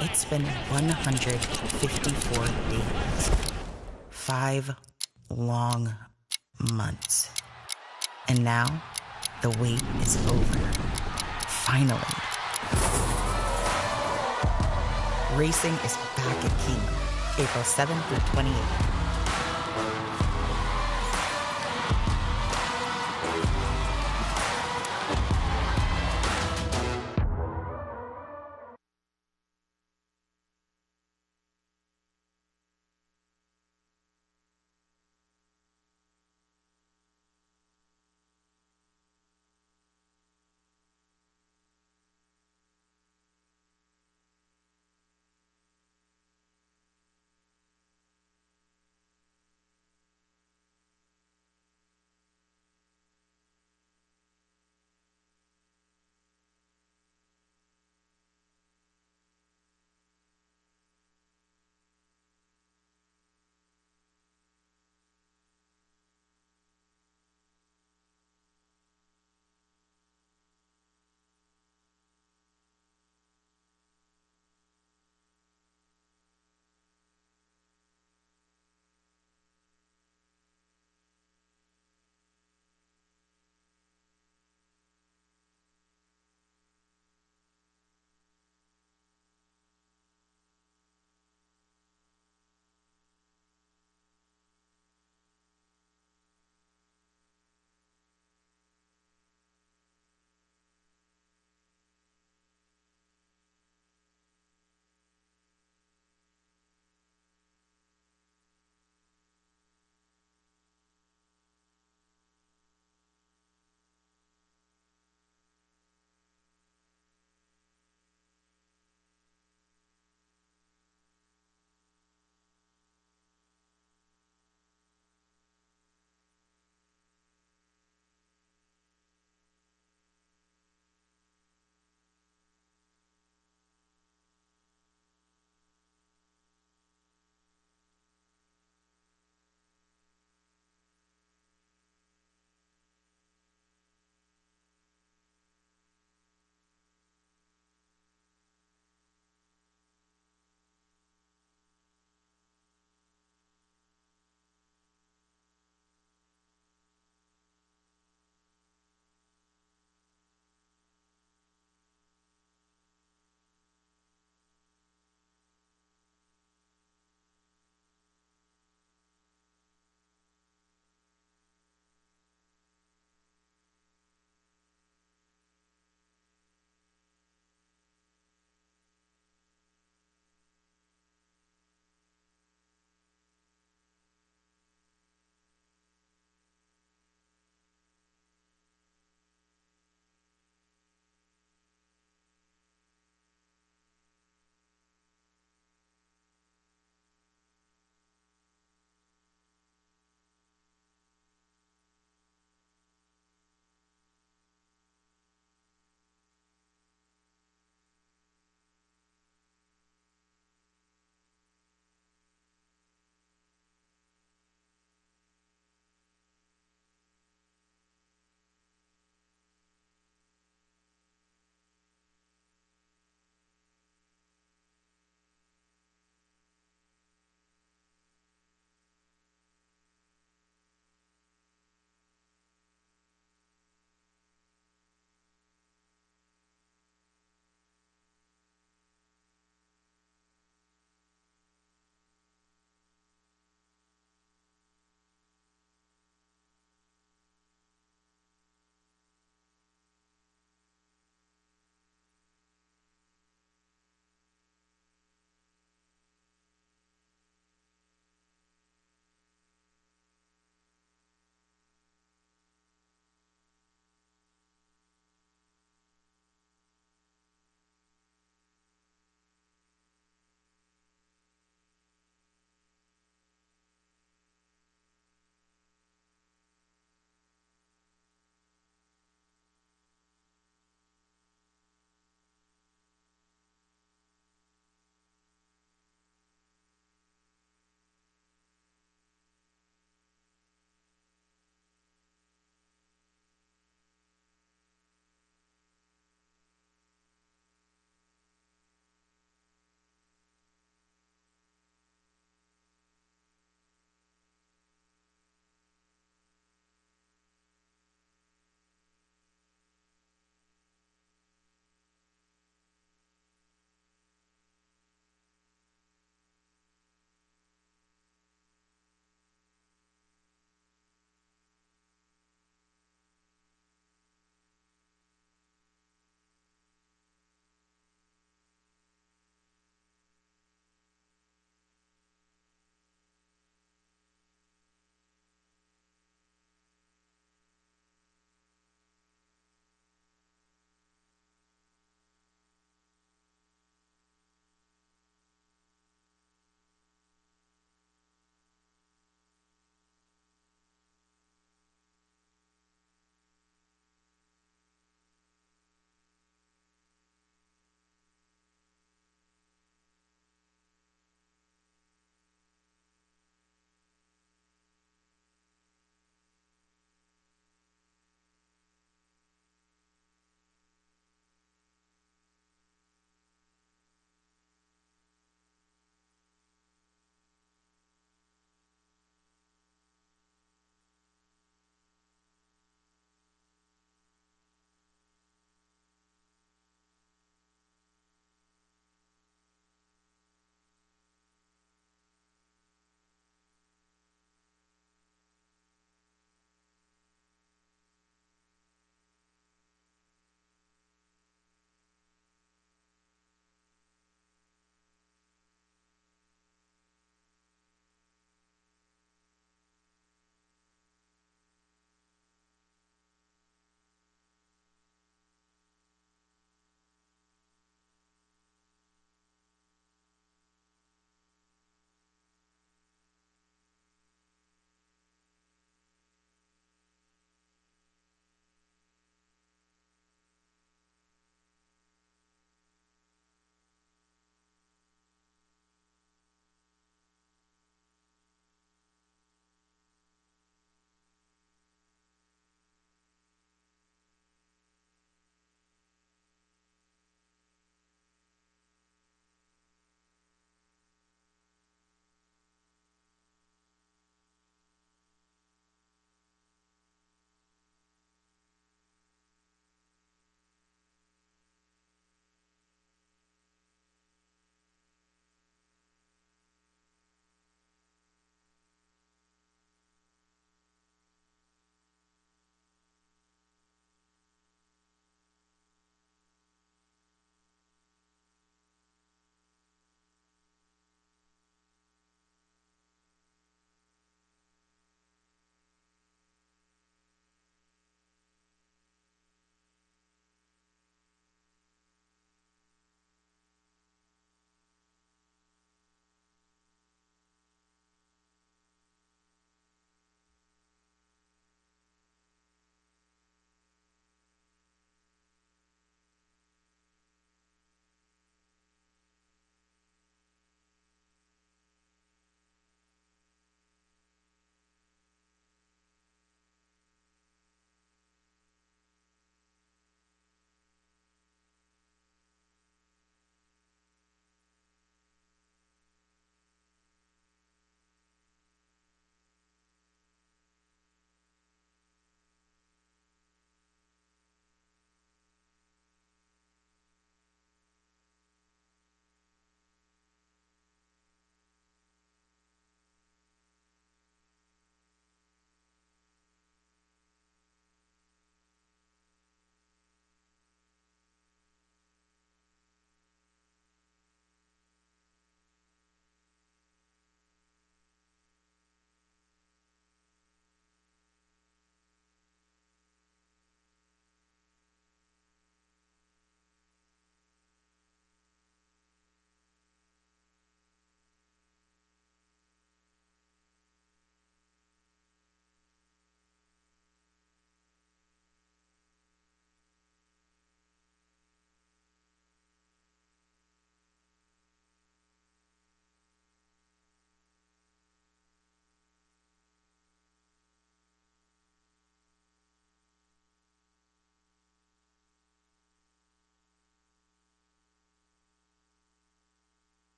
It's been 154 days. 5 long months. And now, the wait is over. Finally. Racing is back at Keeneland, April 7th through 28th.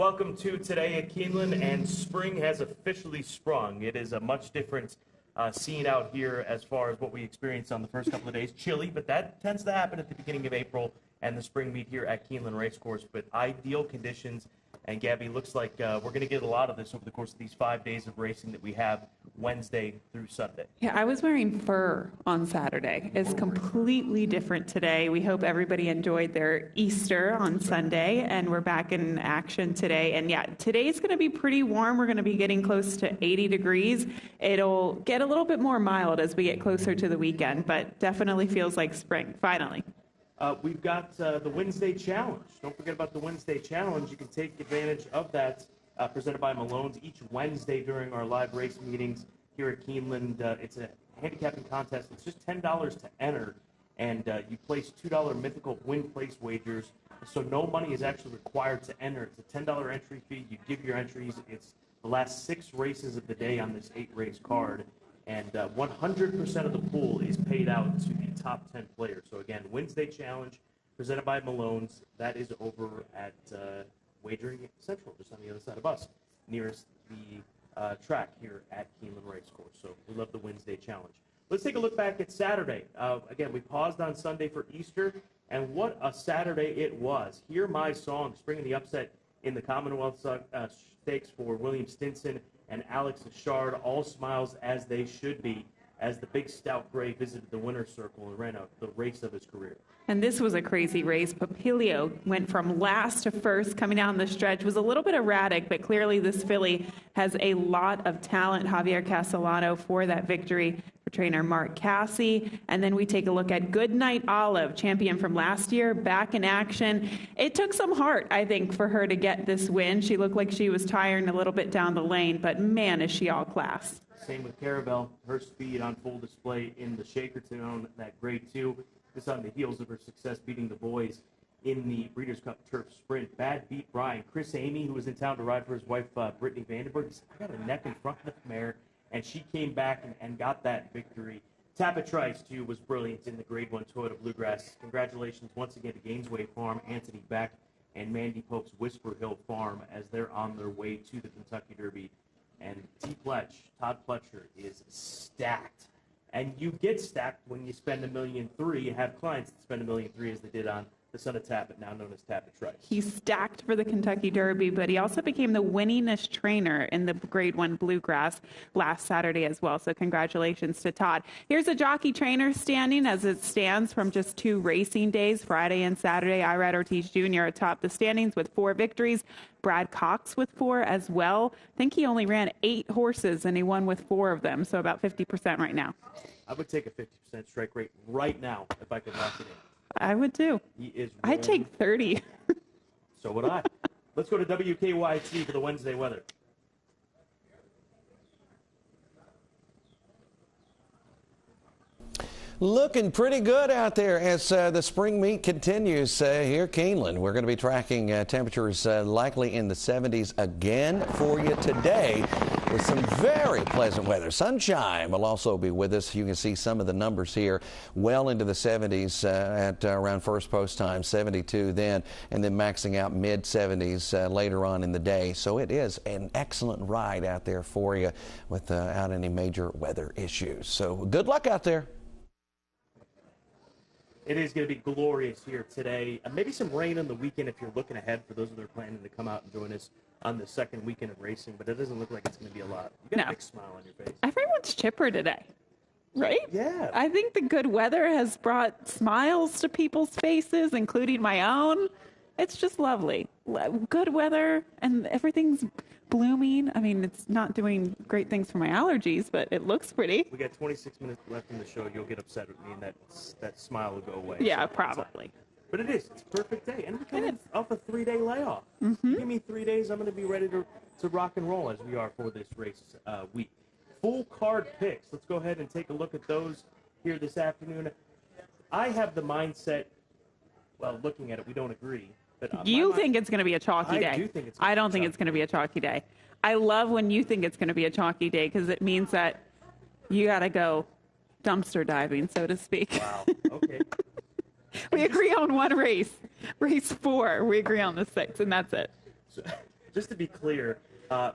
welcome to Today at Keeneland, and spring has officially sprung. It is a much different scene out here as far as what we experienced on the first couple of days. Chilly, but that tends to happen at the beginning of April and the spring meet here at Keeneland Racecourse. But ideal conditions, and Gabby, looks like we're going to get a lot of this over the course of these 5 days of racing that we have Wednesday through Sunday. Yeah, I was wearing fur on Saturday. It's completely different today. We hope everybody enjoyed their Easter on Sunday, and we're back in action today. And yeah, today's going to be pretty warm. We're going to be getting close to 80 degrees. It'll get a little bit more mild as we get closer to the weekend, but definitely feels like spring, finally. We've got the Wednesday Challenge. Don't forget about the Wednesday Challenge. You can take advantage of that, presented by Malone's each Wednesday during our live race meetings here at Keeneland. It's a handicapping contest. It's just $10 to enter, and you place $2 mythical win place wagers, so no money is actually required to enter. It's a $10 entry fee. You give your entries. It's the last 6 races of the day on this 8-race card, and 100% of the pool is paid out to the top 10 players. So again, Wednesday Challenge, presented by Malone's. That is over at Wagering Central, just on the other side of us, nearest the track here at Keeneland Racecourse. So we love the Wednesday Challenge. Let's take a look back at Saturday. Again, we paused on Sunday for Easter, and what a Saturday it was. Hear My Song, springing the upset in the Commonwealth Stakes for William Stinson and Alex Ashard, all smiles as they should be, as the big stout gray visited the winner's circle and ran out the race of his career. And this was a crazy race. Papilio went from last to first, coming down the stretch. Was a little bit erratic, but clearly this filly has a lot of talent. Javier Castellano for that victory for trainer Mark Cassie. And then we take a look at Goodnight Olive, champion from last year, back in action. It took some heart, I think, for her to get this win. She looked like she was tiring a little bit down the lane, but man, is she all class. Same with Caravel. Her speed on full display in the Shakerton on that grade 2. This on the heels of her success beating the boys in the Breeders' Cup Turf Sprint. Bad beat Brian. Chris Amy, who was in town to ride for his wife, Brittany Vandenberg, he said, I got a neck in front of the mare, and she came back and got that victory. Tapit Trice, too, was brilliant in the Grade 1 Toyota Bluegrass. Congratulations once again to Gainesway Farm, Anthony Beck, and Mandy Pope's Whisper Hill Farm as they're on their way to the Kentucky Derby. And Todd Pletcher, is stacked. And you get stacked when you spend $1.3 million. You have clients that spend $1.3 million as they did on the son of Tapit, now known as Tapit Trice. He's stacked for the Kentucky Derby, but he also became the winningest trainer in the Grade 1 Bluegrass last Saturday as well. So congratulations to Todd. Here's a jockey trainer standing as it stands from just 2 racing days, Friday and Saturday. Irad Ortiz Jr. atop the standings with 4 victories. Brad Cox with 4 as well. I think he only ran 8 horses and he won with 4 of them, so about 50% right now. I would take a 50% strike rate right now if I could lock it in. I would too. He is. I'd take 30. So would I. Let's go to WKYT for the Wednesday weather. Looking pretty good out there as the spring meet continues here at Keeneland. We're going to be tracking temperatures likely in the 70s again for you today with some very pleasant weather. Sunshine will also be with us. You can see some of the numbers here well into the 70s at around first post time, 72 then, and then maxing out mid-70s later on in the day. So it is an excellent ride out there for you without any major weather issues. So good luck out there. It is going to be glorious here today. Maybe some rain on the weekend if you're looking ahead for those that are planning to come out and join us on the second weekend of racing, but it doesn't look like it's going to be a lot. You got a big smile on your face. Everyone's chipper today, right? Yeah. I think the good weather has brought smiles to people's faces, including my own. It's just lovely. Good weather, and everything's blooming. I mean, it's not doing great things for my allergies, but it looks pretty. We got 26 minutes left in the show. You'll get upset with me, and that smile will go away. Yeah, so probably. But it is. It's a perfect day. And we're coming off a 3-day layoff. Mm-hmm. Give me 3 days, I'm going to be ready to rock and roll as we are for this race week. Full card picks. Let's go ahead and take a look at those here this afternoon. I have the mindset, well, looking at it, we don't agree. But you think it's going to be a chalky day. I do think it's I don't think it's going to be a chalky day. I love when you think it's going to be a chalky day because it means that you got to go dumpster diving, so to speak. Wow. Okay. We agree on one race. Race 4. We agree on the 6, and that's it. just to be clear,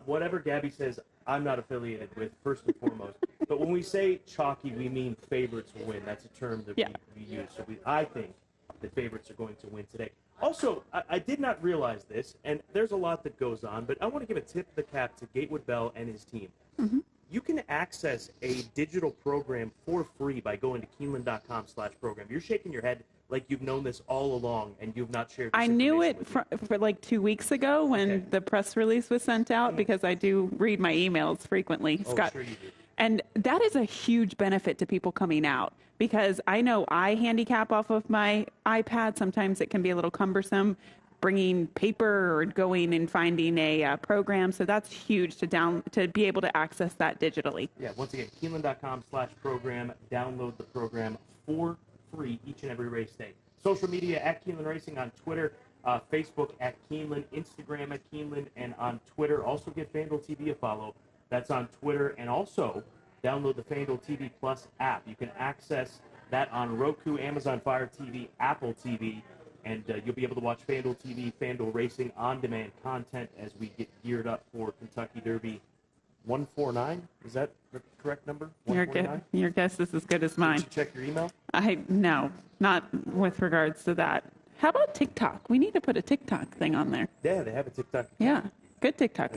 whatever Gabby says, I'm not affiliated with, first and foremost. But when we say chalky, we mean favorites will win. That's a term that we use. So I think the favorites are going to win today. Also, I did not realize this, and there's a lot that goes on, but I want to give a tip of the cap to Gatewood Bell and his team. Mm-hmm. You can access a digital program for free by going to Keeneland.com/program. You're shaking your head like you've known this all along, and you've not shared this I knew it for like 2 weeks ago when the press release was sent out, because I do read my emails frequently, Scott. Sure you do. And that is a huge benefit to people coming out, because I know I handicap off of my iPad. Sometimes it can be a little cumbersome bringing paper or going and finding a program. So that's huge to be able to access that digitally. Yeah, once again, Keeneland.com/program. Download the program for free each and every race day. Social media at Keeneland Racing on Twitter, Facebook at Keeneland, Instagram at Keeneland, and on Twitter. Also give FanDuel TV a follow. That's on Twitter. And also download the FanDuel TV Plus app. You can access that on Roku, Amazon Fire TV, Apple TV, and you'll be able to watch FanDuel TV, FanDuel Racing on-demand content as we get geared up for Kentucky Derby 149. Is that the correct number? Your guess is as good as mine. Did you check your email? No, not with regards to that. How about TikTok? We need to put a TikTok thing on there. Yeah, they have a TikTok. Yeah, good TikTok.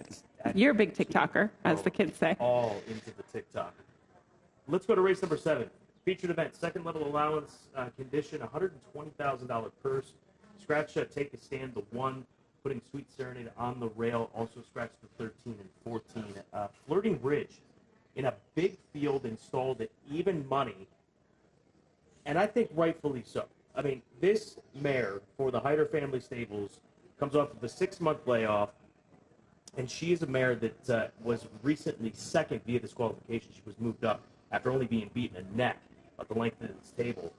You're a big TikToker, as the kids say. All into the TikTok. Let's go to race number 7. Featured event, second level allowance condition, $120,000 purse. Scratch Take a Stand, the 1, putting Sweet Serenade on the rail. Also scratch the 13 and 14. Flirting Bridge in a big field installed at even money, and I think rightfully so. I mean, this mare for the Hyder family stables comes off of a 6-month layoff, and she is a mare that was recently second via disqualification. She was moved up after only being beaten a neck at the length of this table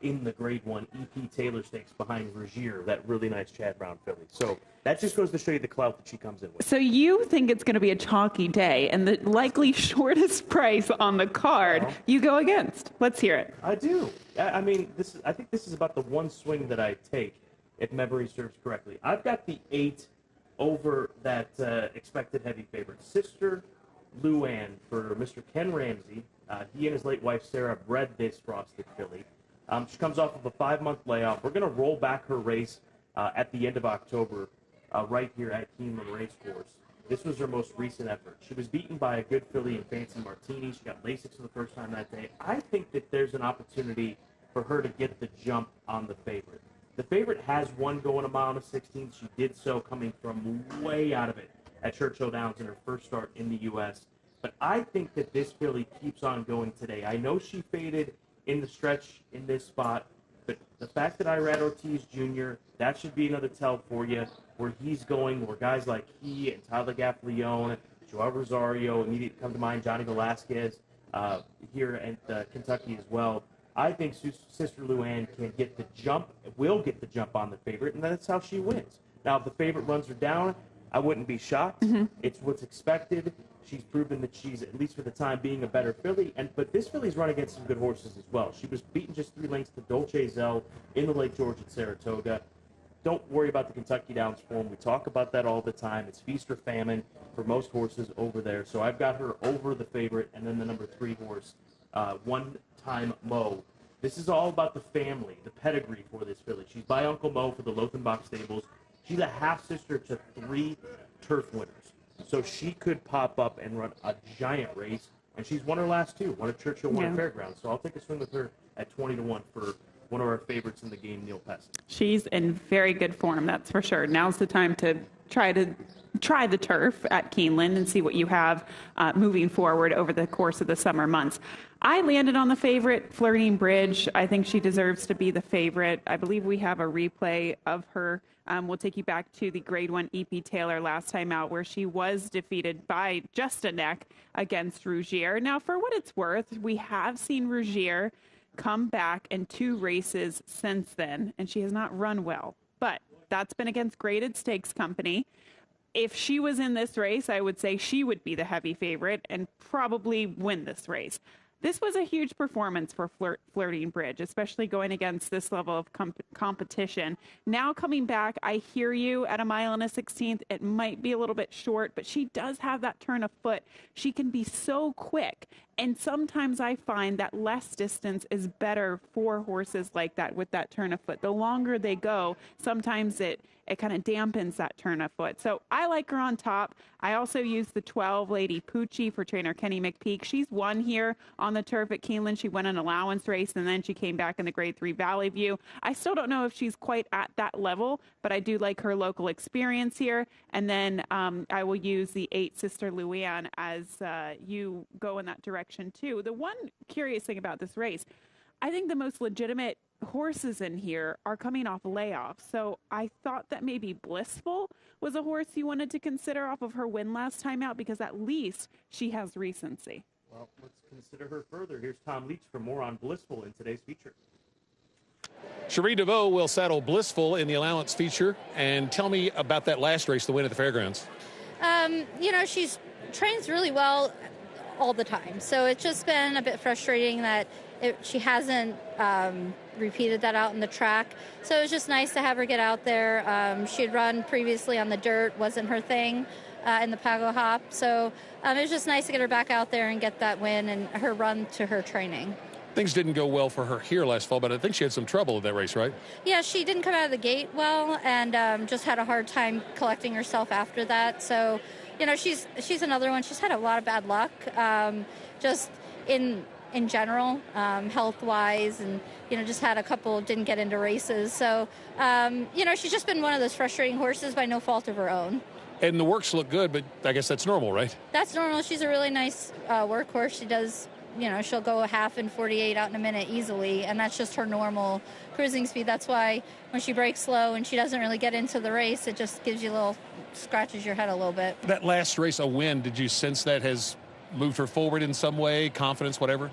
in the Grade 1 EP Taylor Stakes behind Regier, that really nice Chad Brown filly. So that just goes to show you the clout that she comes in with. So you think it's going to be a chalky day, and the likely shortest price on the card you go against. Let's hear it. I do. I mean, I think this is about the one swing that I take, if memory serves correctly. I've got the 8 over that expected heavy favorite. Sister Luann for Mr. Ken Ramsey. He and his late wife Sarah bred this frosted filly. She comes off of a 5-month layoff. We're going to roll back her race at the end of October right here at Keeneland Racecourse. This was her most recent effort. She was beaten by a good filly in Fancy Martini. She got Lasix for the first time that day. I think that there's an opportunity for her to get the jump on the favorite. The favorite has won going a mile and a 16th. She did so coming from way out of it at Churchill Downs in her first start in the U.S. But I think that this filly keeps on going today. I know she faded in the stretch in this spot, but the fact that Irad Ortiz Jr., that should be another tell for you, where he's going, where guys like he and Tyler Gaffleone, Joao Rosario, immediately come to mind, Johnny Velasquez here at Kentucky as well. I think Sister Luann can get the jump, will get the jump on the favorite, and that's how she wins. Now, if the favorite runs her down, I wouldn't be shocked. Mm-hmm. It's what's expected. She's proven that she's, at least for the time being, a better filly. But this filly's run against some good horses as well. She was beaten just 3 lengths to Dolce Zell in the Lake George at Saratoga. Don't worry about the Kentucky Downs form. We talk about that all the time. It's feast or famine for most horses over there. So I've got her over the favorite, and then the number 3 horse, One Time Mo. This is all about the family, the pedigree for this filly. She's by Uncle Mo for the Lothenbach Stables. She's a half-sister to 3 turf winners. So she could pop up and run a giant race, and she's won her last 2, one at Churchill, one at Fairgrounds. So I'll take a swing with her at 20-1 for one of our favorites in the game, Neil Pesce. She's in very good form, that's for sure. Now's the time to try the turf at Keeneland and see what you have moving forward over the course of the summer months. I landed on the favorite, Flirting Bridge. I think she deserves to be the favorite. I believe we have a replay of her. We'll take you back to the Grade 1 EP Taylor last time out, where she was defeated by just a neck against Rougier. Now, for what it's worth, we have seen Rougier come back in 2 races since then, and she has not run well. But that's been against graded stakes company. If she was in this race, I would say she would be the heavy favorite and probably win this race. This was a huge performance for Flirting Bridge, especially going against this level of competition. Now coming back, I hear you at 1.16 miles. It might be a little bit short, but she does have that turn of foot. She can be so quick. And sometimes I find that less distance is better for horses like that with that turn of foot. The longer they go, sometimes it kind of dampens that turn of foot. So I like her on top. I also use the 12 Lady Poochie for trainer Kenny McPeak. She's won here on the turf at Keeneland. She won an allowance race, and then she came back in the Grade 3 Valley View. I still don't know if she's quite at that level, but I do like her local experience here. And then I will use the 8 Sister Luann as you go in that direction too. The one curious thing about this race, I think the most legitimate horses in here are coming off layoffs. So I thought that maybe Blissful was a horse you wanted to consider off of her win last time out, because at least she has recency. Well, let's consider her further. Here's Tom Leach for more on Blissful in today's feature. Cherie DeVoe will saddle Blissful in the allowance feature. And tell me about that last race, the win at the fairgrounds. She's trains really well all the time. So it's just been a bit frustrating that she hasn't repeated that out in the track. So it was just nice to have her get out there. She had run previously on the dirt, wasn't her thing in the Pago Hop. So it was just nice to get her back out there and get that win and her run to her training. Things didn't go well for her here last fall, but I think she had some trouble at that race, right? Yeah, she didn't come out of the gate well and just had a hard time collecting herself after that. So, she's another one. She's had a lot of bad luck just in general, health-wise, and, just had a couple, didn't get into races. So, she's just been one of those frustrating horses by no fault of her own. And the works look good, but I guess that's normal, right? That's normal. She's a really nice workhorse. She does, she'll go a half in 48 out in a minute easily, and that's just her normal cruising speed. That's why when she breaks slow and she doesn't really get into the race, it just gives you scratches your head a little bit. That last race, a win, did you sense that has moved her forward in some way, confidence, whatever?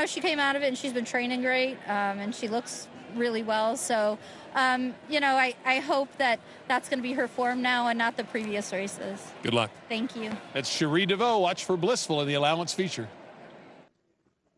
She came out of it and she's been training great, and she looks really well. So, I hope that that's going to be her form now and not the previous races. Good luck. Thank you. That's Cherie DeVoe. Watch for Blissful in the allowance feature.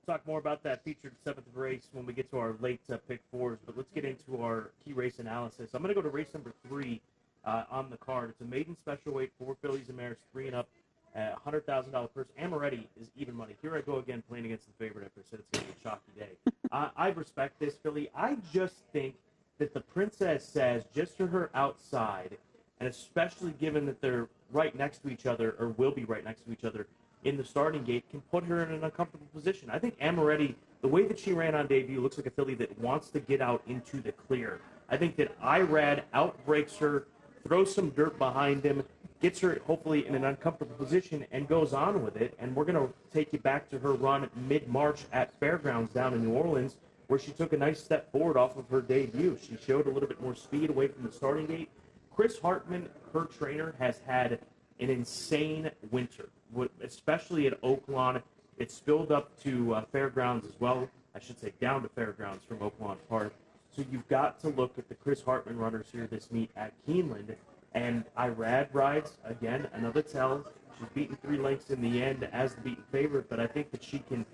Talk more about that featured 7th race when we get to our late pick 4s, but let's get into our key race analysis. I'm going to go to race number 3 on the card. It's a maiden special weight, 4 fillies and mares, 3 and up, $100,000 purse. Amoretti is even money. Here I go again playing against the favorite after I said it's going to be a chalky day. I respect this filly. I just think that the Princess says, just to her outside, and especially given that they're right next to each other, or will be right next to each other, in the starting gate, can put her in an uncomfortable position. I think Amoretti, the way that she ran on debut, looks like a filly that wants to get out into the clear. I think that Irad outbreaks her, throws some dirt behind him, gets her hopefully in an uncomfortable position, and goes on with it. And we're going to take you back to her run mid-March at Fairgrounds down in New Orleans, where she took a nice step forward off of her debut. She showed a little bit more speed away from the starting gate. Chris Hartman, her trainer, has had an insane winter, especially at Oaklawn. It spilled up to Fairgrounds as well. I should say down to Fairgrounds from Oaklawn Park. So you've got to look at the Chris Hartman runners here this meet at Keeneland. And Irad rides, again, another tell. She's beaten 3 lengths in the end as the beaten favorite, but I think that she can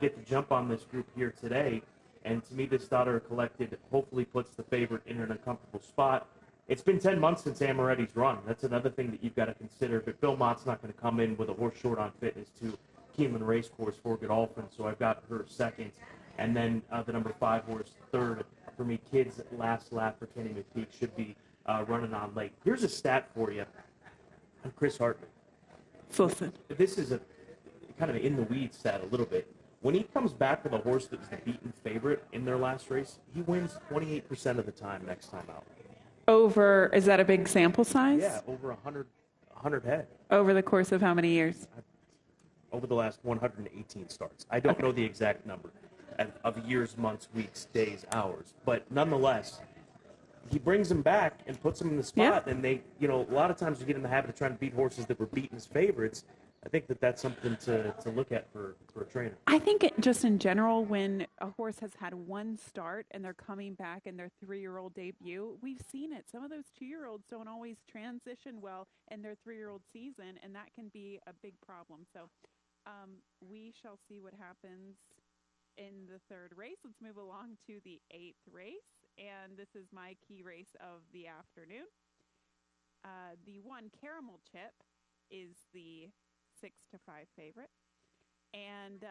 get the jump on this group here today. And to me, this daughter collected hopefully puts the favorite in an uncomfortable spot. It's been 10 months since Amoretti's run. That's another thing that you've got to consider. But Bill Mott's not going to come in with a horse short on fitness to Keeneland Racecourse for Godolphin, so I've got her second. And then the number 5 horse third. For me, Kids Last Lap for Kenny McPeak should be running on late. Here's a stat for you on Chris Hartman. Listen. This is a kind of an in-the-weeds stat a little bit. When he comes back with a horse that was the beaten favorite in their last race, he wins 28% of the time next time out. Is that a big sample size? Yeah, over 100 head. Over the course of how many years? Over the last 118 starts. I don't know the exact number of years, months, weeks, days, hours. But nonetheless, he brings them back and puts them in the spot. Yeah. And they, a lot of times you get in the habit of trying to beat horses that were beaten as favorites. I think that that's something to look at for a trainer. I think just in general, when a horse has had one start and they're coming back in their 3-year-old debut, we've seen it. Some of those 2-year-olds don't always transition well in their 3-year-old season, and that can be a big problem. So We shall see what happens in the third race. Let's move along to the 8th race, and this is my key race of the afternoon. The 1 Caramel Chip is the 6-5 favorite. And,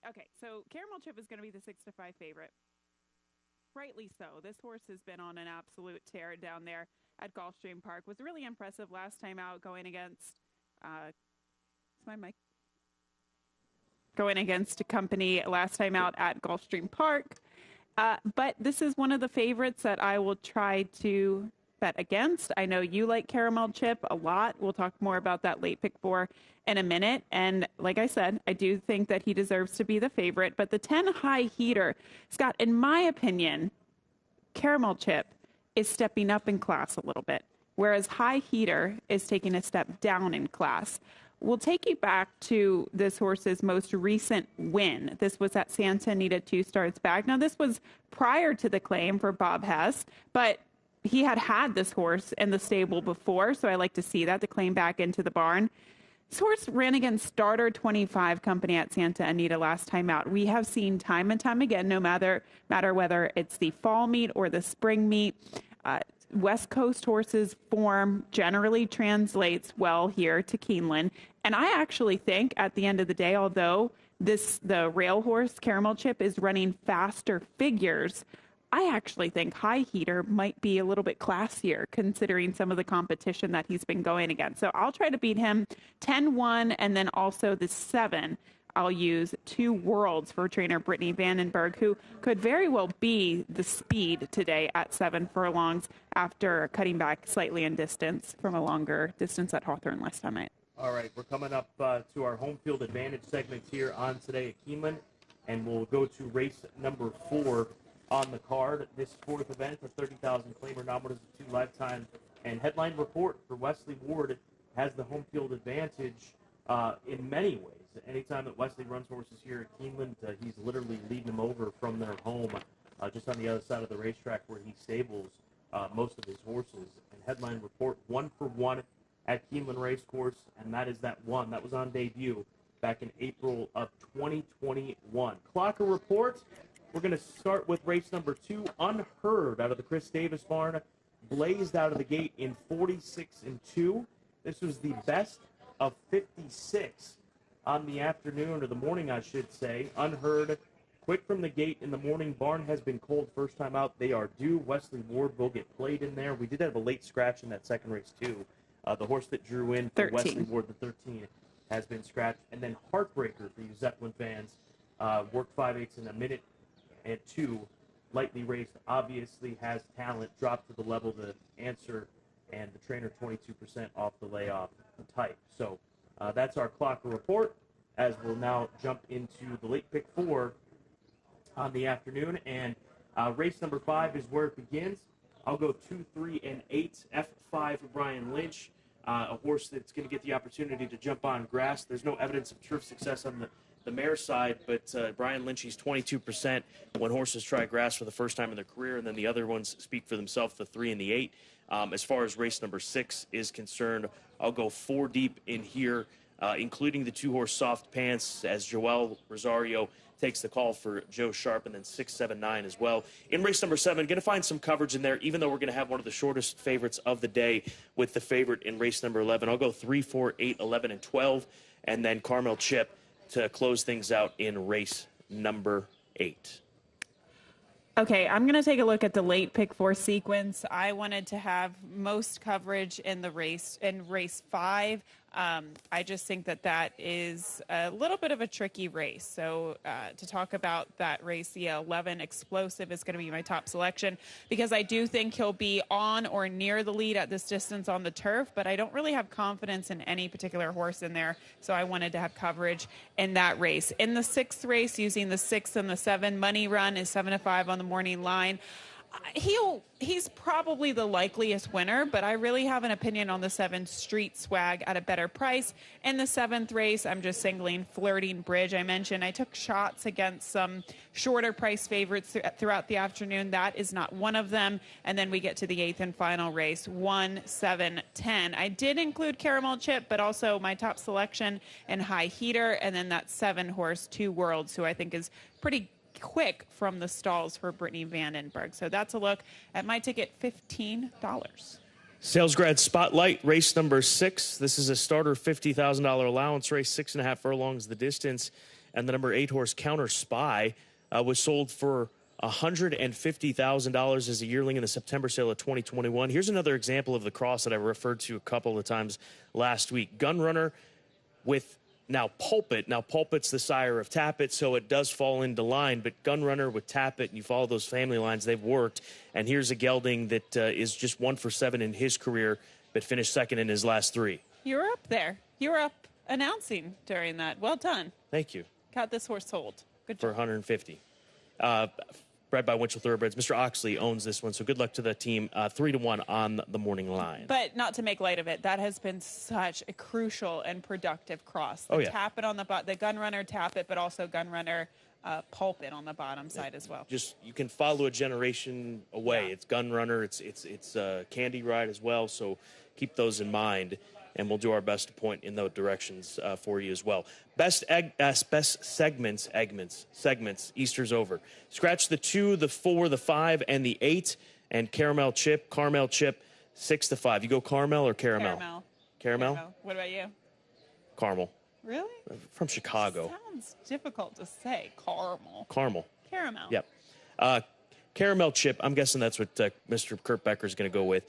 okay, so Caramel Chip is going to be the 6-5 favorite. Rightly so. This horse has been on an absolute tear down there at Gulfstream Park. Was really impressive last time out going against, is my mic? Going against a company last time out at Gulfstream Park. But this is one of the favorites that I will try to bet against. I know you like Caramel Chip a lot. We'll talk more about that late pick 4 in a minute. And like I said, I do think that he deserves to be the favorite. But the 10 High Heater, Scott, in my opinion, Caramel Chip is stepping up in class a little bit, whereas High Heater is taking a step down in class. We'll take you back to this horse's most recent win. This was at Santa Anita 2 starts back. Now, this was prior to the claim for Bob Hess, but he had this horse in the stable before, so I like to see that, to claim back into the barn. This horse ran against Starter 25 Company at Santa Anita last time out. We have seen time and time again, no matter whether it's the fall meet or the spring meet, West Coast horses' form generally translates well here to Keeneland. And I actually think at the end of the day, although the rail horse Caramel Chip is running faster figures, I actually think High Heater might be a little bit classier considering some of the competition that he's been going against. So I'll try to beat him 10-1, and then also the 7. I'll use 2 Worlds for trainer Brittany Vandenberg, who could very well be the speed today at 7 furlongs after cutting back slightly in distance from a longer distance at Hawthorne last time night. All right, we're coming up to our home field advantage segments here on Today at Keeneland, and we'll go to race number 4 on the card. This 4th event, the 30,000 claimer nominated 2 lifetime and headline report for Wesley Ward has the home field advantage in many ways. Anytime that Wesley runs horses here at Keeneland, he's literally leading them over from their home just on the other side of the racetrack where he stables most of his horses. And headline report 1 for 1 at Keeneland Racecourse, and that is that one that was on debut back in April of 2021. Clocker report. We're going to start with race number 2, Unheard, out of the Chris Davis barn. Blazed out of the gate in 46-2. This was the best of 56 on the afternoon, or the morning, I should say. Unheard, quick from the gate in the morning. Barn has been cold first time out. They are due. Wesley Ward will get played in there. We did have a late scratch in that second race, too. The horse that drew in for 13. Wesley Ward, the 13, has been scratched. And then Heartbreaker for you Zeppelin fans. Worked 5/8 in a minute and 2. Lightly raced, obviously has talent. Dropped to the level to answer, and the trainer 22% off the layoff type. So that's our Clocker report, as we'll now jump into the late pick 4 on the afternoon. And race number 5 is where it begins. I'll go 2, 3, and 8. F5 for Brian Lynch, a horse that's going to get the opportunity to jump on grass. There's no evidence of turf success on the mare side, but Brian Lynch, he's 22% when horses try grass for the first time in their career, and then the other ones speak for themselves, the 3 and the 8. As far as race number 6 is concerned, I'll go 4 deep in here, including the 2-horse Soft Pants, as Joel Rosario takes the call for Joe Sharp, and then 6, 7, 9 as well. In race number 7, going to find some coverage in there, even though we're going to have one of the shortest favorites of the day with the favorite in race number 11. I'll go 3, 4, 8, 11, and 12, and then Caramel Chip to close things out in race number 8. Okay, I'm going to take a look at the late pick 4 sequence. I wanted to have most coverage in race 5. I just think that is a little bit of a tricky race. So to talk about that race, the 11 Explosive is going to be my top selection, because I do think he'll be on or near the lead at this distance on the turf, but I don't really have confidence in any particular horse in there. So I wanted to have coverage in that race. In the 6th race, using the 6 and the 7, Money Run is 7-5 on the morning line. He's probably the likeliest winner, but I really have an opinion on the 7 Street Swag at a better price. In the 7th race, I'm just singling Flirting Bridge. I mentioned I took shots against some shorter price favorites throughout the afternoon. That is not one of them. And then we get to the 8th and final race, 1, 7, 10. I did include Caramel Chip, but also my top selection and High Heater, and then that 7-horse Two Worlds, who I think is pretty quick from the stalls for Brittany Vandenberg. So that's a look at my ticket, $15. Sales Grad Spotlight, race number 6. This is a starter $50,000 allowance race, 6.5 furlongs the distance. And the number 8 horse Counter Spy was sold for $150,000 as a yearling in the September sale of 2021. Here's another example of the cross that I referred to a couple of times last week. Gunrunner with now Pulpit. Now Pulpit's the sire of Tappet, so it does fall into line, but Gunrunner with Tappet, and you follow those family lines, they've worked. And here's a gelding that is just 1 for 7 in his career, but finished second in his last 3. You were up there. You were up announcing during that. Well done. Thank you. Got this horse sold. Good For job. 150. Bred by Winchell Thoroughbreds. Mr. Oxley owns this one, so good luck to the team. 3-1 on the morning line. But not to make light of it, that has been such a crucial and productive cross. The Tappet on the Gunrunner Tappet, but also Gunrunner Pulpit on the bottom side as well. Just you can follow a generation away. Yeah. It's Gunrunner. It's Candy Ride as well. So keep those in mind, and we'll do our best to point in those directions for you as well. Best segments. Easter's over. Scratch the 2, the 4, the 5, and the 8, and Caramel Chip, 6 to 5. You go Caramel or Caramel? Caramel. What about you? Caramel. Really? From Chicago. Sounds difficult to say. Caramel. Yep. Caramel Chip. I'm guessing that's what Mr. Kurt Becker is going to go with.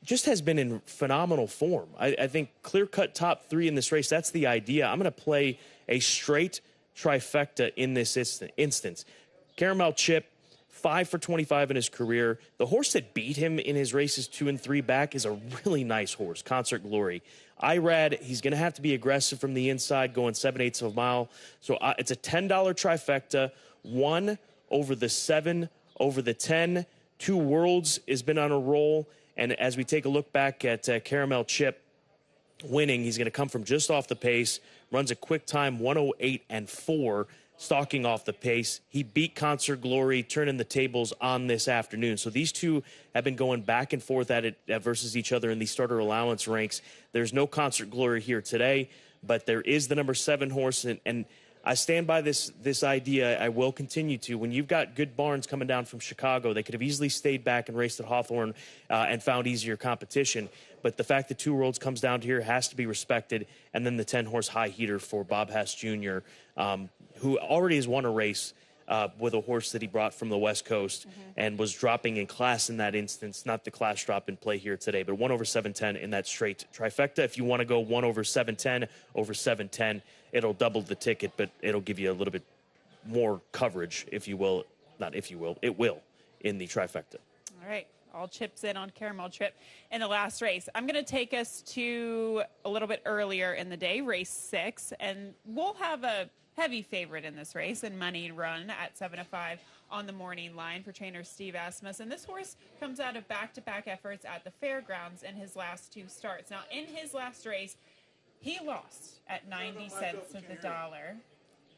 Just has been in phenomenal form. I think clear-cut top 3 in this race. That's the idea. I'm going to play a straight trifecta in this instance. Caramel Chip, 5 for 25 in his career. The horse that beat him in his races 2 and 3 back is a really nice horse, Concert Glory. Irad, he's going to have to be aggressive from the inside, going 7/8 of a mile. So it's a $10 trifecta. 1 over the 7, over the 10. Two Worlds has been on a roll. And as we take a look back at Caramel Chip winning, he's going to come from just off the pace, runs a quick time, 1:08.4, stalking off the pace. He beat Concert Glory, turning the tables on this afternoon. So these two have been going back and forth at it versus each other in the starter allowance ranks. There's no Concert Glory here today, but there is the number 7 horse, and I stand by this idea. I will continue to. When you've got good barns coming down from Chicago, they could have easily stayed back and raced at Hawthorne and found easier competition. But the fact that Two Worlds comes down to here has to be respected. And then the 10-horse High Heater for Bob Hess Jr., who already has won a race with a horse that he brought from the West Coast and was dropping in class in that instance. Not the class drop in play here today, but 1 over 710 in that straight trifecta. If you want to go 1 over 710 over 710, it'll double the ticket, but it'll give you a little bit more coverage, if you will. Not if you will, it will in the trifecta. All right. All chips in on Caramel Chip in the last race. I'm going to take us to a little bit earlier in the day, race 6, and we'll have a heavy favorite in this race and Money Run at 7-5 on the morning line for trainer Steve Asmus. And this horse comes out of back-to-back efforts at the fairgrounds in his last 2 starts. Now, in his last race, he lost at 90 cents of the dollar.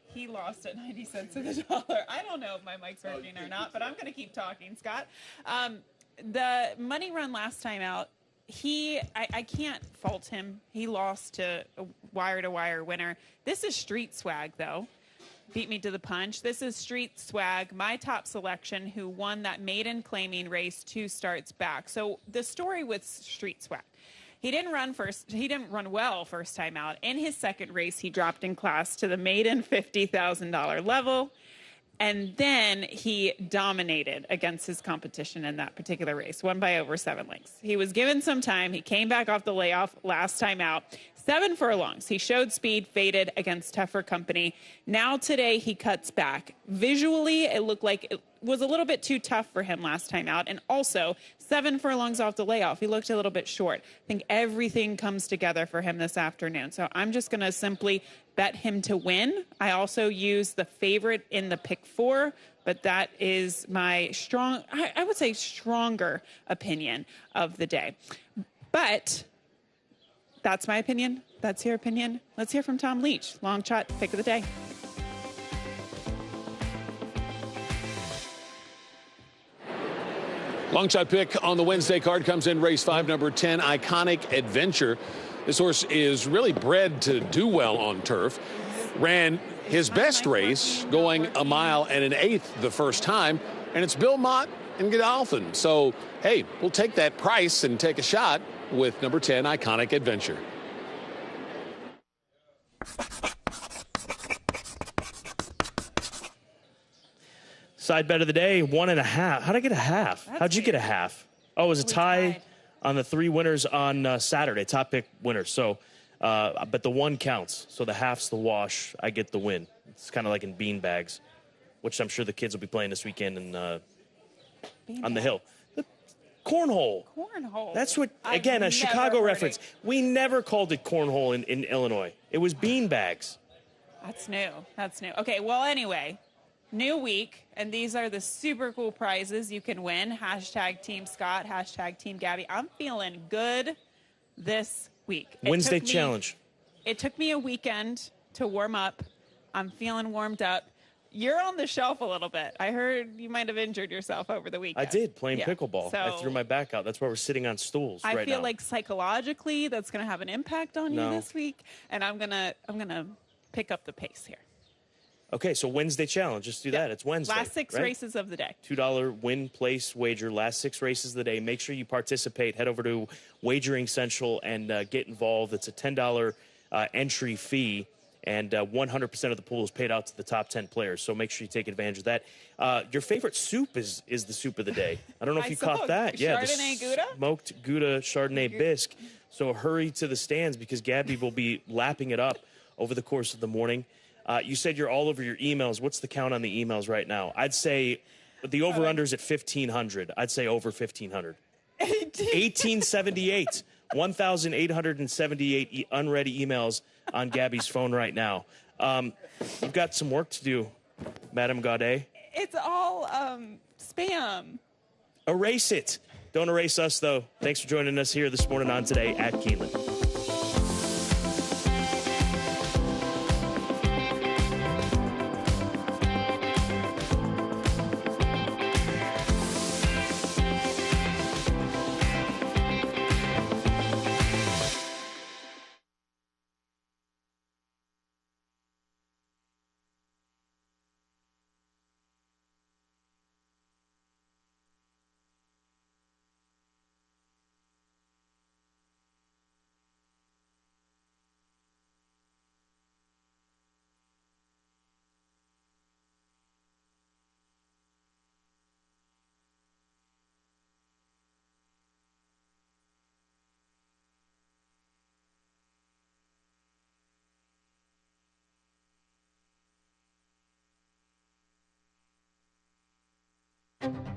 He lost at 90 cents of the dollar. I don't know if my mic's working or not, but I'm going to keep talking, Scott. The Money Run last time out, I can't fault him. He lost to a wire-to-wire winner. This is Street Swag, though. Beat me to the punch. This is Street Swag, my top selection, who won that maiden claiming race 2 starts back. So the story with Street Swag. He didn't run well first time out. In his second race, he dropped in class to the maiden $50,000 level. And then he dominated against his competition in that particular race, won by over 7 lengths. He was given some time. He came back off the layoff last time out, 7 furlongs. He showed speed, faded against tougher company. Now today he cuts back. Visually, it looked like it was a little bit too tough for him last time out. And also, 7 furlongs off the layoff. He looked a little bit short. I think everything comes together for him this afternoon. So I'm just going to simply bet him to win. I also use the favorite in the pick 4, but that is my I would say stronger opinion of the day. But that's my opinion. That's your opinion. Let's hear from Tom Leach, Longshot pick of the day. Longshot pick on the Wednesday card comes in race 5, number 10, Iconic Adventure. This horse is really bred to do well on turf. Ran his best race going 1 mile and 1/8 the first time, and it's Bill Mott and Godolphin. So, hey, we'll take that price and take a shot with number 10, Iconic Adventure. Side bet of the day, 1.5. How'd I get a half? How'd you get a half? Oh, it was a tie on the 3 winners on Saturday, top pick winners. So, but the 1 counts. So the half's the wash. I get the win. It's kind of like in bean bags, which I'm sure the kids will be playing this weekend on the hill. Cornhole. Cornhole. That's what, again, a Chicago reference. We never called it cornhole in Illinois. It was bean bags. That's new. That's new. Okay, well, anyway, new week, and these are the super cool prizes you can win. Hashtag Team Scott, hashtag Team Gabby. I'm feeling good this week. Wednesday challenge. It took me a weekend to warm up. I'm feeling warmed up. You're on the shelf a little bit. I heard you might have injured yourself over the weekend. I did, playing pickleball. So, I threw my back out. That's why we're sitting on stools right now. I feel like psychologically that's going to have an impact on you this week, and I'm gonna pick up the pace here. Okay, so Wednesday challenge. Just do that. It's Wednesday. Last 6 races of the day. $2 win place wager. Last 6 races of the day. Make sure you participate. Head over to Wagering Central and get involved. It's a $10 entry fee. And 100% of the pool is paid out to the top 10 players. So make sure you take advantage of that. Your favorite soup is the soup of the day. I don't know if you caught that. Yeah, Chardonnay Gouda? Smoked Gouda Chardonnay bisque. So hurry to the stands because Gabby will be lapping it up over the course of the morning. You said you're all over your emails. What's the count on the emails right now? I'd say the over-under's at 1,500. I'd say over 1,500. 1878. 1,878 unread emails on Gabby's phone right now. You've got some work to do, Madame Gaudet. It's all spam. Erase it. Don't erase us, though. Thanks for joining us here this morning on Today at Keeneland.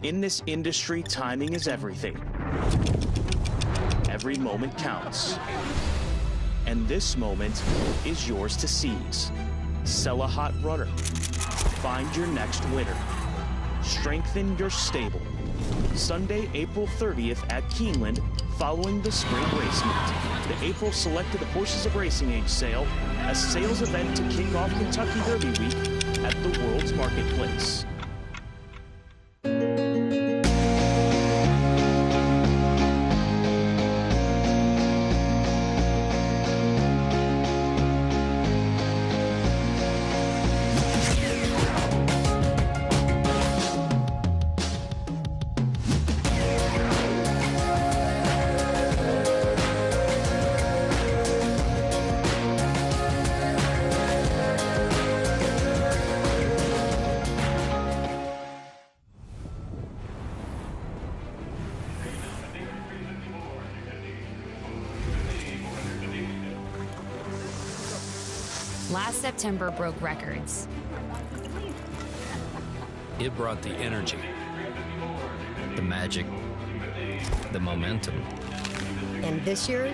In this industry, timing is everything. Every moment counts. And this moment is yours to seize. Sell a hot runner. Find your next winner. Strengthen your stable. Sunday, April 30th at Keeneland, following the spring race meet. The April Selected Horses of Racing Age sale, a sales event to kick off Kentucky Derby week at the World's Marketplace. last September broke records. It brought the energy, the magic, the momentum. And this year,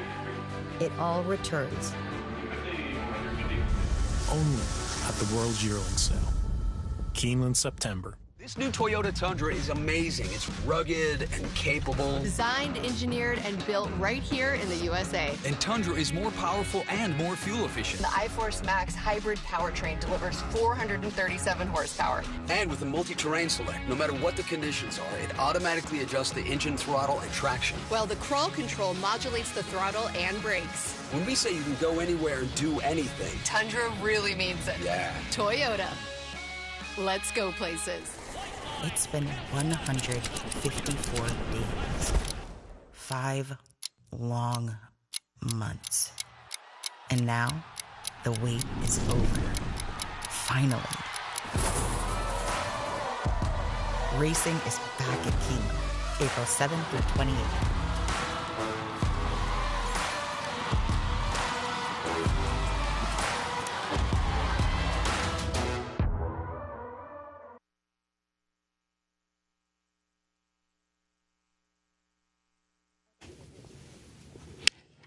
it all returns. Only at the World's Yearling Sale. Keeneland, September. This new Toyota Tundra is amazing. It's rugged and capable. Designed, engineered, and built right here in the USA. And Tundra is more powerful and more fuel efficient. The iForce Max hybrid powertrain delivers 437 horsepower. And with the multi-terrain select, no matter what the conditions are, it automatically adjusts the engine throttle and traction. While the crawl control modulates the throttle and brakes. When we say you can go anywhere and do anything, Tundra really means it. Yeah. Toyota. Let's go places. It's been 154 days. 5 long months. And now, the wait is over. Finally. Racing is back at Keeneland, April 7th through 28th.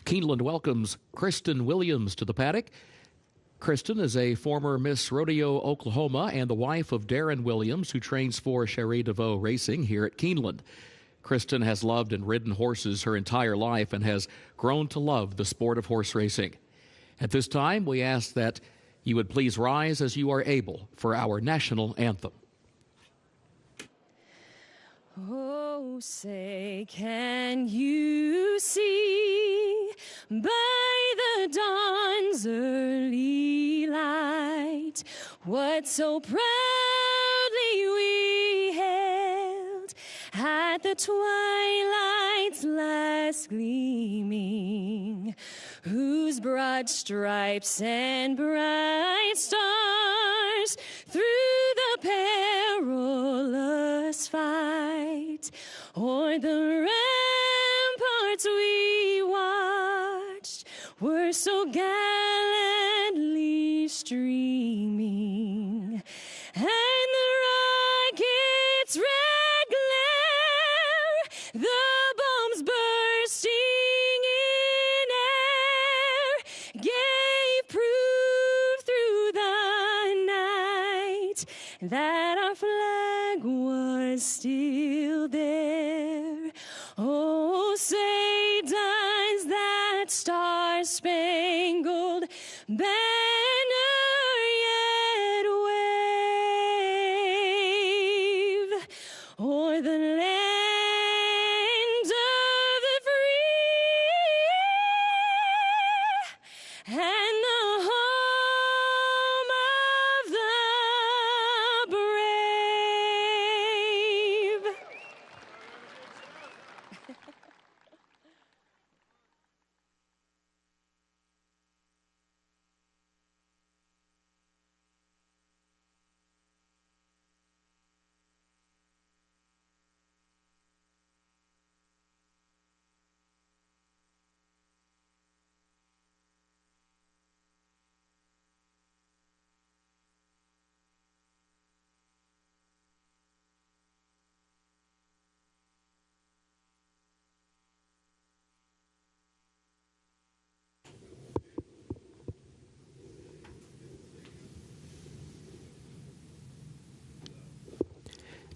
Keeneland welcomes Kristen Williams to the paddock. Kristen is a former Miss Rodeo Oklahoma and the wife of Darren Williams, who trains for Cherie DeVoe Racing here at Keeneland. Kristen has loved and ridden horses her entire life and has grown to love the sport of horse racing. At this time, we ask that you would please rise as you are able for our national anthem. Oh, say, can you see by the dawn's early light what so proudly we hailed at the twilight's last gleaming, whose broad stripes and bright stars through the perilous fight o'er the ramparts we watched were so gallantly streaming, and the rocket's red glare, the bombs bursting in air, gave proof through the night that our flag was still there. Oh, say does that star-spangled banner yet wave o'er the land of the free and the home of the brave.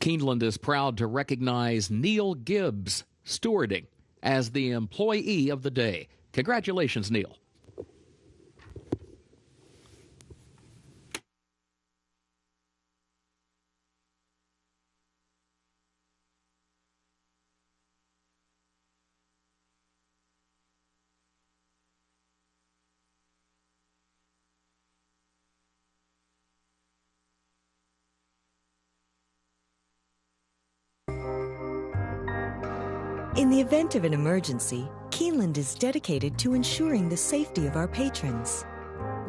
Keeneland is proud to recognize Neil Gibbs, stewarding, as the Employee of the Day. Congratulations, Neil. In the event of an emergency, Keeneland is dedicated to ensuring the safety of our patrons.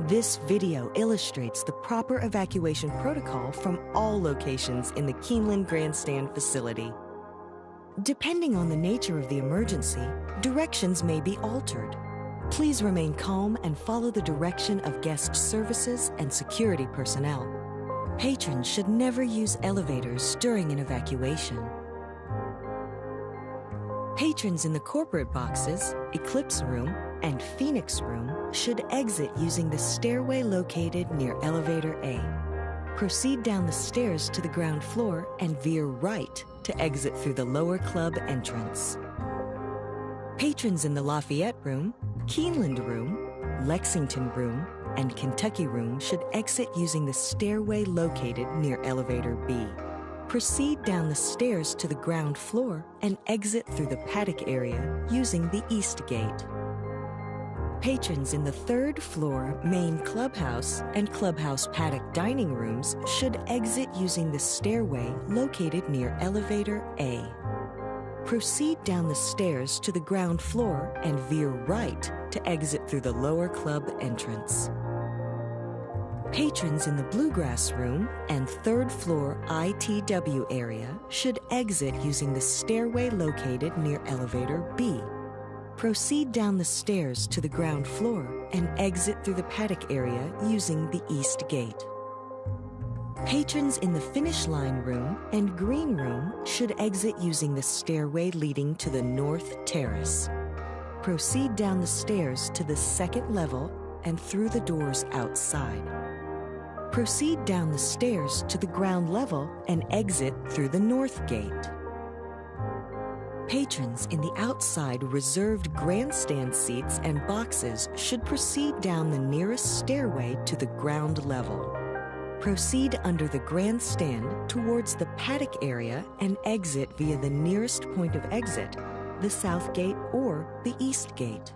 This video illustrates the proper evacuation protocol from all locations in the Keeneland Grandstand facility. Depending on the nature of the emergency, directions may be altered. Please remain calm and follow the direction of guest services and security personnel. Patrons should never use elevators during an evacuation. Patrons in the corporate boxes, Eclipse Room, and Phoenix Room should exit using the stairway located near Elevator A. Proceed down the stairs to the ground floor and veer right to exit through the lower club entrance. Patrons in the Lafayette Room, Keeneland Room, Lexington Room, and Kentucky Room should exit using the stairway located near Elevator B. Proceed down the stairs to the ground floor and exit through the paddock area using the East Gate. Patrons in the third floor main clubhouse and clubhouse paddock dining rooms should exit using the stairway located near Elevator A. Proceed down the stairs to the ground floor and veer right to exit through the lower club entrance. Patrons in the Bluegrass Room and third floor ITW area should exit using the stairway located near Elevator B. Proceed down the stairs to the ground floor and exit through the paddock area using the East Gate. Patrons in the Finish Line Room and Green Room should exit using the stairway leading to the North Terrace. Proceed down the stairs to the second level and through the doors outside. Proceed down the stairs to the ground level and exit through the North Gate. Patrons in the outside reserved grandstand seats and boxes should proceed down the nearest stairway to the ground level. Proceed under the grandstand towards the paddock area and exit via the nearest point of exit, the South Gate or the East Gate.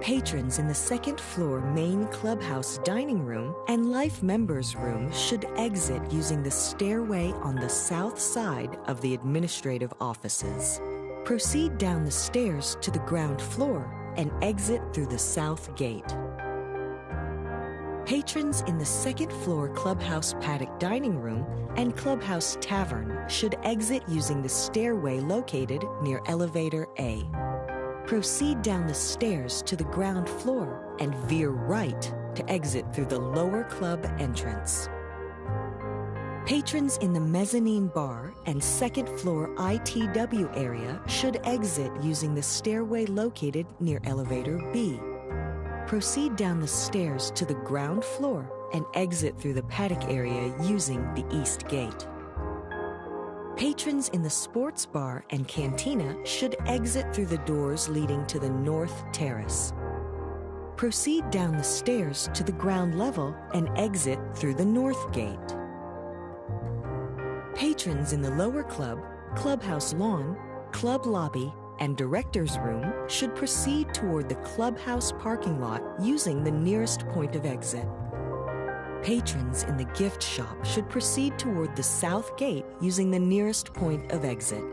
Patrons in the second floor main clubhouse dining room and life members room should exit using the stairway on the south side of the administrative offices. Proceed down the stairs to the ground floor and exit through the South Gate. Patrons in the second floor clubhouse paddock dining room and clubhouse tavern should exit using the stairway located near Elevator A. Proceed down the stairs to the ground floor and veer right to exit through the lower club entrance. Patrons in the mezzanine bar and second floor ITW area should exit using the stairway located near Elevator B. Proceed down the stairs to the ground floor and exit through the paddock area using the East Gate. Patrons in the sports bar and cantina should exit through the doors leading to the North Terrace. Proceed down the stairs to the ground level and exit through the North Gate. Patrons in the lower club, clubhouse lawn, club lobby, and director's room should proceed toward the clubhouse parking lot using the nearest point of exit. Patrons in the gift shop should proceed toward the South Gate using the nearest point of exit.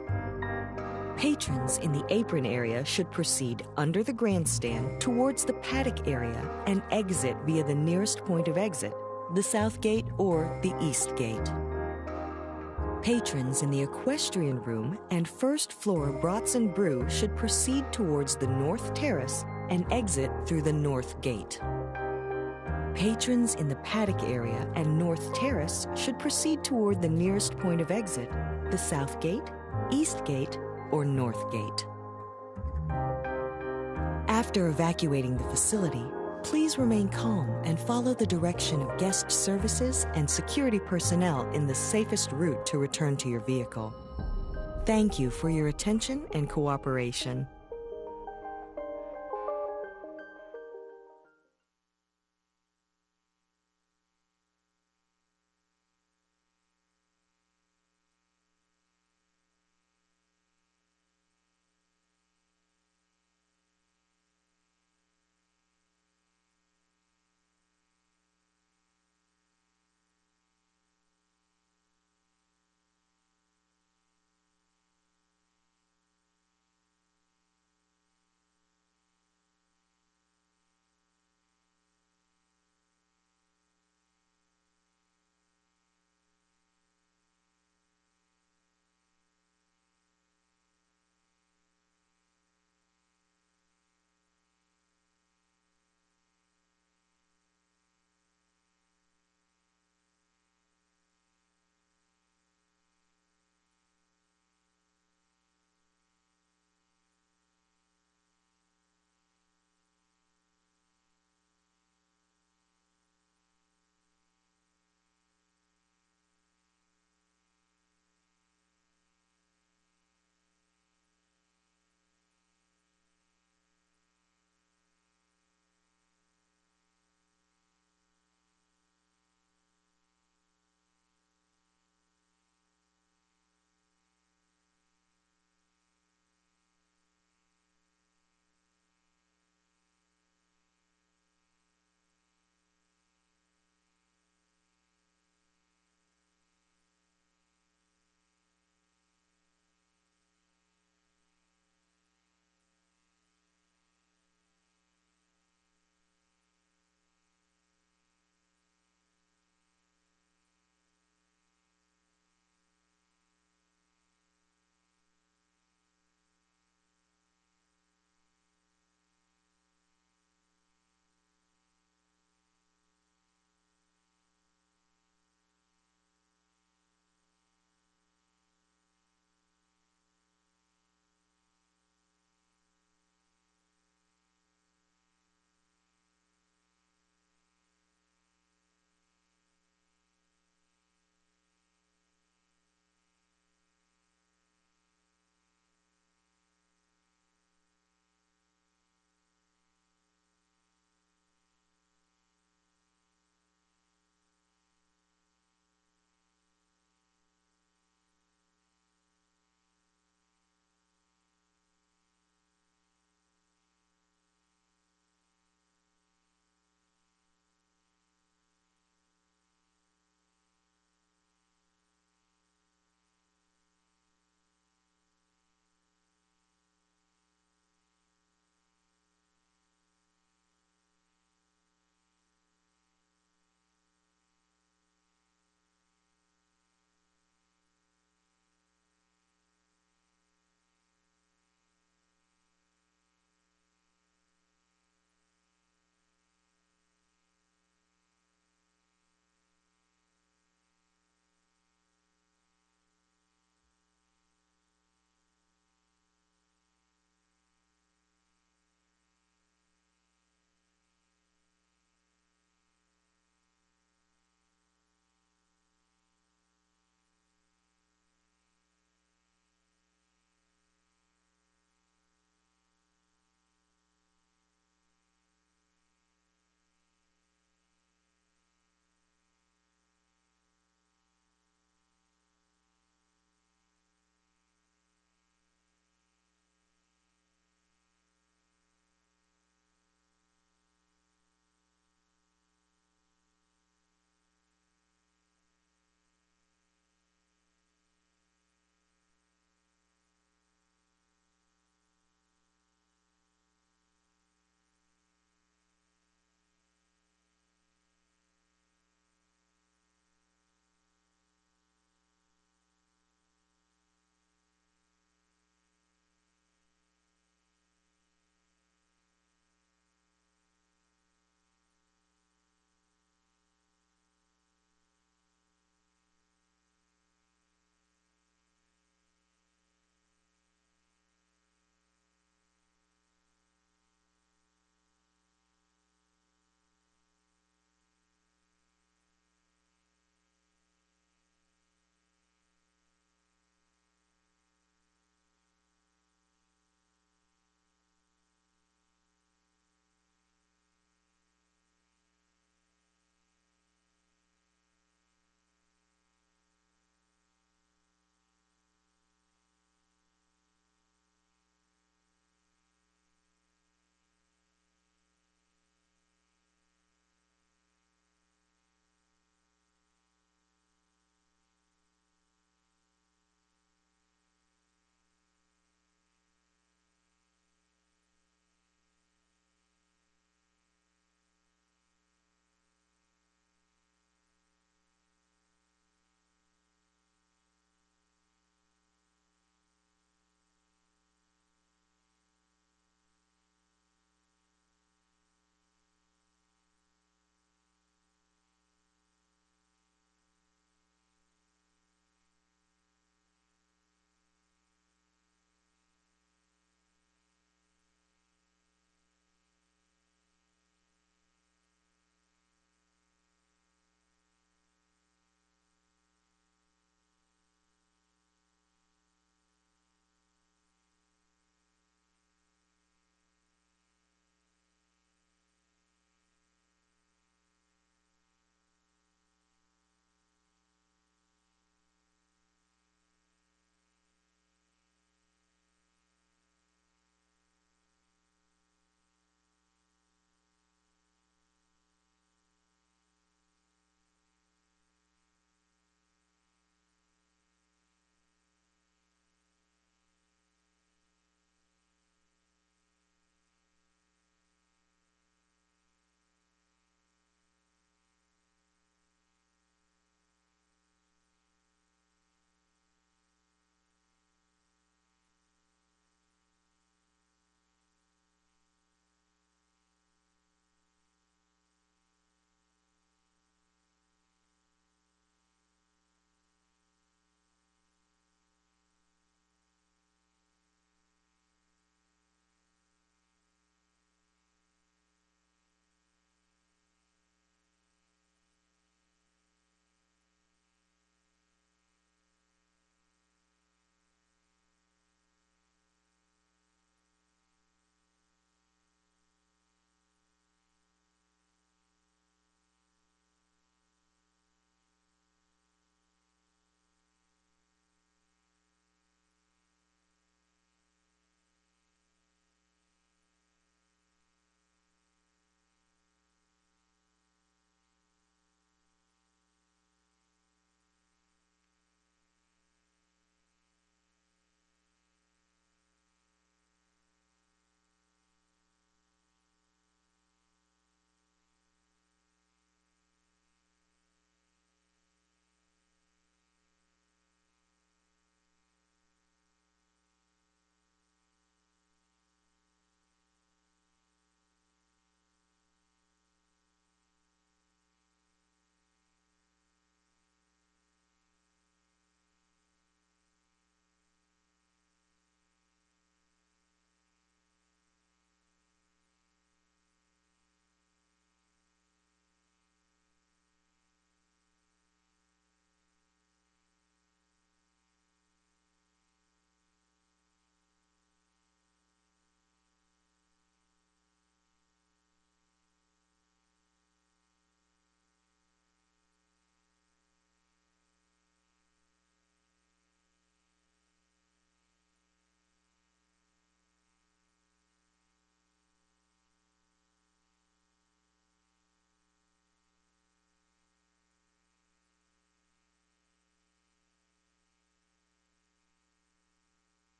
Patrons in the apron area should proceed under the grandstand towards the paddock area and exit via the nearest point of exit, the South Gate or the East Gate. Patrons in the equestrian room and first floor Brats and Brew should proceed towards the North Terrace and exit through the North Gate. Patrons in the paddock area and North Terrace should proceed toward the nearest point of exit, the South Gate, East Gate, or North Gate. After evacuating the facility, please remain calm and follow the direction of guest services and security personnel in the safest route to return to your vehicle. Thank you for your attention and cooperation.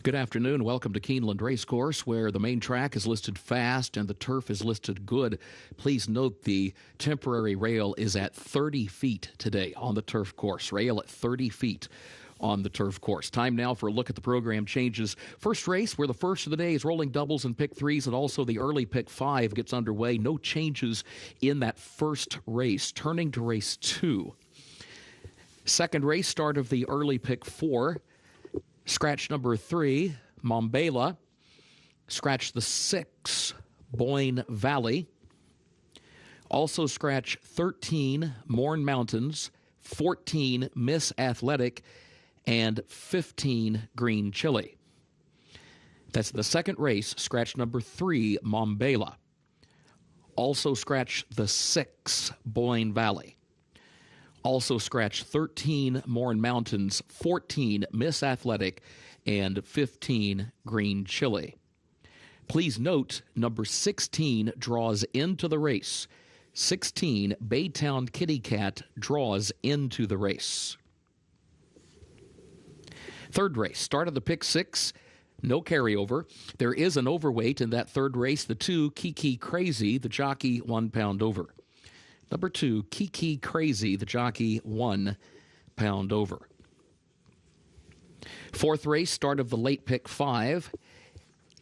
Good afternoon. Welcome to Keeneland Racecourse, where the main track is listed fast and the turf is listed good. Please note the temporary rail is at 30 feet today on the turf course. Rail at 30 feet on the turf course. Time now for a look at the program changes. First race, where the first of the day is rolling doubles and pick threes, and also the early pick 5 gets underway. No changes in that first race. Turning to race 2. Second race, start of the early pick 4. Scratch number 3, Mombela. Scratch the 6, Boyne Valley. Also scratch 13, Mourne Mountains, 14, Miss Athletic, and 15, Green Chili. That's the second race, scratch number 3, Mombela. Also scratch the 6, Boyne Valley. Also scratch 13, Mourne Mountains, 14, Miss Athletic, and 15, Green Chili. Please note, number 16 draws into the race. 16, Baytown Kitty Cat, draws into the race. Third race, start of the pick 6, no carryover. There is an overweight in that third race, the 2, Kiki Crazy, the jockey 1 pound over. Number 2, Kiki Crazy, the jockey 1 pound over. Fourth race, start of the late pick 5.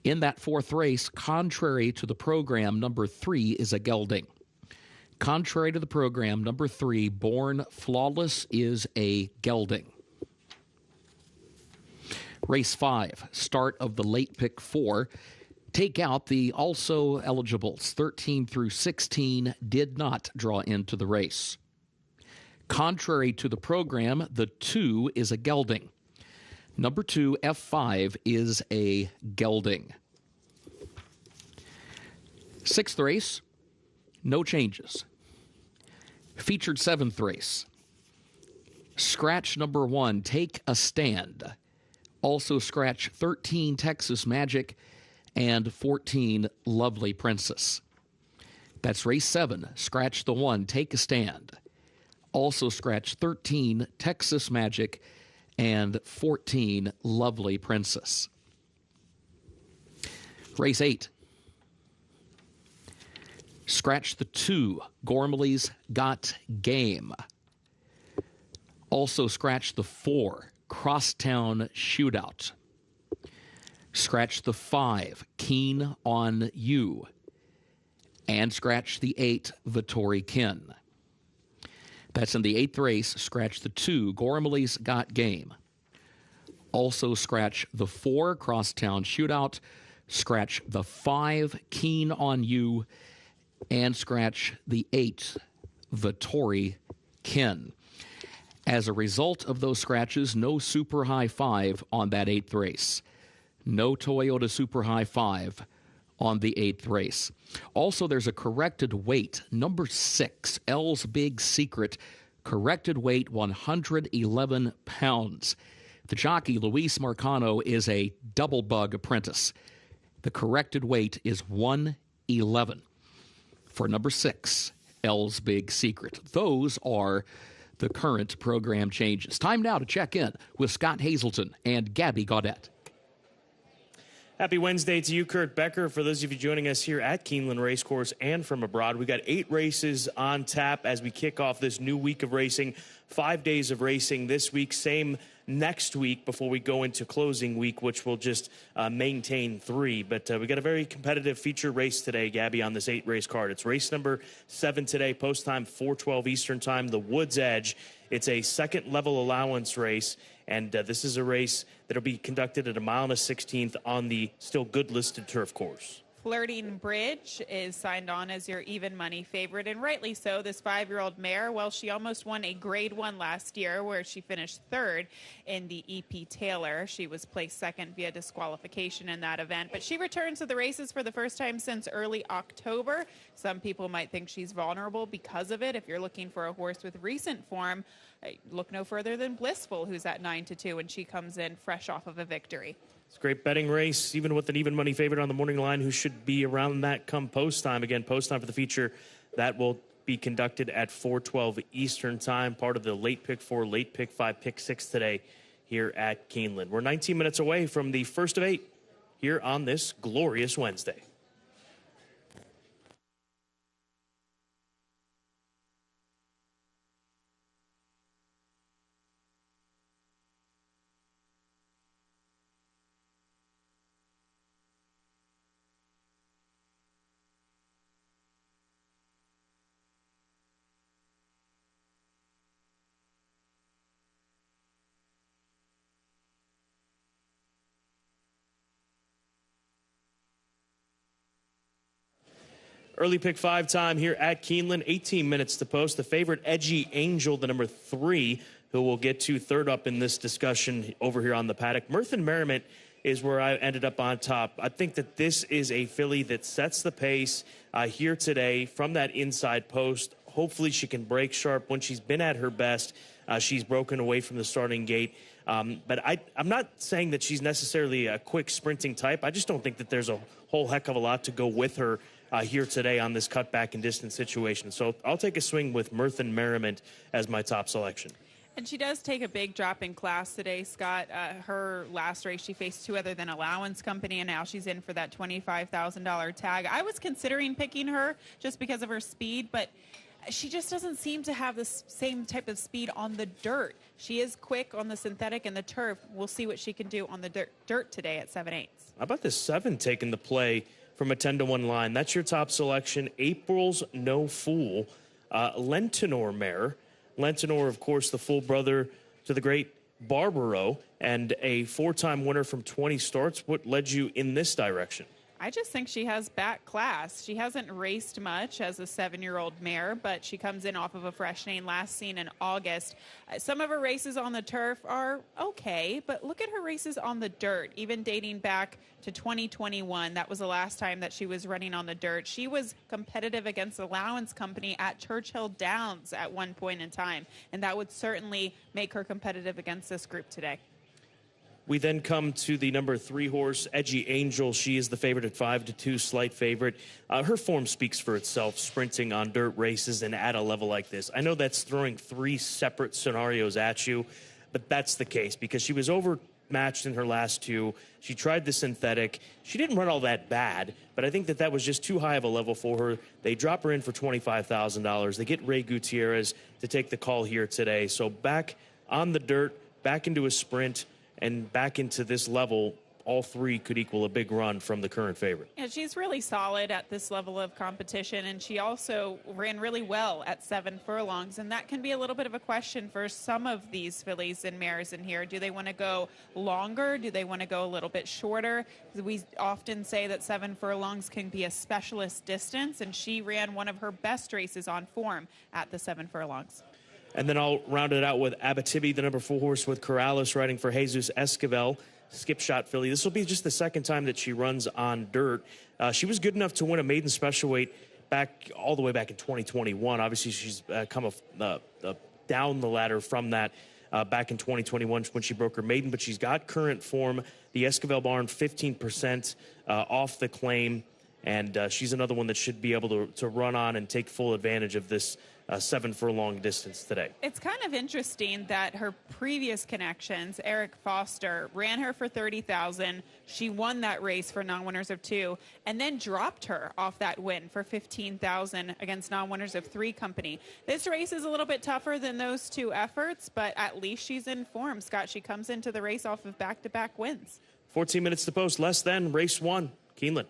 In that fourth race, contrary to the program, number 3 is a gelding. Contrary to the program, number 3, Born Flawless, is a gelding. Race 5, start of the late pick 4. Take out the also eligibles. 13 through 16 did not draw into the race. Contrary to the program, the 2 is a gelding. Number 2, F5, is a gelding. Sixth race, no changes. Featured seventh race. Scratch number 1, Take a Stand. Also scratch 13, Texas Magic, and 14, Lovely Princess. That's race 7. Scratch the 1, Take a Stand. Also scratch 13, Texas Magic, and 14, Lovely Princess. Race 8. Scratch the 2, Gormley's Got Game. Also scratch the 4, Crosstown Shootout. Scratch the 5, Keen on You. And scratch the 8, Vittori Kin. That's in the 8th race. Scratch the 2, Gormley's Got Game. Also scratch the 4, Crosstown Shootout. Scratch the 5, Keen on You. And scratch the 8, Vittori Kin. As a result of those scratches, no Super High 5 on that 8th race. No Toyota Super High 5 on the 8th race. Also, there's a corrected weight. Number 6, L's Big Secret. Corrected weight, 111 pounds. The jockey, Luis Marcano, is a double bug apprentice. The corrected weight is 111 for number 6, L's Big Secret. Those are the current program changes. Time now to check in with Scott Hazelton and Gabby Gaudette. Happy Wednesday to you, Kurt Becker. For those of you joining us here at Keeneland Racecourse and from abroad, we got 8 races on tap as we kick off this new week of racing. 5 days of racing this week, same next week before we go into closing week, which will just maintain 3. But we got a very competitive feature race today, Gabby, on this 8-race card. It's race number 7 today, post time 4:12 Eastern time, the Woods Edge. It's a second level allowance race, and this is a race that'll be conducted at 1 1/16 on the still good listed turf course. Flirting Bridge is signed on as your even money favorite, and rightly so. This 5-year-old mare, well, she almost won a Grade 1 last year where she finished 3rd in the EP Taylor. She was placed 2nd via disqualification in that event, but she returns to the races for the first time since early October. Some people might think she's vulnerable because of it. If you're looking for a horse with recent form, look no further than Blissful, who's at 9-2, and she comes in fresh off of a victory. It's a great betting race, even with an even money favorite on the morning line who should be around that come post time. Again, post time for the feature that will be conducted at 4:12 Eastern time, part of the late pick 4, late pick 5, pick 6 today here at Keeneland. We're 19 minutes away from the first of 8 here on this glorious Wednesday. Early pick 5 time here at Keeneland. 18 minutes to post. The favorite, Edgy Angel, the number 3, who we'll get to third up in this discussion over here on the paddock. Mirth and Merriment is where I ended up on top. I think that this is a filly that sets the pace here today from that inside post. Hopefully she can break sharp. When she's been at her best, she's broken away from the starting gate. But I'm not saying that she's necessarily a quick sprinting type. I just don't think that there's a whole heck of a lot to go with her here today on this cutback and distance situation. So I'll take a swing with Mirth and Merriment as my top selection. And she does take a big drop in class today, Scott. Her last race, she faced 2 other than Allowance Company, and now she's in for that $25,000 tag. I was considering picking her just because of her speed, but she just doesn't seem to have the same type of speed on the dirt. She is quick on the synthetic and the turf. We'll see what she can do on the dirt today at 7/8. How about the 7 taking the play from a 10-1 line? That's your top selection. April's No Fool, Lentinor mare. Lentinor, of course, the full brother to the great Barbaro, and a 4-time winner from 20 starts. What led you in this direction? I just think she has back class. She hasn't raced much as a 7-year-old mare, but she comes in off of a fresh name last seen in August. Some of her races on the turf are okay, but look at her races on the dirt, even dating back to 2021. That was the last time that she was running on the dirt. She was competitive against Allowance Company at Churchill Downs at one point in time, and that would certainly make her competitive against this group today. We then come to the number 3 horse, Edgy Angel. She is the favorite at 5-2, slight favorite. Her form speaks for itself, sprinting on dirt races and at a level like this. I know that's throwing 3 separate scenarios at you, but that's the case because she was overmatched in her last 2. She tried the synthetic. She didn't run all that bad, but I think that that was just too high of a level for her. They drop her in for $25,000. They get Ray Gutierrez to take the call here today. So back on the dirt, back into a sprint, and back into this level, all 3 could equal a big run from the current favorite. Yeah, she's really solid at this level of competition, and she also ran really well at 7 furlongs, and that can be a little bit of a question for some of these fillies and mares in here. Do they want to go longer? Do they want to go a little bit shorter? We often say that 7 furlongs can be a specialist distance, and she ran one of her best races on form at the 7 furlongs. And then I'll round it out with Abitibi, the number 4 horse with Corrales, riding for Jesus Esquivel, skip shot filly. This will be just the second time that she runs on dirt. She was good enough to win a maiden special weight all the way back in 2021. Obviously, she's come down the ladder from that back in 2021 when she broke her maiden, but she's got current form. The Esquivel barn, 15% off the claim, and she's another one that should be able to run on and take full advantage of this 7 furlong distance today. It's kind of interesting that her previous connections, Eric Foster, ran her for $30,000. She won that race for non-winners of 2, and then dropped her off that win for $15,000 against non-winners of 3 company. This race is a little bit tougher than those 2 efforts, but at least she's in form, Scott. She comes into the race off of back-to-back wins. 14 minutes to post, less than race 1, Keeneland.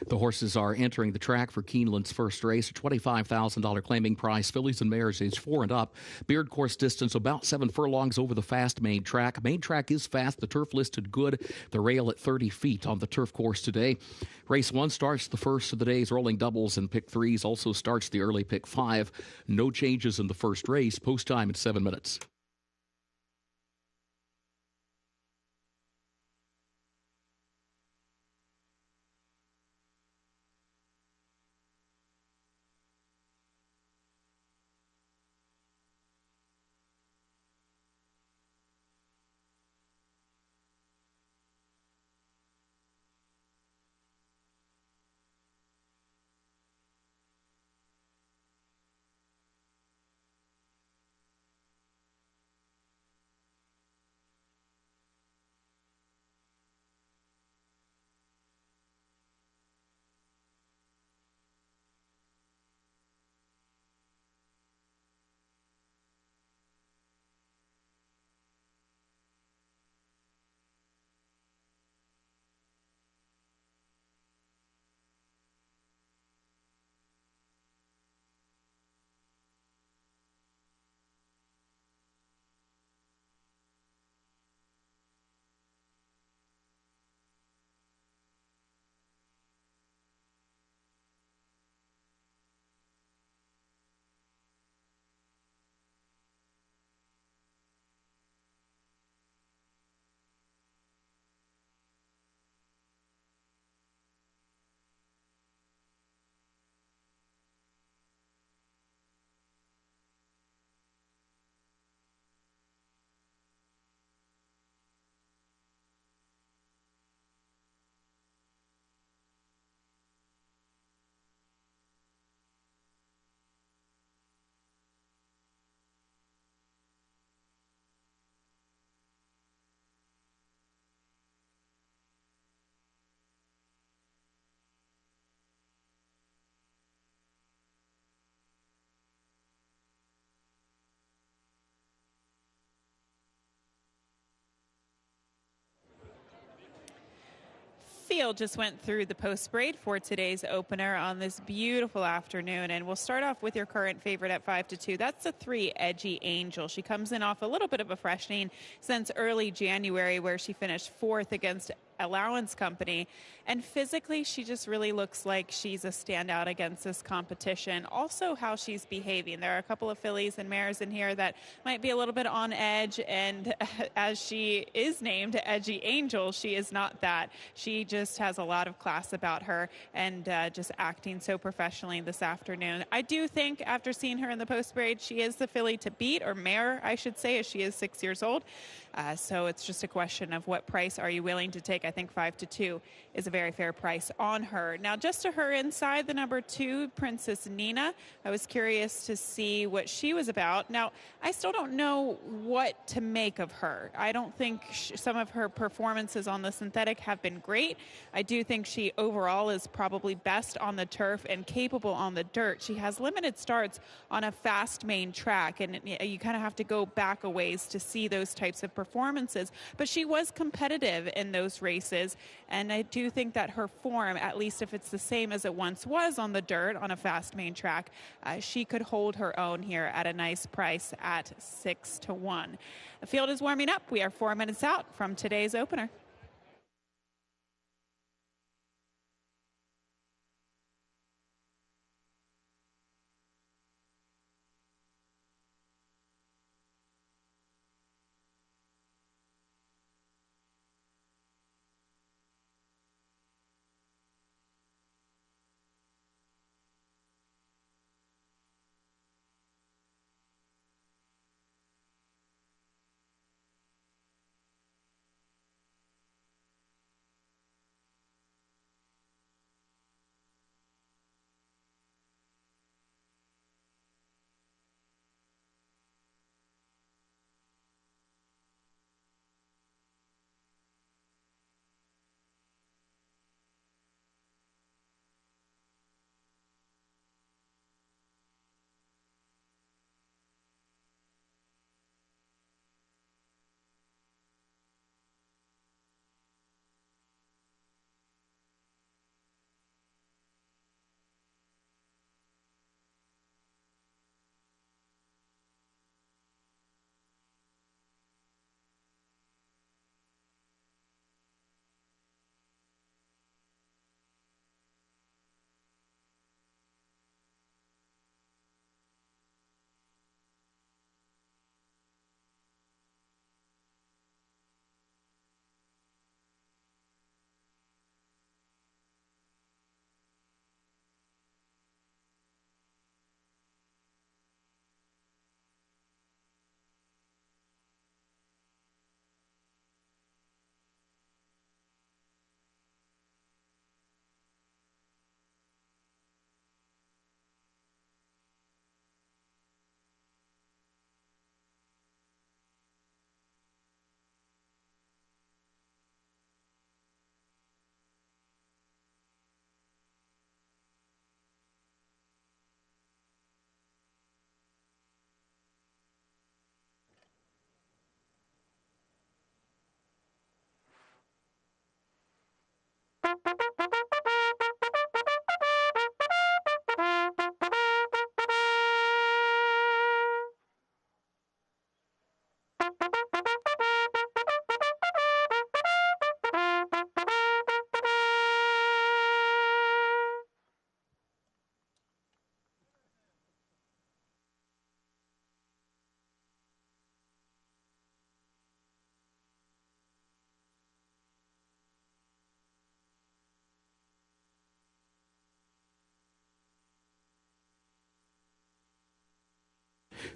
The horses are entering the track for Keeneland's first race, a $25,000 claiming price. Fillies and mares age 4 and up. Beard course distance about 7 furlongs over the fast main track. Main track is fast. The turf listed good. The rail at 30 feet on the turf course today. Race 1 starts the first of the day's rolling doubles and pick 3s. Also starts the early pick 5. No changes in the first race. Post time at 7 minutes. Field just went through the post parade for today's opener on this beautiful afternoon, and we'll start off with your current favorite at 5-2. That's the 3, Edgy Angel. She comes in off a little bit of a freshening since early January, where she finished 4th against Allowance Company, and physically she just really looks like she's a standout against this competition. Also how she's behaving. There are a couple of fillies and mares in here that might be a little bit on edge, and as she is named Edgy Angel, she is not that. She just has a lot of class about her, and just acting so professionally this afternoon. I do think, after seeing her in the post parade, she is the filly to beat, or mare I should say, as she is 6 years old. So it's just a question of what price are you willing to take. I think 5-2 is a very fair price on her. Now, just to her inside, the number 2, Princess Nina. I was curious to see what she was about. Now, I still don't know what to make of her. I don't think some of her performances on the synthetic have been great. I do think she overall is probably best on the turf and capable on the dirt. She has limited starts on a fast main track, and you kind of have to go back a ways to see those types of performances. But she was competitive in those races, and I do think that her form, at least if it's the same as it once was on the dirt on a fast main track, she could hold her own here at a nice price at 6-1. The field is warming up. We are 4 minutes out from today's opener.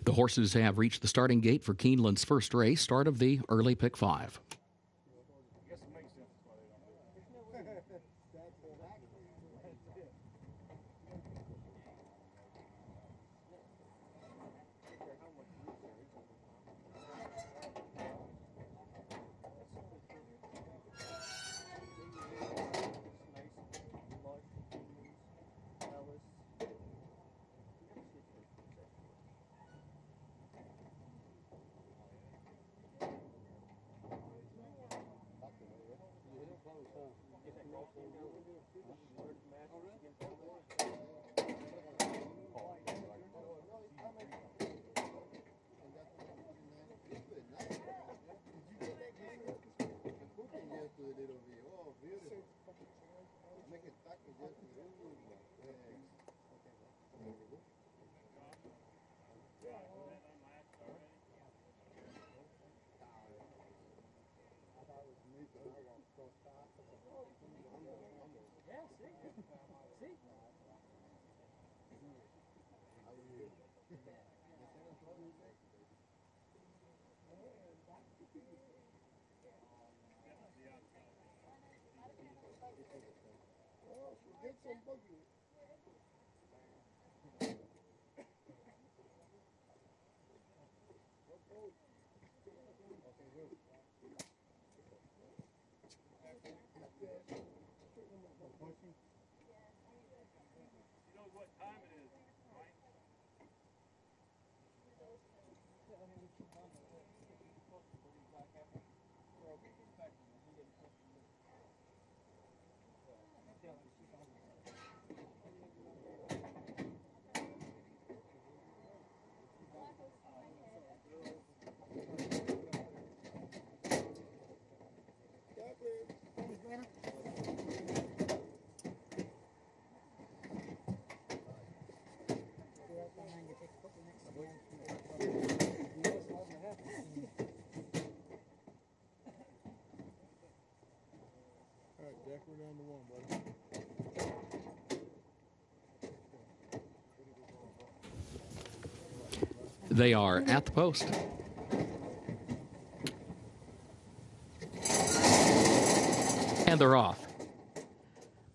The horses have reached the starting gate for Keeneland's first race, start of the early pick 5. They are at the post. And they're off.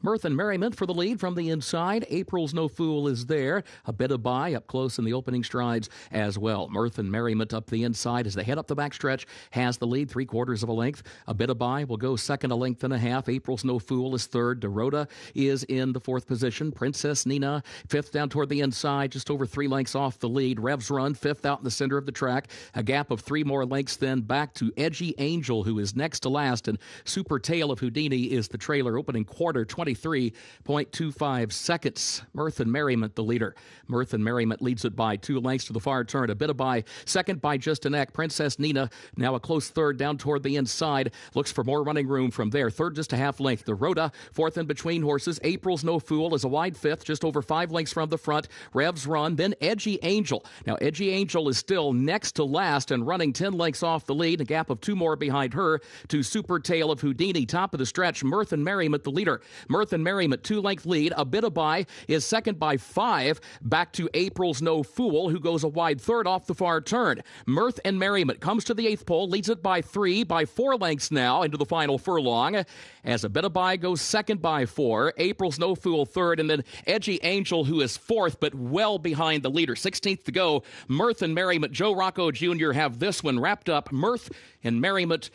Mirth and Merriment for the lead from the inside. April's No Fool is there. A bit of bye up close in the opening strides as well. Mirth and Merriment up the inside as they head up the backstretch. Has the lead 3/4 of a length. A bit of bye will go second, a length and a half. April's No Fool is third. Dorota is in the 4th position. Princess Nina 5th down toward the inside, just over 3 lengths off the lead. Revs Run 5th out in the center of the track. A gap of 3 more lengths then back to Edgy Angel, who is next to last. And Super Tale of Houdini is the trailer, opening quarter 23.25 seconds. Mirth and Merriment the leader. Mirth and Merriment leads it by 2 lengths to the far turn. A bit of bye. Second by just a neck. Princess Nina now a close third down toward the inside. Looks for more running room from there. Third just a half length. Dorota 4th in between horses. April's No Fool is a wide 5th, just over 5 lengths from the front. Revs Run, then Edgy Angel. Now Edgy Angel is still next to last and running 10 lengths off the lead. A gap of 2 more behind her to Super Tale of Houdini. Top of the stretch, Mirth and Merriment the leader. Mirth and Merriment 2-length lead. A bit of bye is second by 5. Back to April's No Fool, who goes a wide third off the far turn. Mirth and Merriment comes to the 8th pole, leads it by 3, by 4 lengths now into the final furlong. As a bit of bye goes second by 4. April's No Fool third, and then Edgy Angel, who is 4th, but well behind the leader. 16th to go. Mirth and Merriment. Joe Rocco Jr. have this one wrapped up. Mirth and Merriment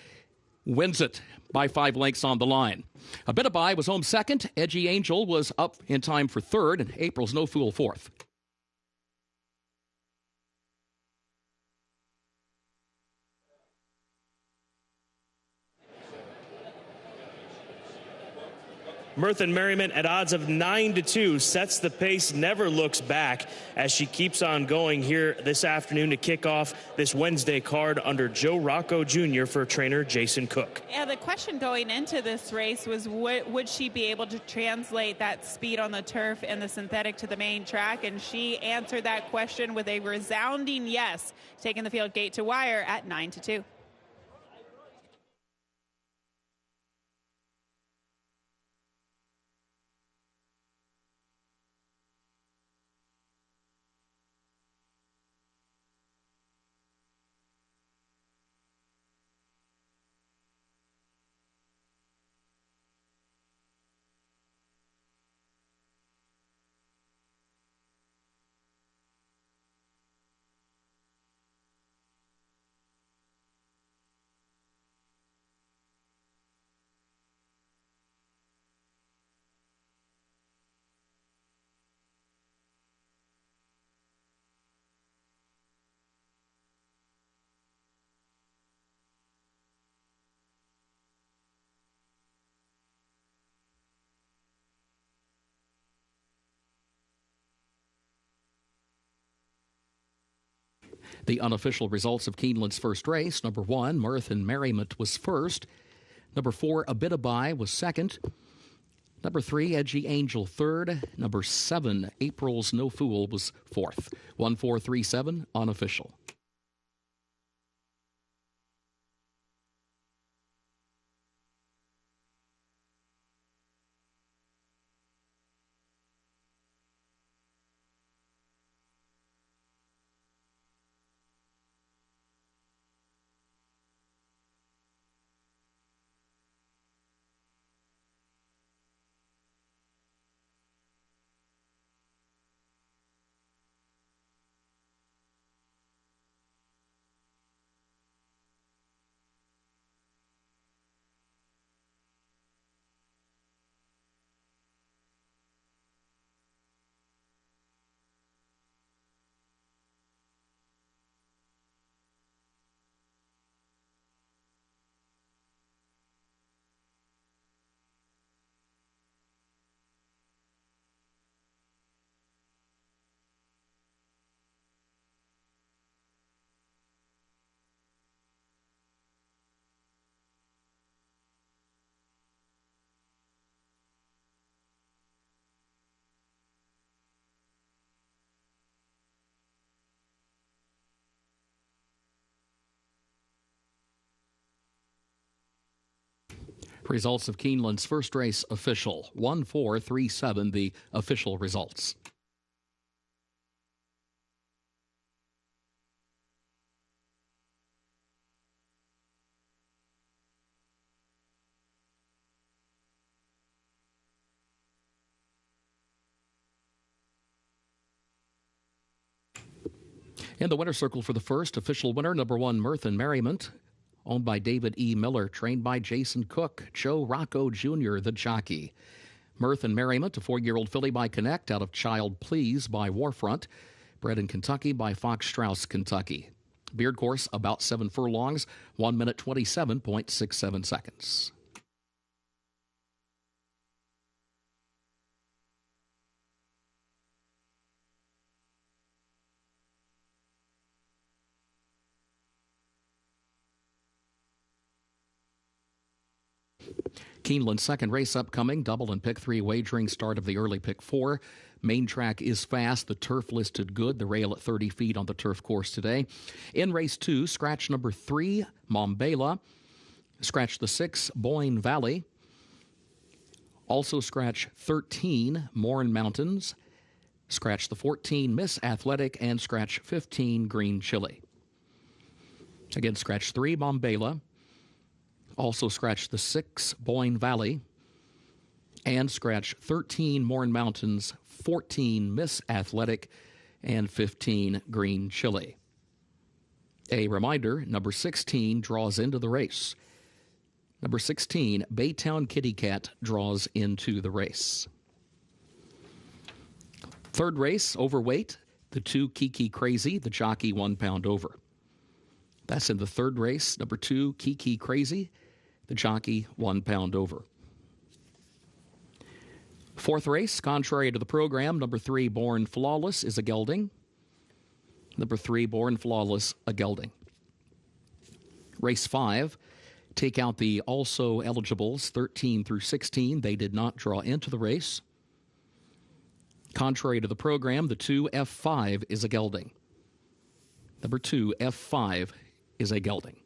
wins it by 5 lengths on the line. A bit of bye was home second. Edgy Angel was up in time for third, and April's No Fool 4th. Mirth and Merriment at odds of 9-2 sets the pace, never looks back as she keeps on going here this afternoon to kick off this Wednesday card under Joe Rocco Jr. for trainer Jason Cook. Yeah, the question going into this race was would she be able to translate that speed on the turf and the synthetic to the main track, and she answered that question with a resounding yes, taking the field gate to wire at 9-2. The unofficial results of Keeneland's first race: number 1, Mirth and Merriment, was first. Number 4, Abitabai, was second. Number 3, Edgy Angel, third. Number 7, April's No Fool, was fourth. 1437, unofficial. Results of Keeneland's first race official. 1437, the official results. In the winner's circle for the first official winner, number 1, Mirth and Merriment, owned by David E. Miller, trained by Jason Cook, Joe Rocco Jr., the jockey. Mirth and Merriment, a 4-year-old filly by Connect, out of Child Please by Warfront, bred in Kentucky by Fox Strauss, Kentucky. Beard course, about 7 furlongs, 1 minute 27.67 seconds. Keeneland's second race upcoming, double and pick 3 wagering, start of the early pick 4. Main track is fast, the turf listed good, the rail at 30 feet on the turf course today. In race 2, scratch number 3, Mombela. Scratch the 6, Boyne Valley. Also scratch 13, Morin Mountains. Scratch the 14, Miss Athletic, and scratch 15, Green Chili. Again, scratch 3, Mombela. Also scratch the 6, Boyne Valley, and scratch 13, Morin Mountains, 14, Miss Athletic, and 15, Green Chili. A reminder, number 16 draws into the race. Number 16, Baytown Kitty Cat, draws into the race. Third race, overweight, the 2, Kiki Crazy, the jockey 1 pound over. That's in the third race, number 2, Kiki Crazy, the jockey 1 pound over. Fourth race, contrary to the program, number 3, Born Flawless, is a gelding. Number 3, Born Flawless, a gelding. Race 5, take out the also eligibles, 13 through 16. They did not draw into the race. Contrary to the program, the 2, F5, is a gelding. Number 2, F5, is a gelding.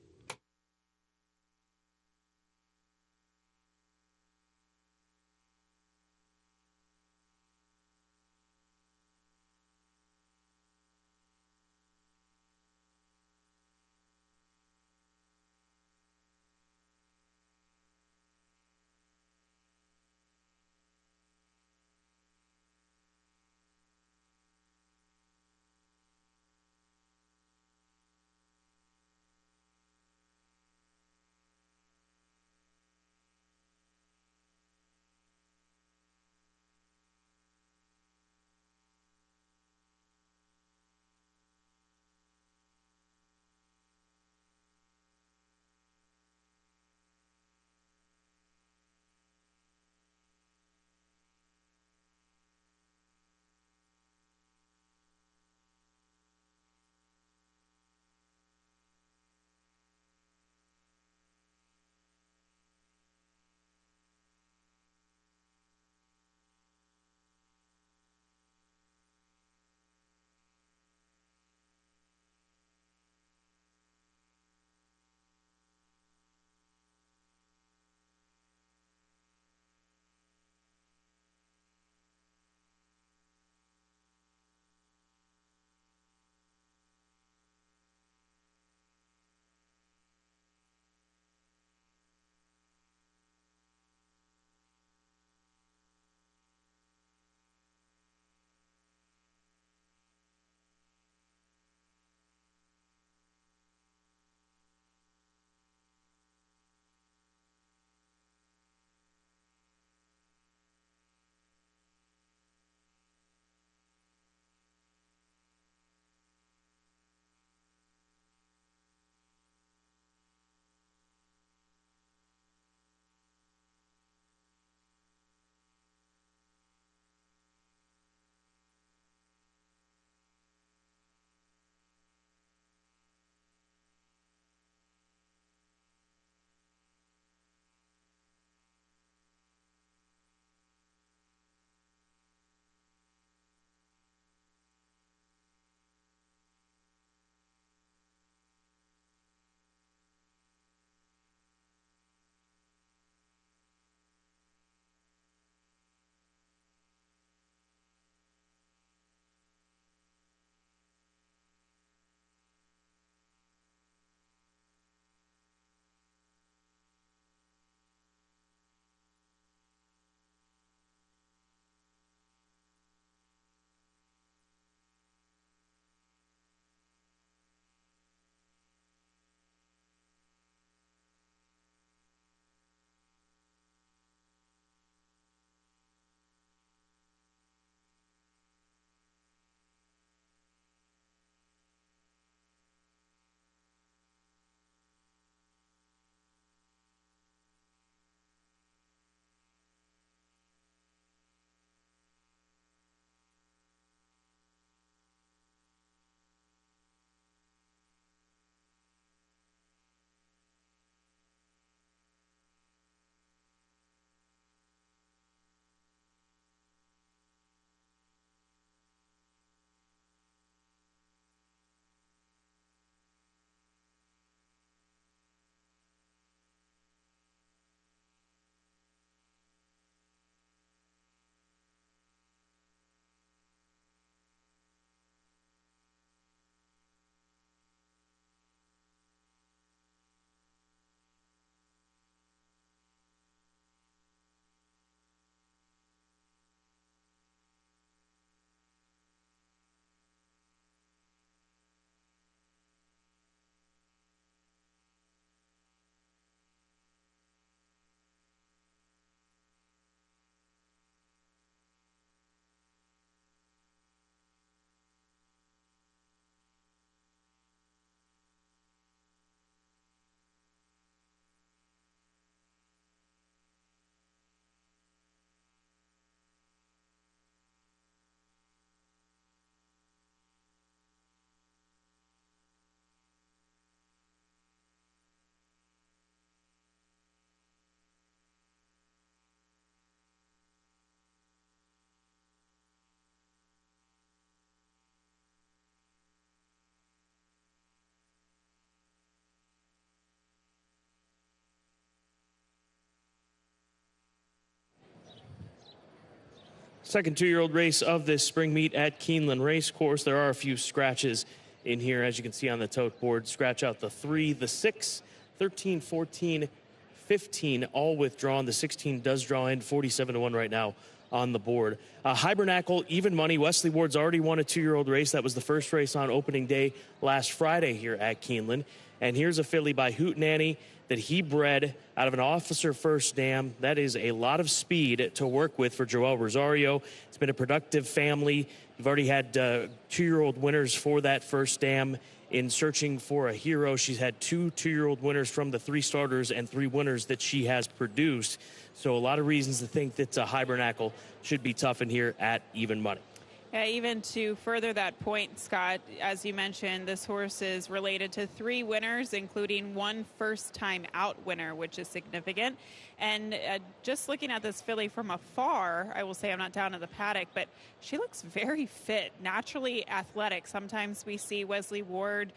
Second two-year-old race of this spring meet at Keeneland Racecourse. There are a few scratches in here, as you can see on the tote board. Scratch out the 3, the 6, 13, 14, 15, all withdrawn. The 16 does draw in 47-1 right now on the board. Hibernacle, even money. Wesley Ward's already won a two-year-old race. That was the first race on opening day last Friday here at Keeneland. And here's a filly by Hootenanny that he bred out of an Officer First Dam. That is a lot of speed to work with for Joel Rosario. It's been a productive family. You've already had two-year-old winners for that First Dam. In searching for a hero, she's had 2 two-year-old winners from the 3 starters and 3 winners that she has produced. So a lot of reasons to think that Hibernacle should be tough in here at even money. Yeah, even to further that point, Scott, as you mentioned, this horse is related to 3 winners, including 1 first-time out winner, which is significant. And just looking at this filly from afar, I will say I'm not down in the paddock, but she looks very fit, naturally athletic. Sometimes we see Wesley Ward,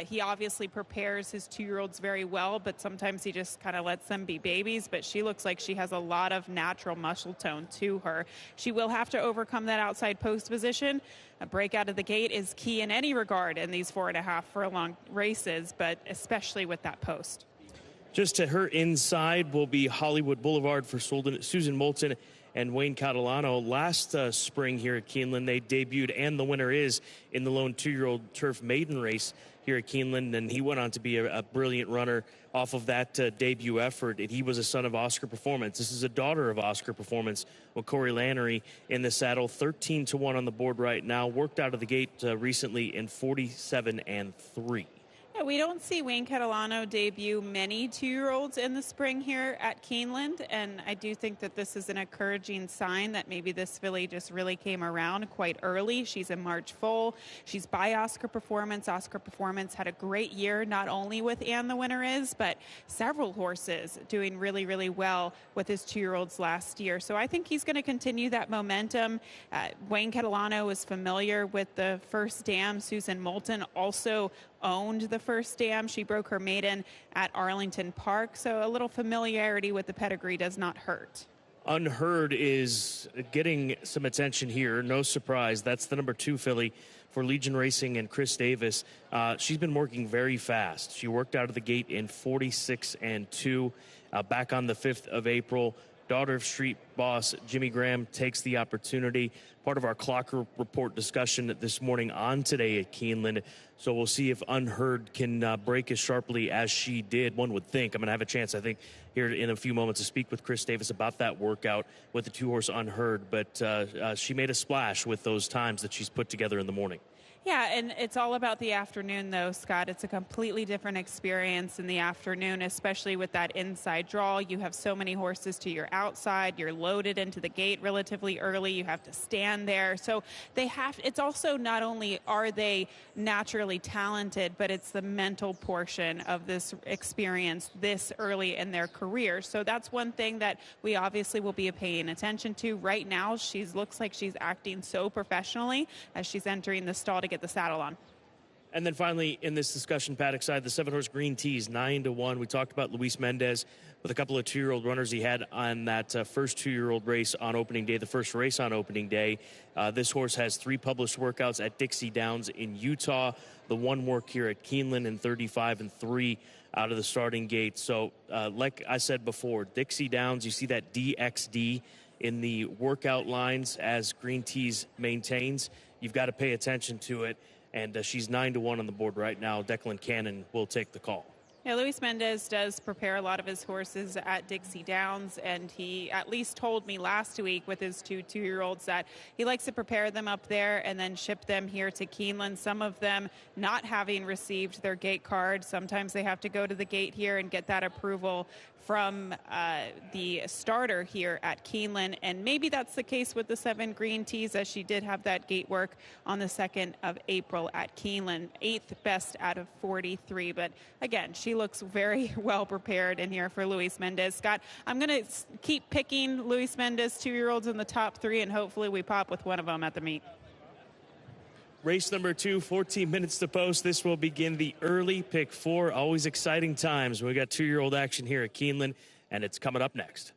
he obviously prepares his 2-year-olds very well, but sometimes he just kind of lets them be babies. But she looks like she has a lot of natural muscle tone to her. She will have to overcome that outside post position. A break out of the gate is key in any regard in these 4.5 furlong races, but especially with that post. Just to her inside will be Hollywood Boulevard for Susan Moulton and Wayne Catalano. Last spring here at Keeneland, they debuted, and the winner is in the lone 2-year-old turf maiden race here at Keeneland, and he went on to be a brilliant runner off of that debut effort. And he was a son of Oscar Performance. This is a daughter of Oscar Performance with Corey Lannery in the saddle. 13-1 on the board right now. Worked out of the gate recently in 47-3. Yeah, we don't see Wayne Catalano debut many 2-year-olds in the spring here at Keeneland, and I do think that this is an encouraging sign that maybe this filly just really came around quite early. She's a March foal. She's by Oscar Performance. Oscar Performance had a great year, not only with And the Winner Is, but several horses doing really, really well with his 2-year-olds last year. So I think he's going to continue that momentum. Wayne Catalano is familiar with the First Dam. Susan Moulton also owned the First Dam. She broke her maiden at Arlington Park, so a little familiarity with the pedigree does not hurt. Unheard is getting some attention here. No surprise. That's the number 2 filly for Legion Racing and Chris Davis. She's been working very fast. She worked out of the gate in 46-2 back on the 5th of April. Daughter of Street Boss Jimmy Graham takes the opportunity. Part of our clock report discussion this morning on Today at Keeneland. So we'll see if Unheard can break as sharply as she did. One would think. I'm going to have a chance, I think, here in a few moments to speak with Chris Davis about that workout with the 2-horse Unheard. But she made a splash with those times that she's put together in the morning. Yeah, and it's all about the afternoon, though, Scott. It's a completely different experience in the afternoon, especially with that inside draw. You have so many horses to your outside. You're loaded into the gate relatively early. You have to stand there. So it's also not only are they naturally talented, but it's the mental portion of this experience this early in their career. So that's one thing that we obviously will be paying attention to. Right now, looks like she's acting so professionally as she's entering the stall to get the saddle on. And then finally, in this discussion paddock side, the 7-horse Green Tees, 9-1. We talked about Luis Mendez with a couple of 2-year-old runners he had on that first 2-year-old race on opening day, the first race on opening day. This horse has 3 published workouts at Dixie Downs in Utah, the 1 work here at Keeneland in 35-3 out of the starting gate. So like I said before, Dixie Downs, you see that DXD in the workout lines as Green Tees maintains. You've got to pay attention to it, and she's 9-1 on the board right now. Declan Cannon will take the call. Yeah, Luis Mendez does prepare a lot of his horses at Dixie Downs, and he at least told me last week with his 2-year-olds that he likes to prepare them up there and then ship them here to Keeneland. Some of them not having received their gate card. Sometimes they have to go to the gate here and get that approval from the starter here at Keeneland, and maybe that's the case with the 7 Green Tees, as she did have that gate work on the 2nd of April at Keeneland, 8th best out of 43. But again, she looks very well prepared in here for Luis Mendez. Scott, I'm going to keep picking Luis Mendez 2-year-olds in the top 3, and hopefully we pop with one of them at the meet. Race number 2, 14 minutes to post. This will begin the early pick 4. Always exciting times. We got 2-year-old action here at Keeneland, and it's coming up next.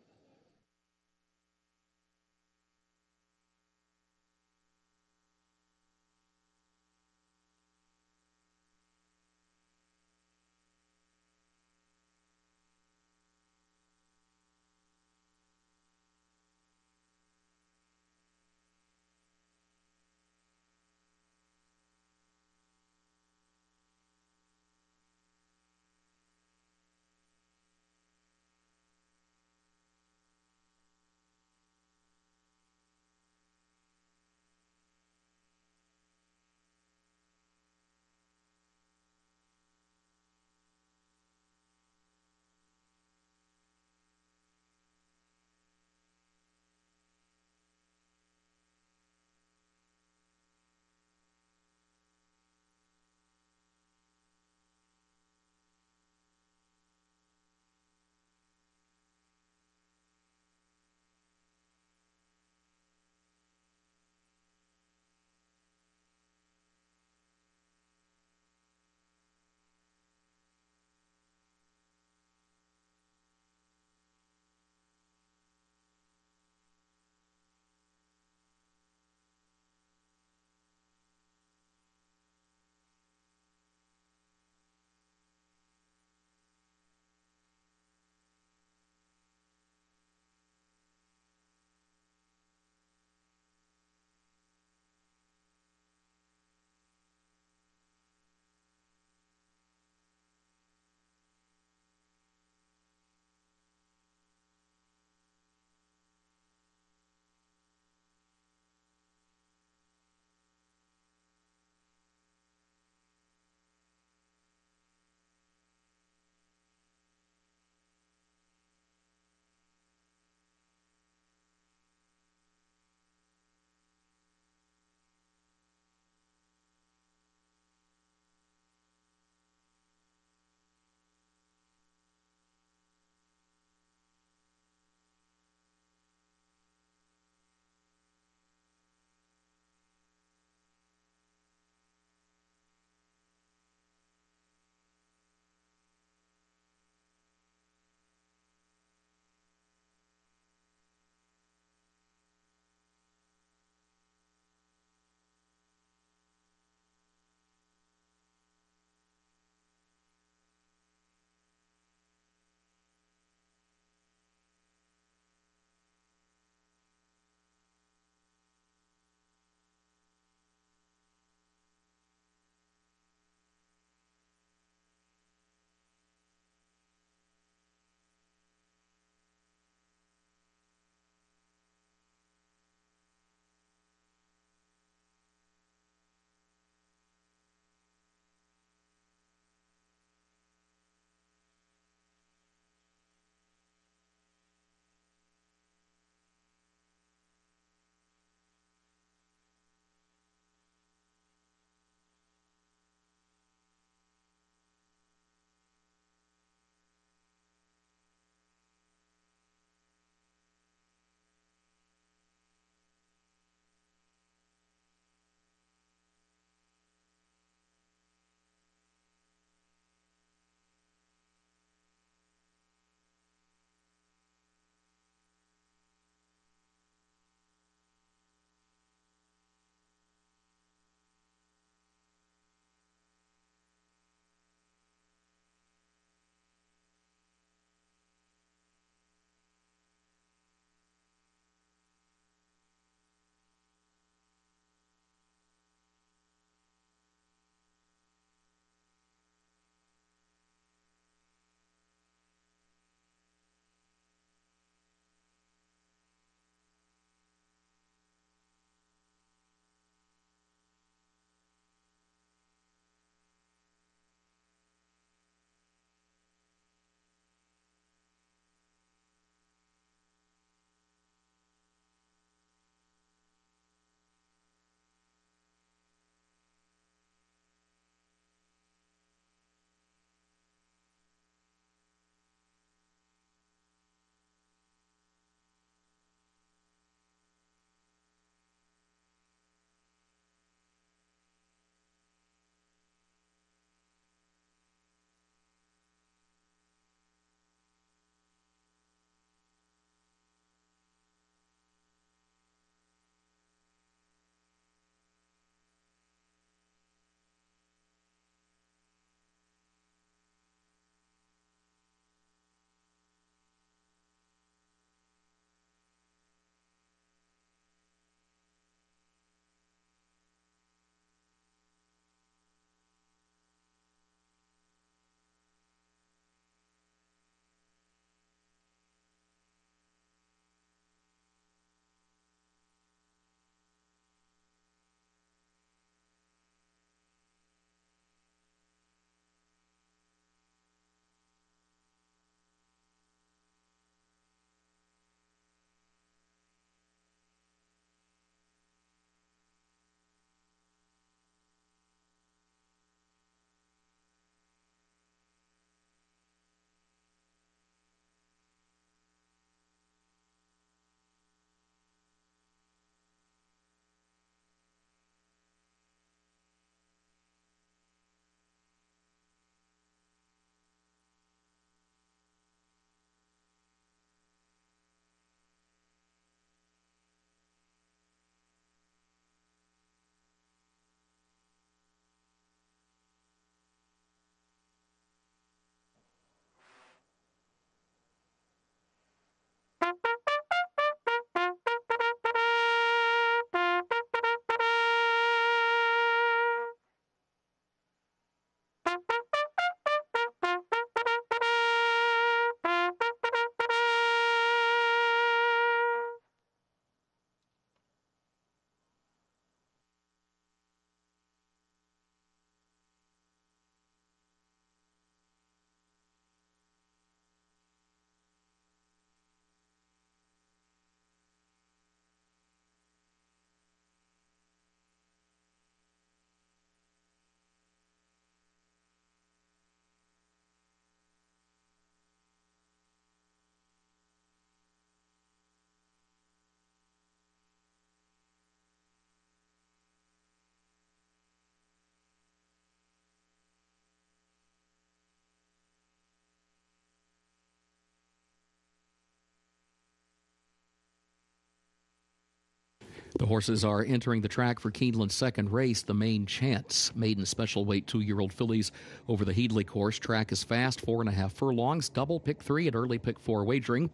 The horses are entering the track for Keeneland's second race, the Main Chance. Maiden special weight 2-year-old fillies over the Headley course. Track is fast, 4.5 furlongs. Double pick 3 and early pick 4 wagering.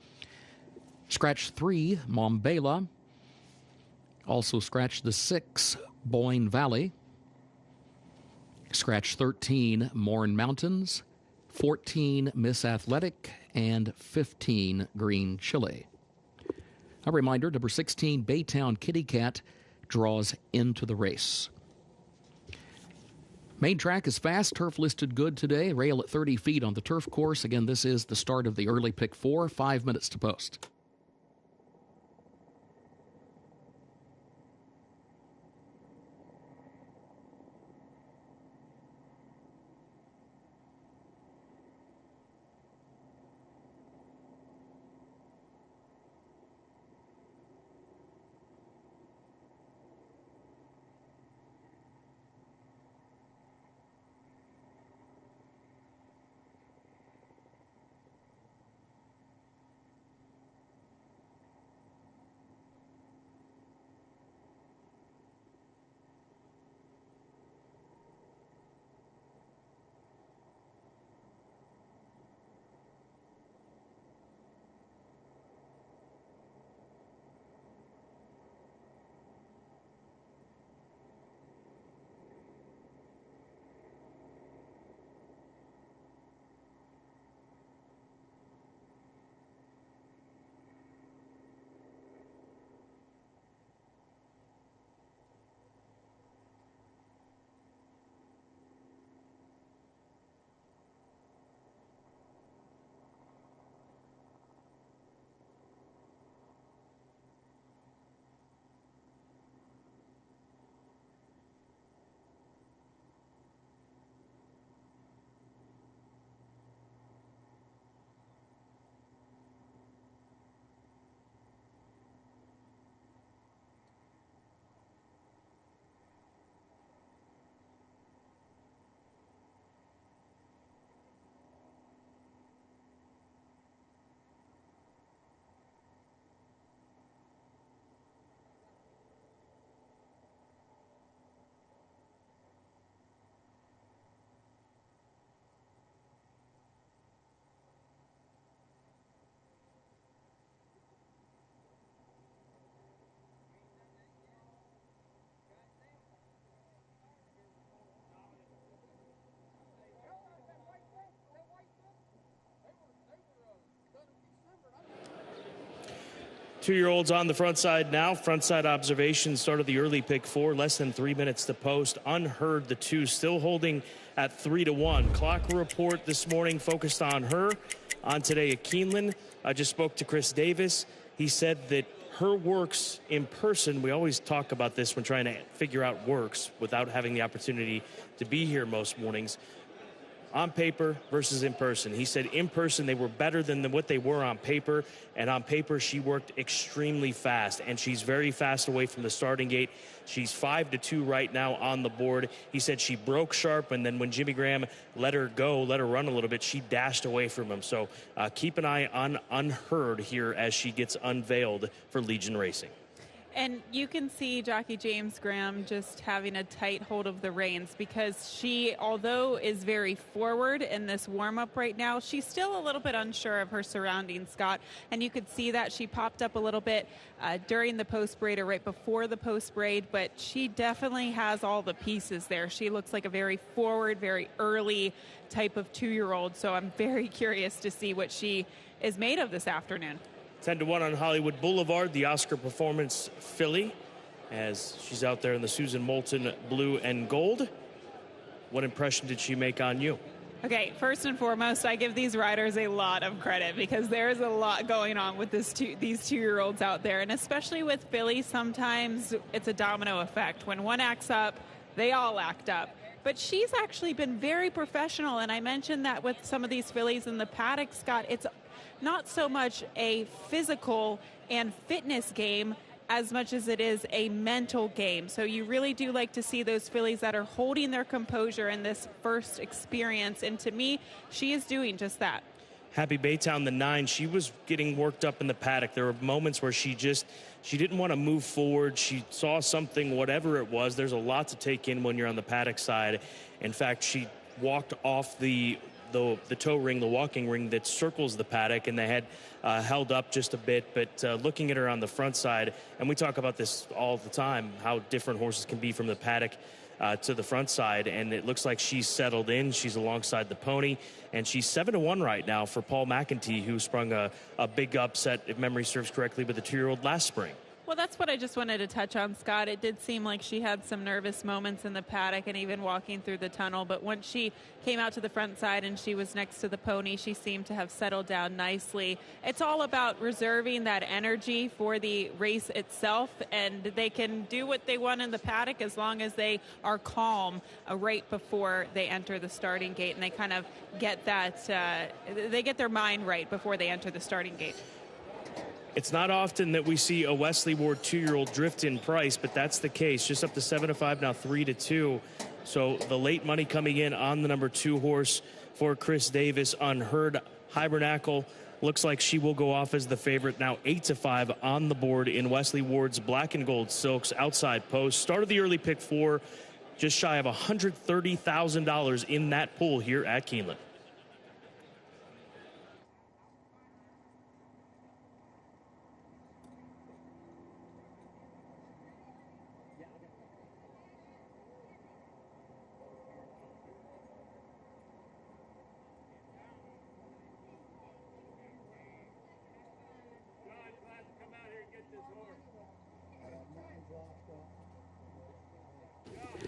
Scratch 3, Mombela. Also scratch the 6, Boyne Valley. Scratch 13, Mourne Mountains. 14, Miss Athletic. And 15, Green Chile. A reminder, number 16, Baytown Kitty Cat draws into the race. Main track is fast, turf listed good today. Rail at 30 feet on the turf course. Again, this is the start of the early pick 4, 5 minutes to post. Two-year-olds on the front side now. Front side observation, start of the early pick 4, less than 3 minutes to post. Unheard, the 2, still holding at 3-1. Clock report this morning focused on her. On today at Keeneland, I just spoke to Chris Davis. He said that her works in person, we always talk about this when trying to figure out works without having the opportunity to be here most mornings. On paper versus in person. He said in person they were better than what they were on paper, and on paper she worked extremely fast, and she's very fast away from the starting gate. She's 5-2 right now on the board. He said she broke sharp, and then when Jimmy Graham let her go, let her run a little bit, she dashed away from him. So keep an eye on Unheard here as she gets unveiled for Legion Racing. And you can see jockey James Graham just having a tight hold of the reins, because she, although is very forward in this warm-up right now, she's still a little bit unsure of her surroundings, Scott. And you could see that she popped up a little bit during the post-braid or right before the post-braid, but she definitely has all the pieces there. She looks like a very forward, very early type of 2-year-old. So I'm very curious to see what she is made of this afternoon. 10-1 on Hollywood Boulevard, the Oscar Performance filly, as she's out there in the Susan Moulton blue and gold. What impression did she make on you? Okay, first and foremost, I give these riders a lot of credit, because there is a lot going on with these 2-year-olds out there. And especially with fillies, sometimes it's a domino effect. When one acts up, they all act up. But she's actually been very professional, and I mentioned that with some of these fillies in the paddock, Scott, it's not so much a physical and fitness game as much as it is a mental game. So you really do like to see those fillies that are holding their composure in this first experience. And to me, she is doing just that. Happy Baytown, the 9, she was getting worked up in the paddock. There were moments where she didn't want to move forward. She saw something, whatever it was. There's a lot to take in when you're on the paddock side. In fact, she walked off the tow ring, the walking ring that circles the paddock, and they had held up just a bit. But looking at her on the front side, and we talk about this all the time, how different horses can be from the paddock to the front side, and it looks like she's settled in. She's alongside the pony, and she's 7-1 right now for Paul McEntee, who sprung a big upset, if memory serves correctly, with the 2-year-old last spring. Well, that's what I just wanted to touch on, Scott. It did seem like she had some nervous moments in the paddock and even walking through the tunnel. But once she came out to the front side and she was next to the pony, she seemed to have settled down nicely. It's all about reserving that energy for the race itself, and they can do what they want in the paddock as long as they are calm right before they enter the starting gate, and they kind of get that, they get their mind right before they enter the starting gate. It's not often that we see a Wesley Ward 2-year-old drift in price, but that's the case. Just up to 7-5, now 3-2. So the late money coming in on the number 2 horse for Chris Davis, Unheard. Hibernacle looks like she will go off as the favorite. Now 8-5 on the board in Wesley Ward's black and gold silks outside post. Started the early pick 4, just shy of $130,000 in that pool here at Keeneland.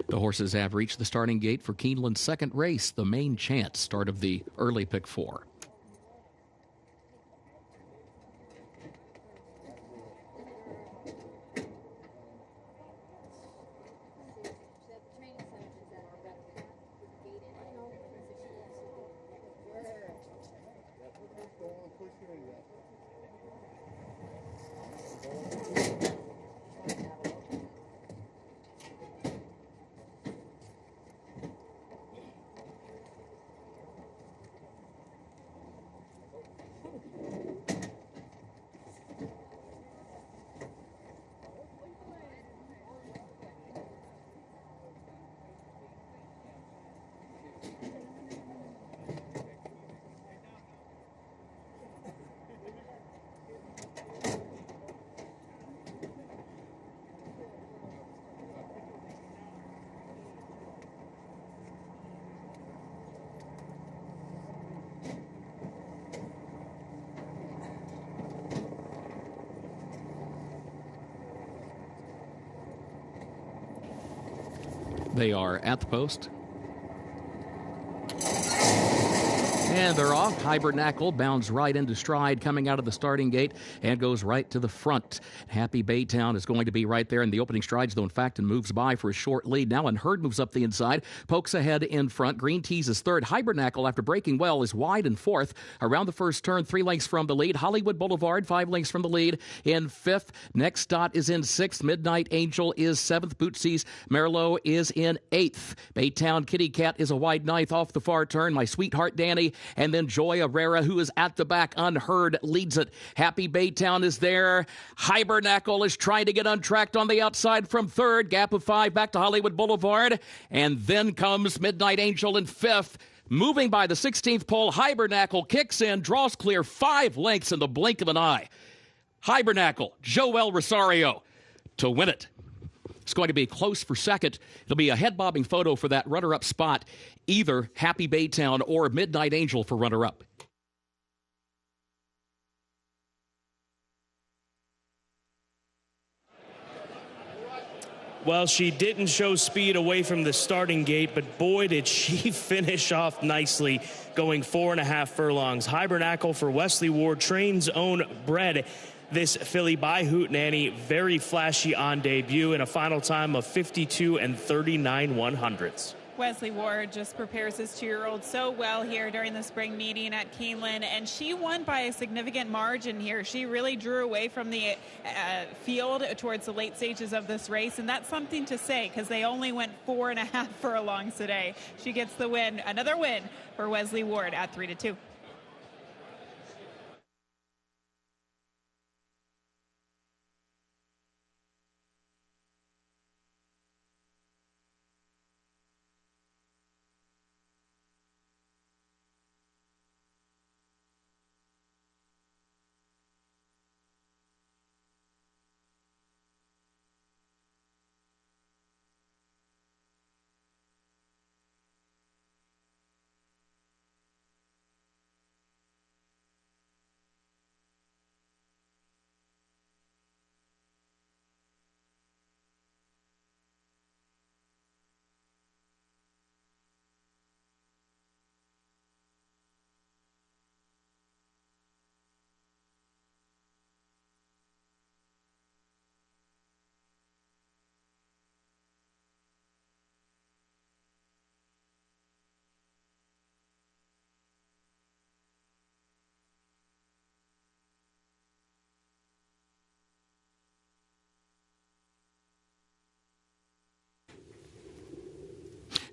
The horses have reached the starting gate for Keeneland's second race, the Main Chance, start of the early pick 4. They are at the post. And they're off. Hibernacle bounds right into stride coming out of the starting gate and goes right to the front. Happy Baytown is going to be right there in the opening strides, though, in fact, and moves by for a short lead. Now Unheard moves up the inside, pokes ahead in front. Green Tease is third. Hibernacle, after breaking well, is wide in fourth. Around the first turn, 3 lengths from the lead. Hollywood Boulevard, 5 lengths from the lead in fifth. Next Dot is in sixth. Midnight Angel is seventh. Bootsie's Merlot is in eighth. Baytown Kitty Cat is a wide ninth off the far turn. My Sweetheart Danny, and then Joy Herrera, who is at the back. Unheard leads it. Happy Baytown is there. Hibernacle is trying to get untracked on the outside from third. Gap of 5 back to Hollywood Boulevard. And then comes Midnight Angel in fifth. Moving by the 16th pole, Hibernacle kicks in, draws clear 5 lengths in the blink of an eye. Hibernacle, Joel Rosario to win it. It's going to be close for second. It'll be a head-bobbing photo for that runner-up spot. Either Happy Baytown or Midnight Angel for runner-up. Well, she didn't show speed away from the starting gate, but boy, did she finish off nicely, going 4.5 furlongs. Hibernacle for Wesley Ward, train's own bred. This filly by Hootenanny, very flashy on debut, in a final time of 52 39/100ths. Wesley Ward just prepares his 2-year-old so well here during the spring meeting at Keeneland, and she won by a significant margin here. She really drew away from the field towards the late stages of this race, and that's something to say because they only went 4.5 furlongs today. She gets the win, another win for Wesley Ward at 3-2.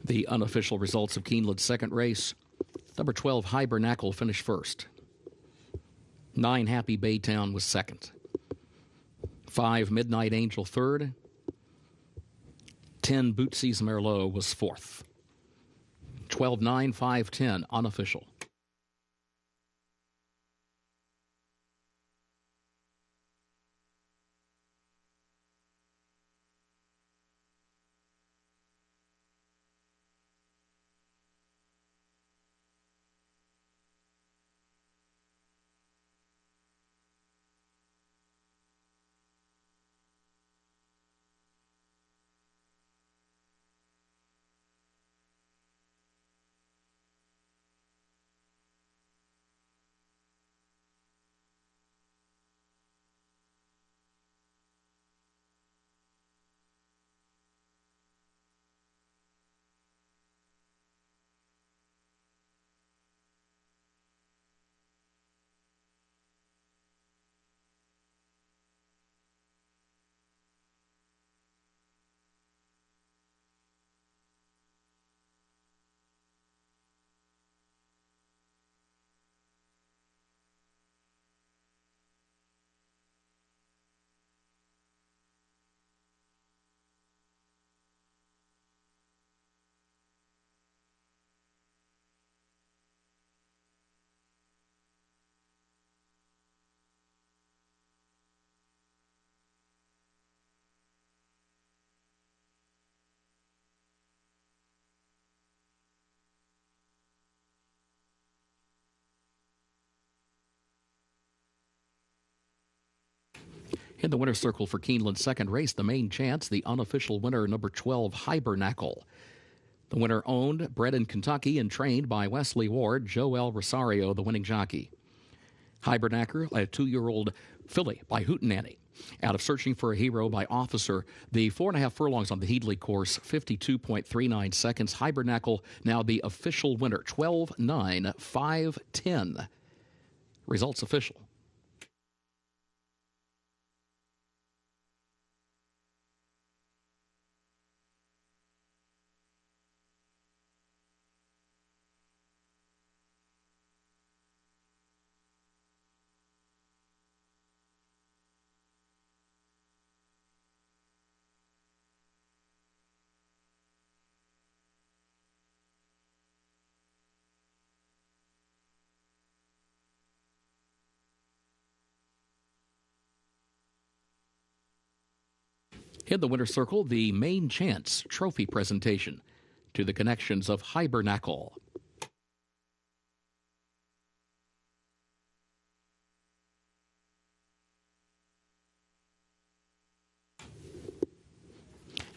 The unofficial results of Keeneland's second race. Number 12, Hibernacle, finished first. 9, Happy Baytown was second. 5, Midnight Angel, third. 10, Bootsy's Merlot was fourth. 12, 9, 5, 10, unofficial. In the winner's circle for Keeneland's second race, the main chance, the unofficial winner, number 12, Hibernacle. The winner owned, bred in Kentucky, and trained by Wesley Ward, Joel Rosario, the winning jockey. Hibernacle, a 2-year-old filly by Hootenanny. Out of Searching for a Hero by Officer, the 4.5 furlongs on the Headley course, 52.39 seconds. Hibernacle now the official winner, 12, 9, 5, 10. Results official. In the winner's circle, the main chance trophy presentation to the connections of Hibernacle.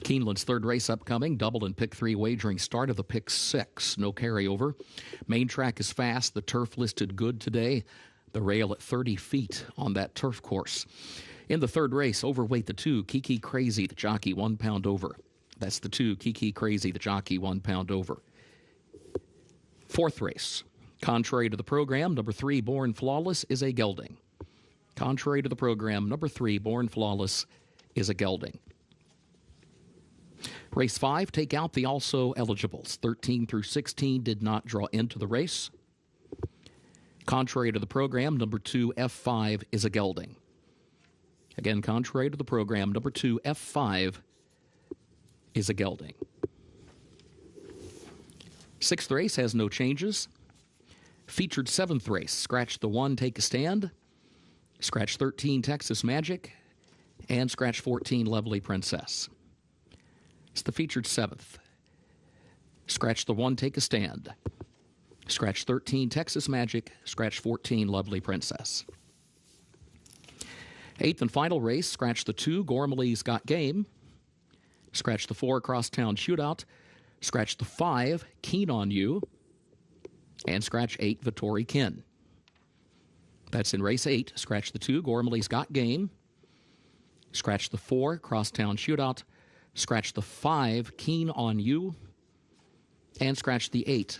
Keeneland's third race upcoming, double and pick 3 wagering start of the pick 6, no carryover. Main track is fast, the turf listed good today. The rail at 30 feet on that turf course. In the third race, overweight the 2, Kiki Crazy, the jockey, 1 pound over. That's the 2, Kiki Crazy, the jockey, 1 pound over. Fourth race, contrary to the program, number 3, Born Flawless, is a gelding. Contrary to the program, number 3, Born Flawless, is a gelding. Race 5, take out the also eligibles. 13 through 16 did not draw into the race. Contrary to the program, number 2, F5, is a gelding. Again, contrary to the program, number 2, F5, is a gelding. Sixth race has no changes. Featured seventh race, scratch the 1, Take a Stand. Scratch 13, Texas Magic. And scratch 14, Lovely Princess. It's the featured seventh. Scratch the 1, Take a Stand. Scratch 13, Texas Magic. Scratch 14, Lovely Princess. Eighth and final race, scratch the 2, Gormley's Got Game. Scratch the 4, Crosstown Shootout. Scratch the 5, Keen on You. And scratch 8, Vittori Kin. That's in race 8. Scratch the 2, Gormley's Got Game. Scratch the 4, Crosstown Shootout. Scratch the 5, Keen on You. And scratch the 8,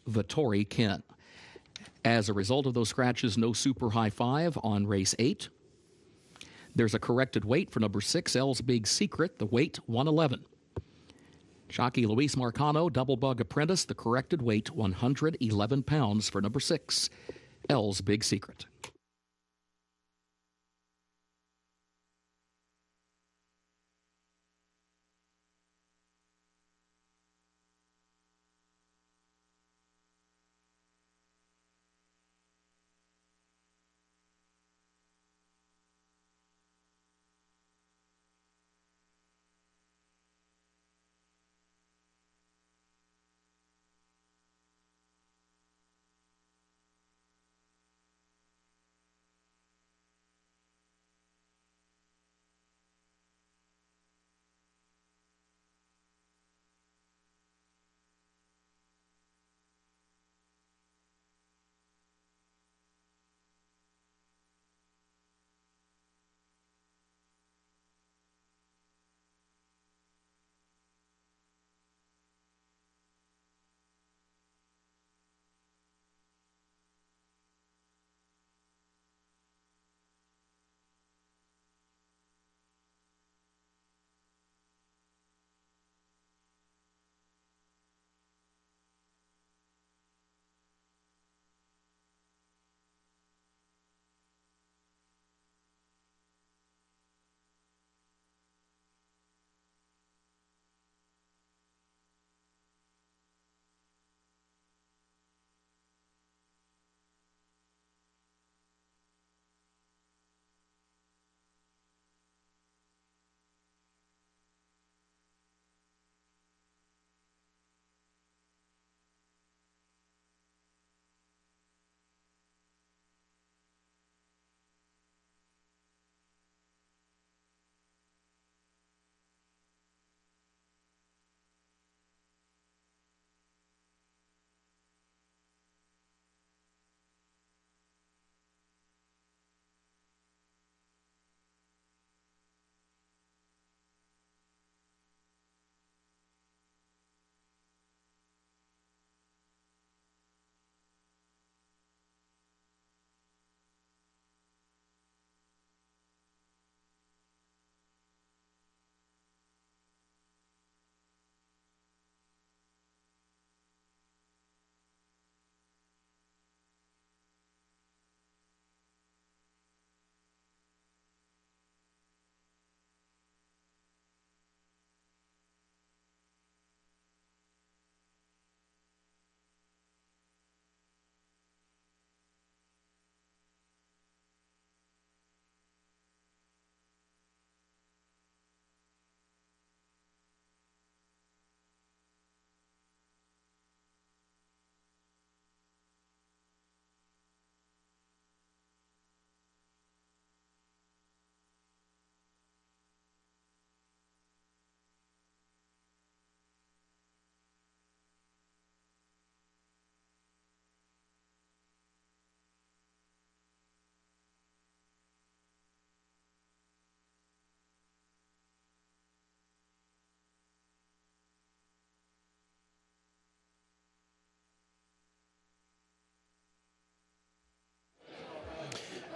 Vittori Kin. As a result of those scratches, no super high 5 on race 8. There's a corrected weight for number 6, L's Big Secret, the weight 111. Jockey Luis Marcano, Double Bug Apprentice, the corrected weight 111 pounds for number 6, L's Big Secret.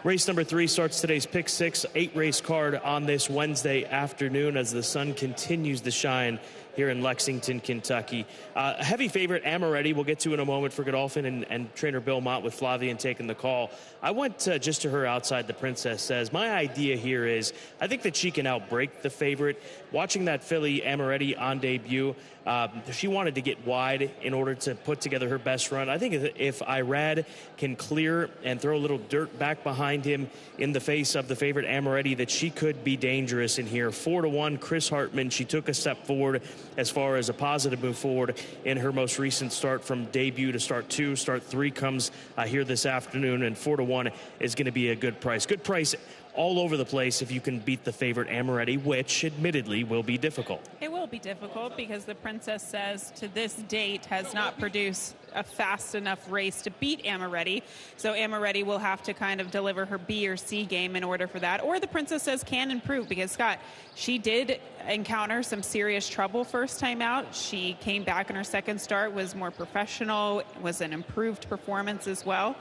Race number 3 starts today's Pick 6, 8-race card on this Wednesday afternoon as the sun continues to shine here in Lexington, Kentucky. A heavy favorite, Amoretti, we'll get to in a moment for Godolphin and trainer Bill Mott with Flavian taking the call. I went just to her outside the Princess Says. My idea here is I think that she can outbreak the favorite. Watching that filly, Amoretti, on debut, she wanted to get wide in order to put together her best run. I think if Irad can clear and throw a little dirt back behind him in the face of the favorite Amoretti, that she could be dangerous in here. 4-1, Chris Hartman. She took a step forward as far as a positive move forward in her most recent start from debut to start 2. Start 3 comes here this afternoon, and 4-1 is going to be a good price. Good price all over the place if you can beat the favorite Amoretti, which admittedly will be difficult. It will be difficult because the Princess Says to this date has not produced a fast enough race to beat Amaretti. So Amaretti will have to kind of deliver her B or C game in order for that. Or the Princesses can improve because, Scott, she did encounter some serious trouble first time out. She came back in her second start, was more professional, was an improved performance as well.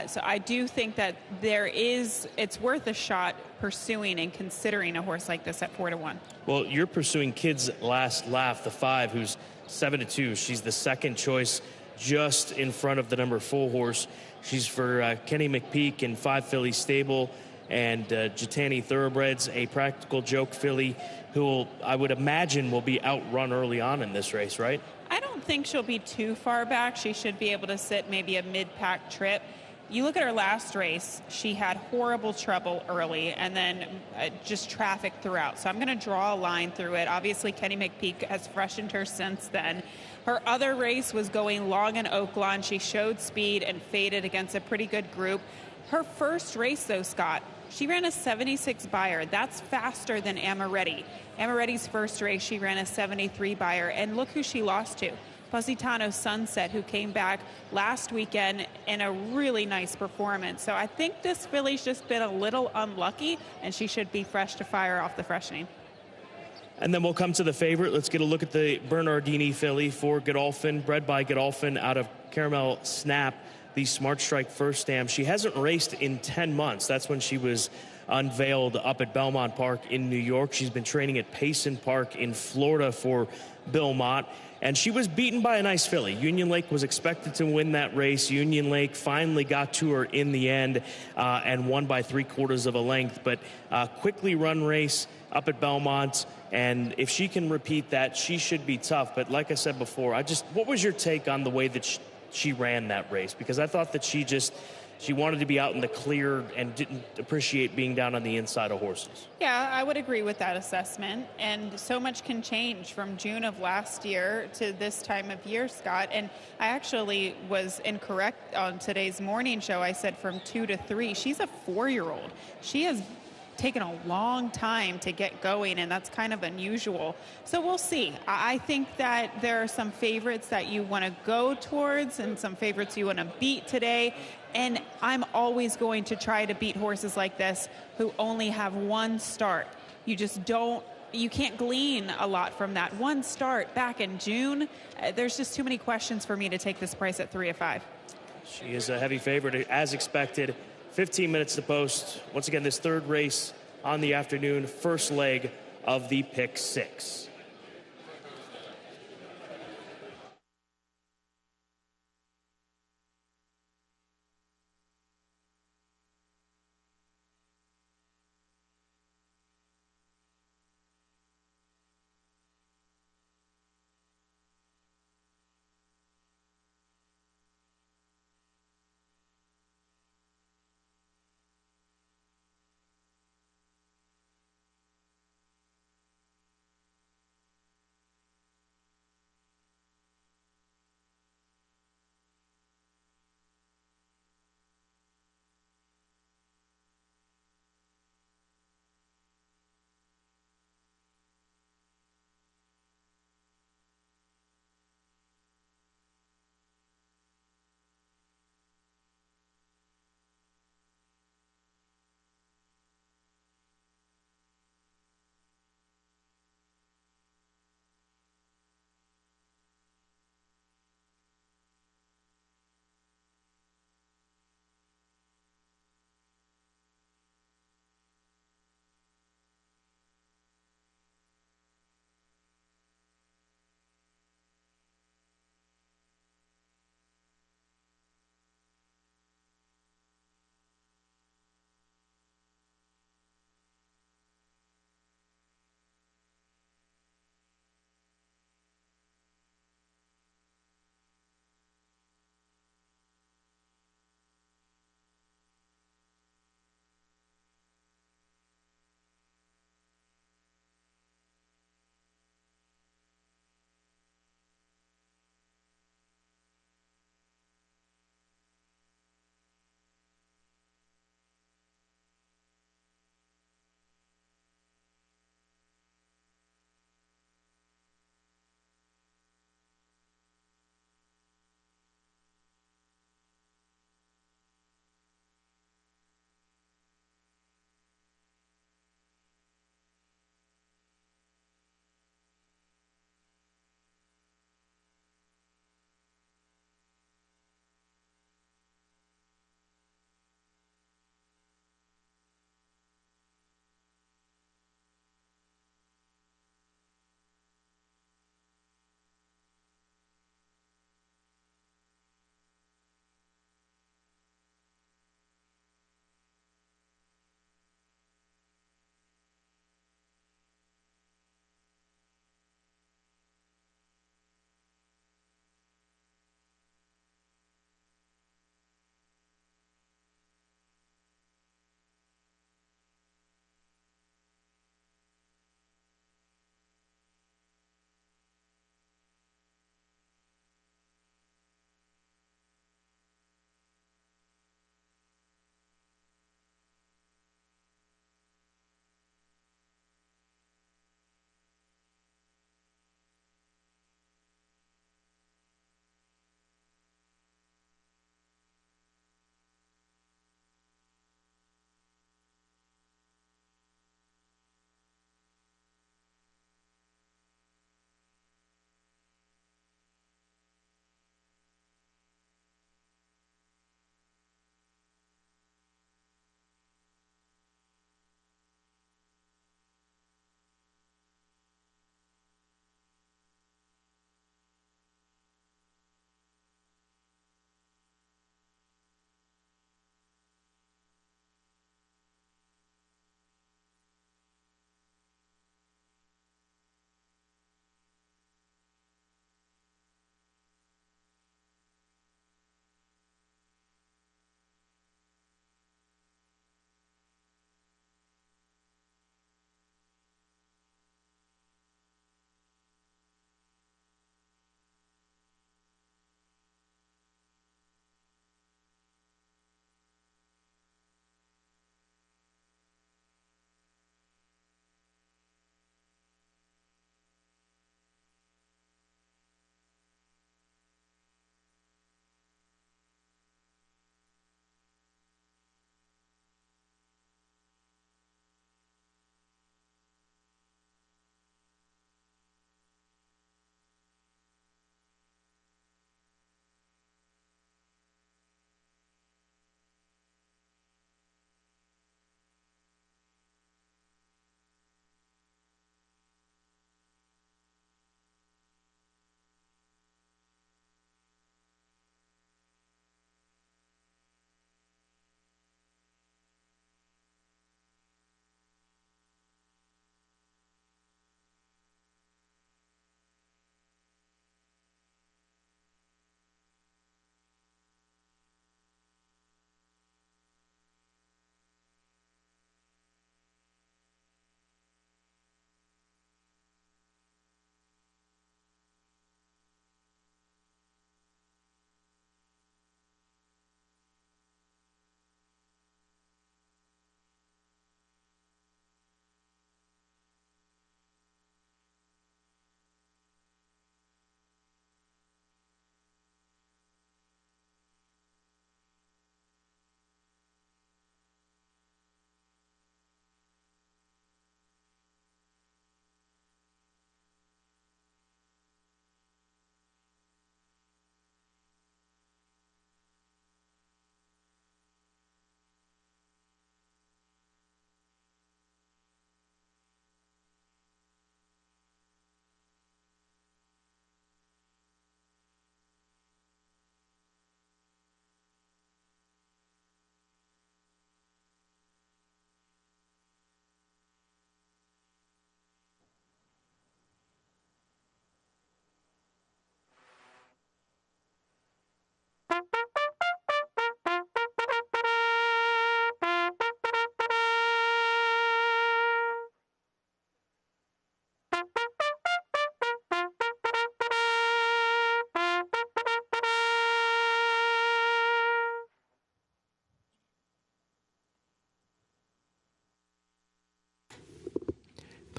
So I do think that it's worth a shot pursuing and considering a horse like this at 4-1. Well, you're pursuing Kids Last Laugh, the 5, who's 7-2. She's the second choice, just in front of the number 4 horse. She's for Kenny McPeak in 5 filly stable, and Jitani Thoroughbreds, a Practical Joke filly, who I would imagine will be outrun early on in this race, right? I don't think she'll be too far back. She should be able to sit maybe a mid-pack trip. You look at her last race, she had horrible trouble early and then just traffic throughout. So I'm going to draw a line through it. Obviously, Kenny McPeak has freshened her since then. Her other race was going long in Oaklawn. She showed speed and faded against a pretty good group. Her first race, though, Scott, she ran a 76 buyer. That's faster than Amaretti. Amaretti's first race, she ran a 73 buyer. And look who she lost to. Positano Sunset, who came back last weekend in a really nice performance. So I think this filly's just been a little unlucky, and she should be fresh to fire off the freshening. And then we'll come to the favorite. Let's get a look at the Bernardini filly for Godolphin, bred by Godolphin out of Caramel Snap, the Smart Strike first stamp. She hasn't raced in 10 months. That's when she was unveiled up at Belmont Park in New York. She's been training at Payson Park in Florida for Bill Mott. And she was beaten by a nice filly. Union Lake was expected to win that race. Union Lake finally got to her in the end and won by 3/4 of a length. But quickly run race up at Belmont. And if she can repeat that, she should be tough. But like I said before, what was your take on the way that she ran that race? Because I thought that she wanted to be out in the clear and didn't appreciate being down on the inside of horses. Yeah, I would agree with that assessment. And so much can change from June of last year to this time of year, Scott. And I actually was incorrect on today's morning show. I said from 2 to 3. She's a 4-year-old. She has taken a long time to get going, and that's kind of unusual. So we'll see. I think that there are some favorites that you want to go towards and some favorites you want to beat today. And I'm always going to try to beat horses like this who only have one start. You can't glean a lot from that one start back in June. There's just too many questions for me to take this price at 3-5. She is a heavy favorite as expected. 15 minutes to post. Once again, this third race on the afternoon, first leg of the Pick 6.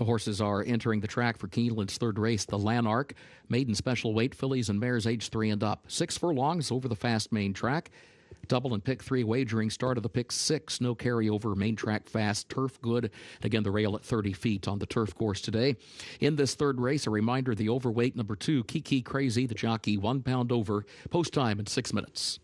horses are entering the track for Keeneland's third race, the Lanark. Maiden special weight fillies and mares age 3 and up. 6 furlongs over the fast main track. Double and pick 3 wagering. Start of the pick 6. No carryover. Main track fast. Turf good. Again, the rail at 30 feet on the turf course today. In this third race, a reminder, the overweight number 2, Kiki Crazy, the jockey, 1 pound over. Post time in 6 minutes.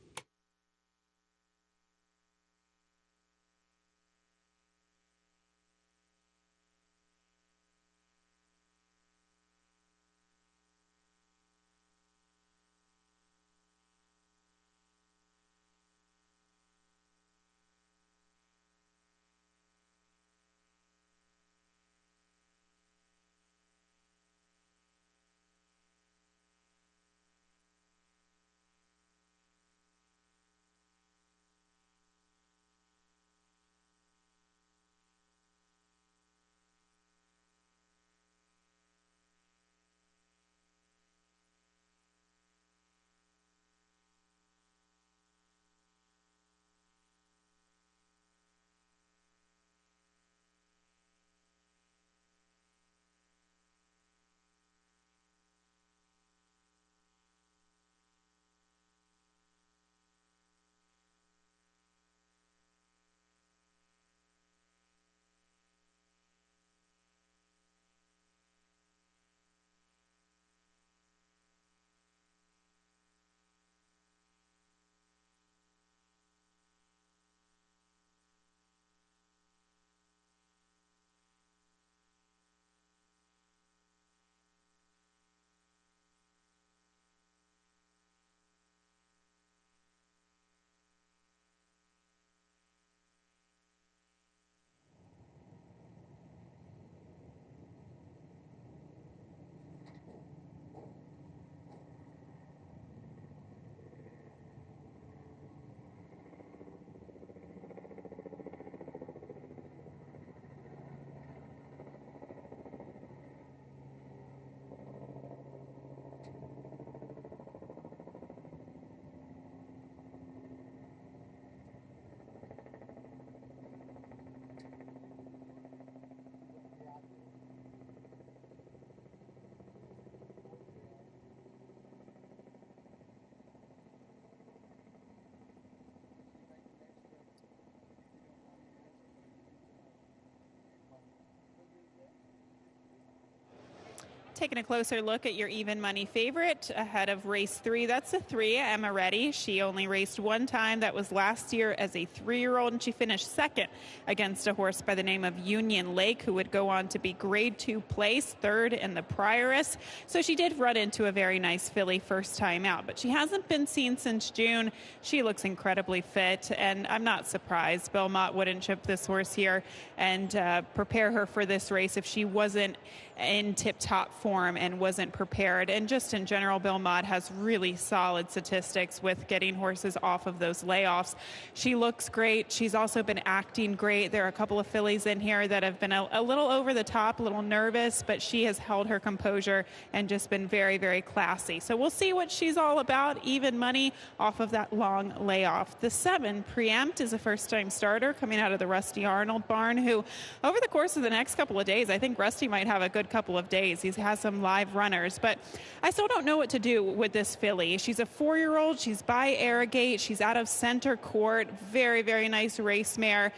Taking a closer look at your even money favorite ahead of race 3. That's a 3, Emma Reddy. She only raced 1 time. That was last year as a 3-year-old, and she finished second against a horse by the name of Union Lake, who would go on to be grade 2 place, 3rd in the Prioress. So she did run into a very nice filly first time out, but she hasn't been seen since June. She looks incredibly fit, and I'm not surprised Belmont wouldn't ship this horse here and prepare her for this race if she wasn't in tip-top form and wasn't prepared. And just in general, Belmont has really solid statistics with getting horses off of those layoffs. She looks great. She's also been acting great. There are a couple of fillies in here that have been a little over the top, a little nervous, but she has held her composure and just been very, very classy. So we'll see what she's all about. Even money off of that long layoff. The 7, Preempt, is a first-time starter coming out of the Rusty Arnold barn, who over the course of the next couple of days, I think Rusty might have a good couple of days. He has some live runners, but I still don't know what to do with this filly. She's a 4-year-old. She's by Arrogate. She's out of Center Court. Very, very nice race mare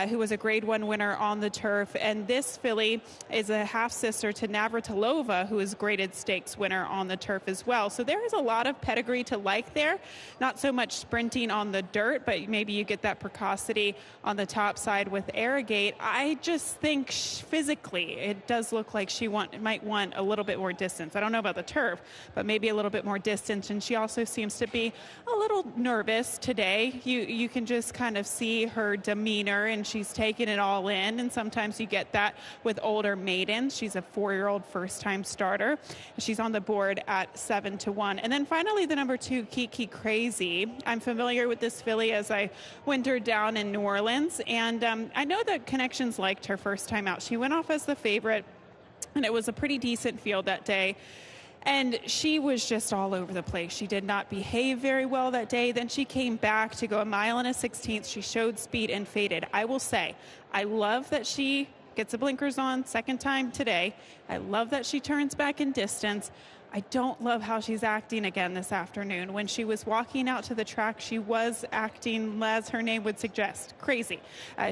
who was a grade 1 winner on the turf. And this filly is a half-sister to Navratilova, who is graded stakes winner on the turf as well. So there is a lot of pedigree to like there. Not so much sprinting on the dirt, but maybe you get that precocity on the top side with Arrogate. I just think physically it does look like she might want a little bit more distance. I don't know about the turf, but maybe a little bit more distance. And she also seems to be a little nervous today. You can just kind of see her demeanor, and she's taking it all in. And sometimes you get that with older maidens. She's a 4-year-old first-time starter. She's on the board at 7-1. And then finally, the number 2, Kiki Crazy. I'm familiar with this filly as I wintered down in New Orleans, and I know the Connections liked her first time out. She went off as the favorite, and it was a pretty decent field that day. And she was just all over the place. She did not behave very well that day. Then she came back to go 1 1/16. She showed speed and faded. I will say, I love that she gets the blinkers on, second time today. I love that she turns back in distance. I don't love how she's acting again this afternoon. When she was walking out to the track, she was acting, as her name would suggest, crazy.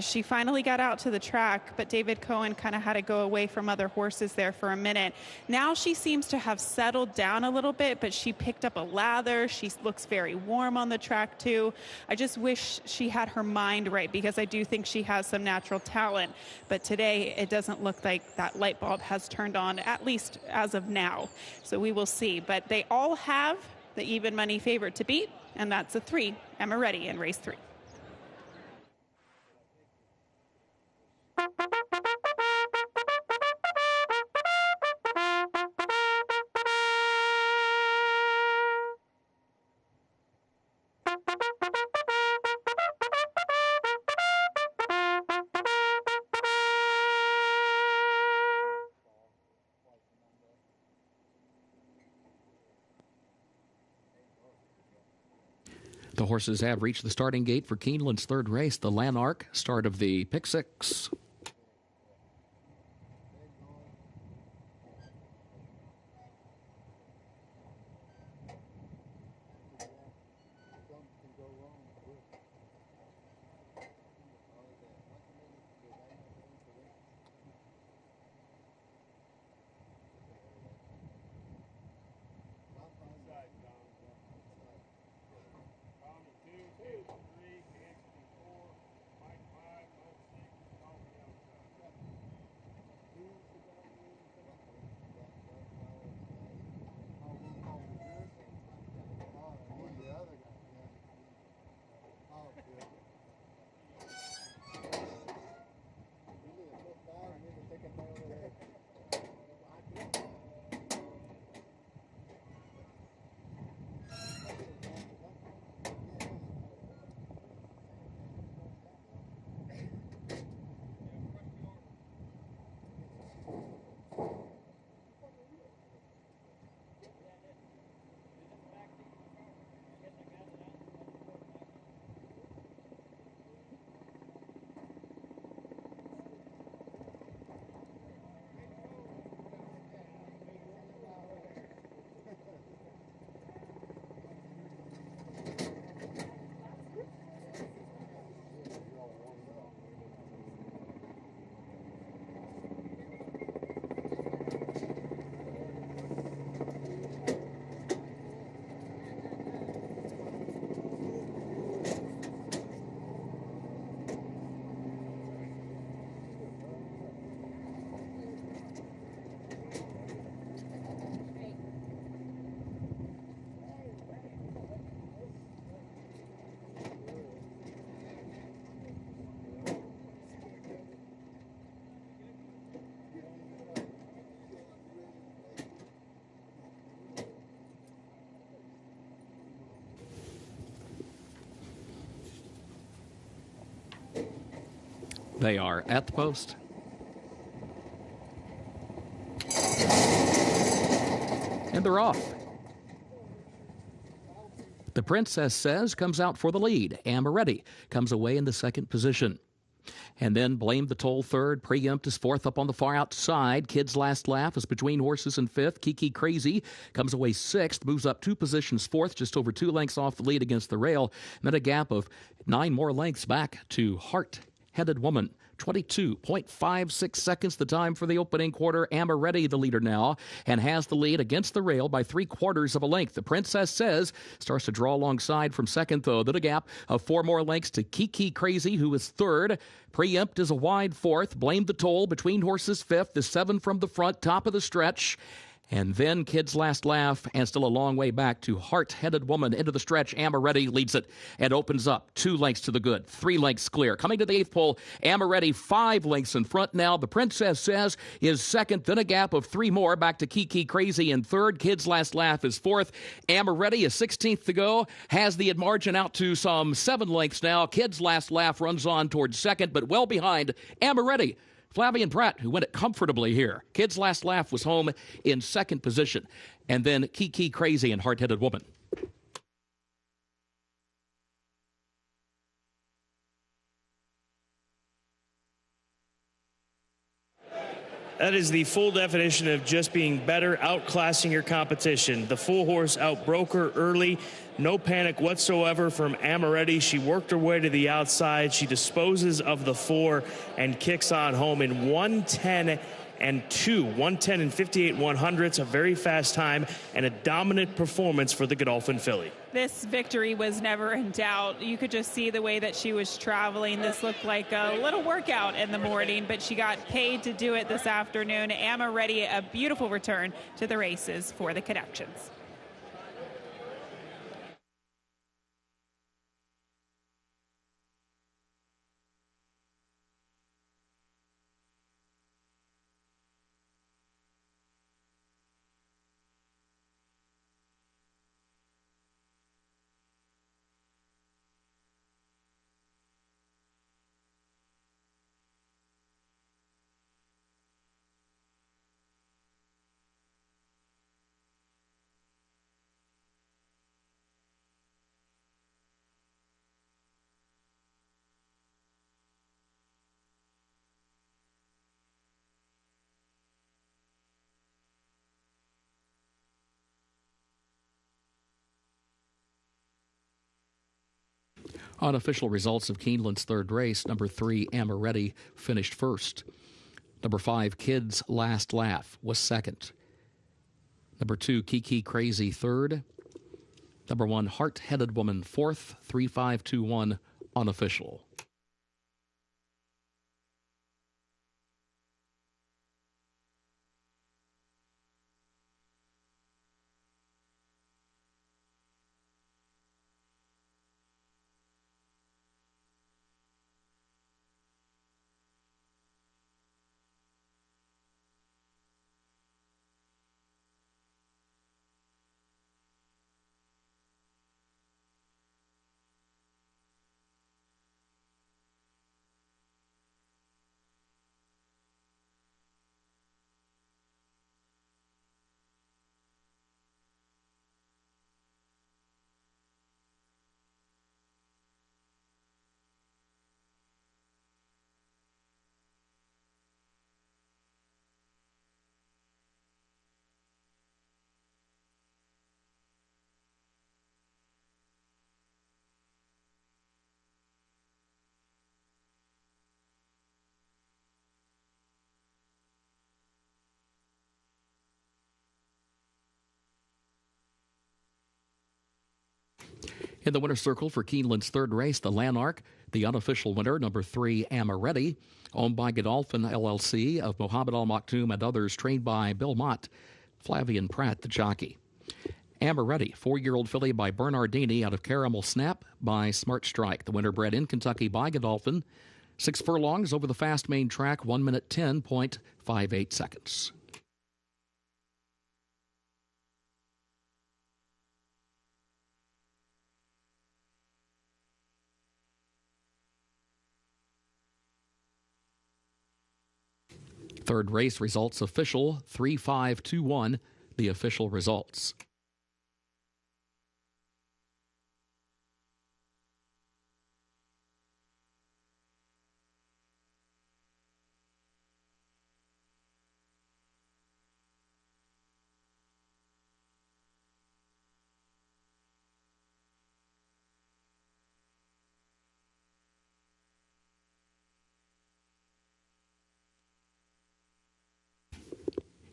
She finally got out to the track, but David Cohen kind of had to go away from other horses there for a minute. Now she seems to have settled down a little bit, but she picked up a lather. She looks very warm on the track, too. I just wish she had her mind right, because I do think she has some natural talent. But today, it doesn't look like that light bulb has turned on, at least as of now. So we will see. But they all have the even money favorite to beat, and that's a 3, Emma Reddy in race 3. The horses have reached the starting gate for Keeneland's third race, the Lanark, start of the Pick Six. They are at the post. And they're off. The Princess Says comes out for the lead. Amaretti comes away in the second position. And then Blame the Toll third. Preempt is fourth up on the far outside. Kid's Last Laugh is between horses in fifth. Kiki Crazy comes away sixth, moves up 2 positions fourth, just over 2 lengths off the lead against the rail. And then a gap of 9 more lengths back to Heart-Headed Woman. 22.56 seconds the time for the opening quarter. Amaretti the leader now and has the lead against the rail by 3/4 of a length. The Princess Says starts to draw alongside from second, though. Then a gap of 4 more lengths to Kiki Crazy, who is third. Preempt is a wide fourth. Blame the Toll between horses fifth. The 7 from the front, top of the stretch. And then Kid's Last Laugh, and still a long way back to Heart-Headed Woman into the stretch. Amaretti leads it and opens up 2 lengths to the good, 3 lengths clear. Coming to the 8th pole, Amaretti 5 lengths in front now. The Princess Says is second, then a gap of 3 more back to Kiki Crazy in third. Kid's Last Laugh is fourth. Amaretti is 16th to go, has the margin out to some 7 lengths now. Kid's Last Laugh runs on towards second, but well behind Amaretti. Flavian Pratt, who went it comfortably here. Kid's Last Laugh was home in second position. And then Kiki Crazy and Heart-Headed Woman. That is the full definition of just being better, outclassing your competition. The full horse outbroke her early. No panic whatsoever from Amaretti. She worked her way to the outside. She disposes of the 4 and kicks on home in 1:10 and 2. 1:10 and 58/100ths, a very fast time and a dominant performance for the Godolphin filly. This victory was never in doubt. You could just see the way that she was traveling. This looked like a little workout in the morning, but she got paid to do it this afternoon. Amaretti, a beautiful return to the races for the Connections. Unofficial results of Keeneland's third race. Number 3, Amaretti, finished first. Number 5, Kids Last Laugh, was second. Number 2, Kiki Crazy, third. Number 1, Heart-Headed Woman, fourth. 3-5-2-1, unofficial. In the winner's circle for Keeneland's third race, the Lanark, the unofficial winner, number 3, Amaretti, owned by Godolphin LLC of Mohammed Al Maktoum and others, trained by Bill Mott, Flavian Pratt, the jockey. Amaretti, 4-year-old filly by Bernardini out of Caramel Snap by Smart Strike. The winner bred in Kentucky by Godolphin. 6 furlongs over the fast main track, 1 minute 10.58 seconds. Third race results official, 3-5-2-1, the official results.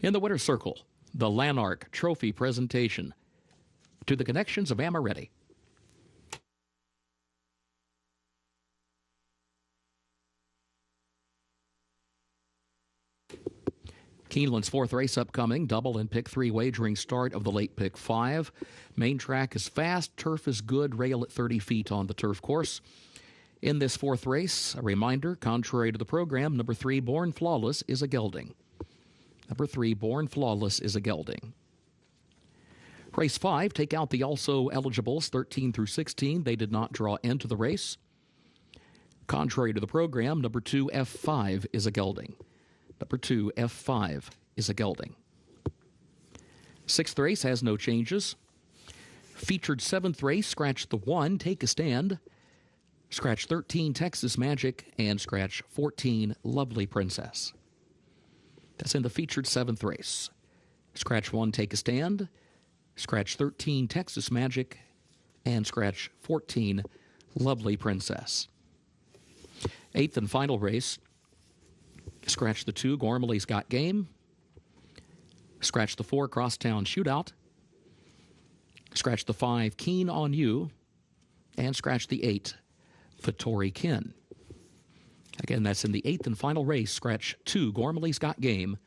In the winner's circle, the Lanark Trophy presentation to the Connections of Amaretti. Keeneland's fourth race upcoming, double and pick 3 wagering start of the late pick 5. Main track is fast, turf is good, rail at 30 feet on the turf course. In this fourth race, a reminder, contrary to the program, number 3, Born Flawless, is a gelding. Number 3, Born Flawless, is a gelding. Race 5, take out the also eligibles, 13 through 16. They did not draw into the race. Contrary to the program, number 2, F5, is a gelding. Number 2, F5, is a gelding. Sixth race has no changes. Featured 7th race, scratch the 1, Take a Stand. Scratch 13, Texas Magic, and scratch 14, Lovely Princess. That's in the featured 7th race. Scratch 1, Take a Stand. Scratch 13, Texas Magic. And scratch 14, Lovely Princess. 8th and final race. Scratch the 2, Gormley's Got Game. Scratch the 4, Crosstown Shootout. Scratch the 5, Keen on You. And scratch the 8, Vittori Kin. Again, that's in the 8th and final race. Scratch 2, Gormley's Got Game.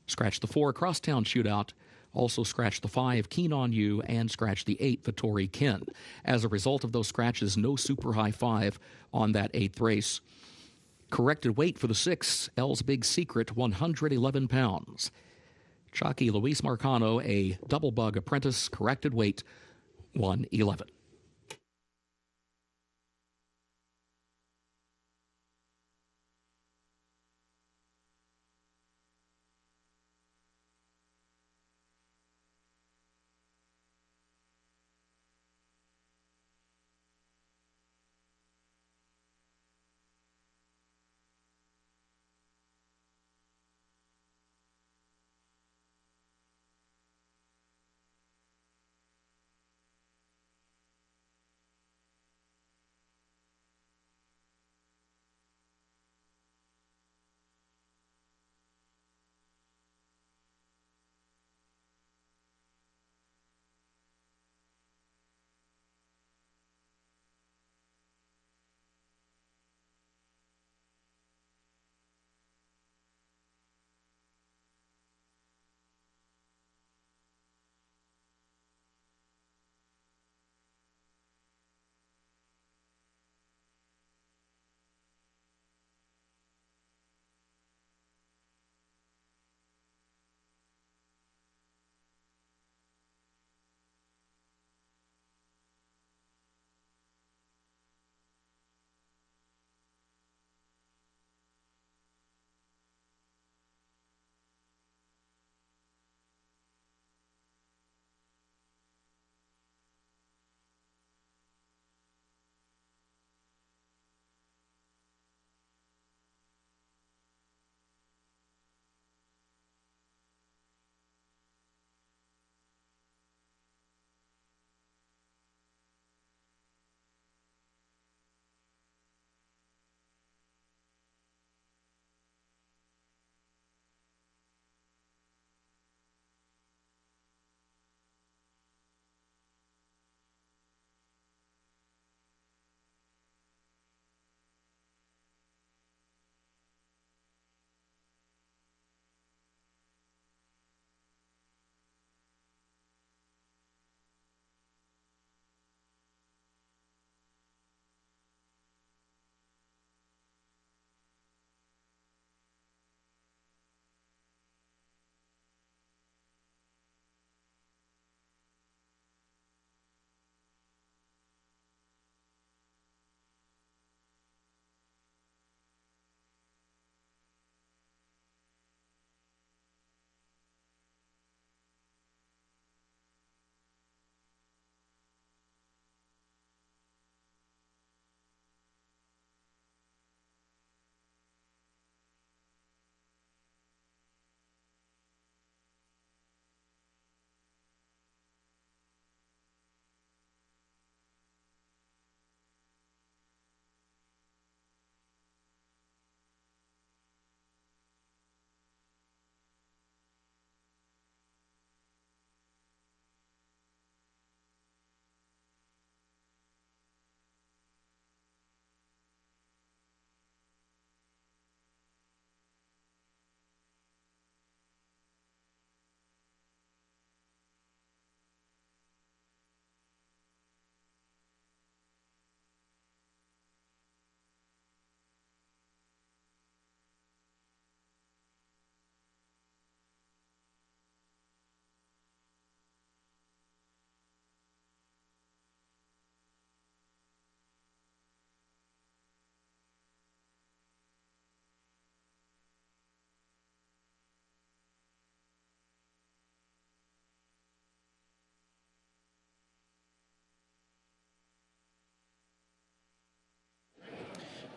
Scratch the 4, Crosstown Shootout. Also scratch the 5, Keen on You, and scratch the 8, Vittori Kin. As a result of those scratches, no super high 5 on that 8th race. Corrected weight for the 6, L's Big Secret, 111 pounds. Jockey Luis Marcano, a double bug apprentice, corrected weight, 111.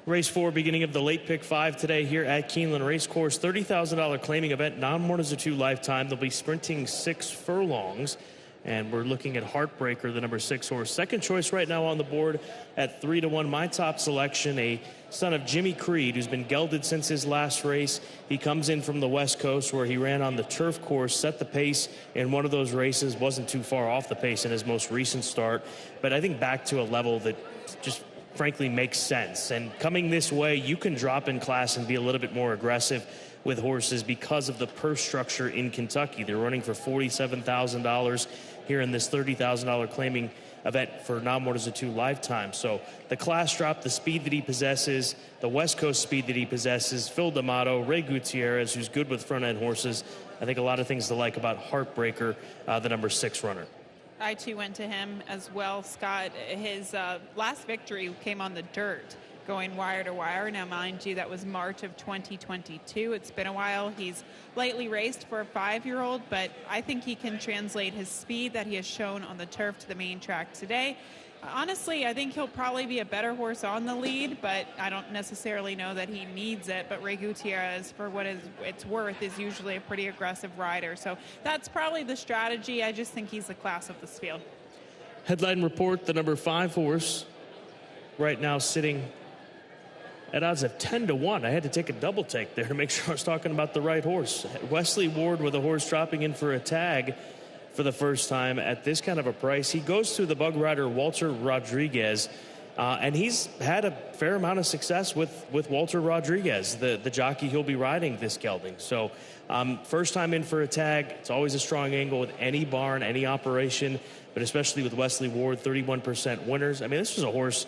Race 4, beginning of the late pick 5 today here at Keeneland Racecourse. $30,000 claiming event, non-2 lifetime. They'll be sprinting 6 furlongs. And we're looking at Heartbreaker, the number 6 horse. Second choice right now on the board at 3-1. My top selection, a son of Jimmy Creed, who's been gelded since his last race. He comes in from the West Coast where he ran on the turf course, set the pace in one of those races, wasn't too far off the pace in his most recent start. But I think back to a level that just frankly makes sense. And coming this way, you can drop in class and be a little bit more aggressive with horses because of the purse structure in Kentucky. They're running for $47,000 here in this $30,000 claiming event for non-2 lifetime. So the class drop, the speed that he possesses, the West Coast speed that he possesses, Phil D'Amato, Ray Gutierrez, who's good with front-end horses. I think a lot of things to like about Heartbreaker, the number 6 runner. I, too, went to him as well, Scott. His last victory came on the dirt, going wire to wire. Now, mind you, that was March of 2022. It's been a while. He's lightly raced for a 5-year-old, but I think he can translate his speed that he has shown on the turf to the main track today. Honestly, I think he'll probably be a better horse on the lead, but I don't necessarily know that he needs it. But Ray Gutierrez, for what it's worth, is usually a pretty aggressive rider. So that's probably the strategy. I just think he's the class of this field. Headline report, the number 5 horse right now sitting at odds of 10-1. I had to take a double take there to make sure I was talking about the right horse. Wesley Ward with a horse dropping in for a tag for the first time at this kind of a price. He goes to the bug rider Walter Rodriguez, and he's had a fair amount of success with Walter Rodriguez, the jockey he'll be riding this gelding. So first time in for a tag. It's always a strong angle with any barn, any operation, but especially with Wesley Ward, 31% winners. I mean, this was a horse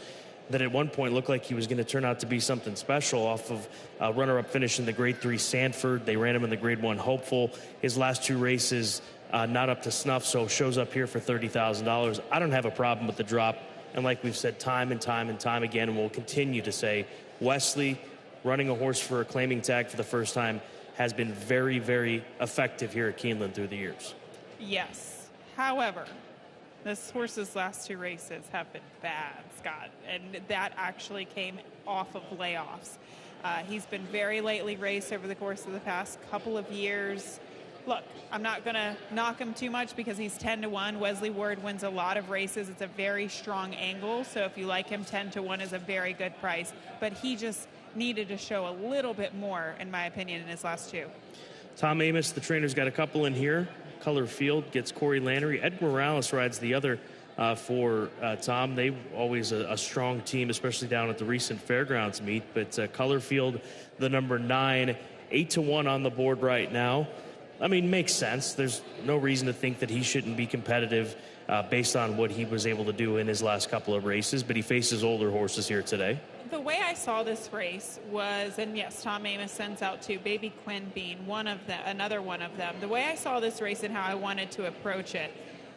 that at one point looked like he was going to turn out to be something special off of a runner-up finish in the Grade 3 Sanford. They ran him in the Grade 1 Hopeful. His last 2 races, not up to snuff, so shows up here for $30,000. I don't have a problem with the drop. And like we've said time and time and time again, and we'll continue to say, Wesley running a horse for a claiming tag for the first time has been very, very effective here at Keeneland through the years. Yes. However, this horse's last 2 races have been bad, Scott, and that actually came off of layoffs. He's been very lightly raced over the course of the past couple of years. Look, I'm not going to knock him too much because he's 10-1. Wesley Ward wins a lot of races. It's a very strong angle, so if you like him, 10-1 is a very good price. But he just needed to show a little bit more, in my opinion, in his last 2. Tom Amos, the trainer's got a couple in here. Color Field gets Corey Lannery. Ed Morales rides the other for Tom. They always a strong team, especially down at the recent Fairgrounds meet. But Color Field, the number 9, 8-1 on the board right now. I mean, makes sense. There's no reason to think that he shouldn't be competitive based on what he was able to do in his last couple of races, but he faces older horses here today. The way I saw this race was, and yes, Tom Amos sends out 2, Baby Quinn being another one of them. The way I saw this race and how I wanted to approach it,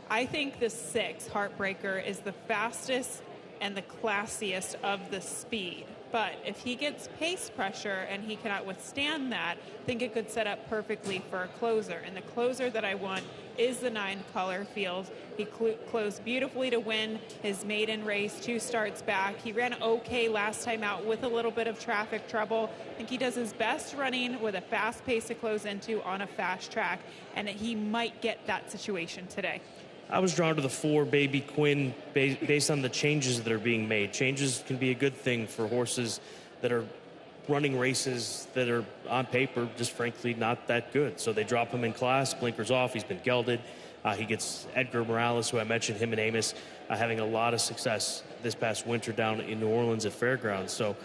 I think the 6, Heartbreaker, is the fastest and the classiest of the speed. But if he gets pace pressure and he cannot withstand that, I think it could set up perfectly for a closer. And the closer that I want is the 9, Color Field. He closed beautifully to win his maiden race 2 starts back. He ran okay last time out with a little bit of traffic trouble. I think he does his best running with a fast pace to close into on a fast track, and he might get that situation today. I was drawn to the 4, Baby Quinn, based on the changes that are being made. Changes can be a good thing for horses that are running races that are on paper just frankly not that good. So they drop him in class, blinkers off, he's been gelded. He gets Edgar Morales, who I mentioned, him and Amos, having a lot of success this past winter down in New Orleans at Fairgrounds. So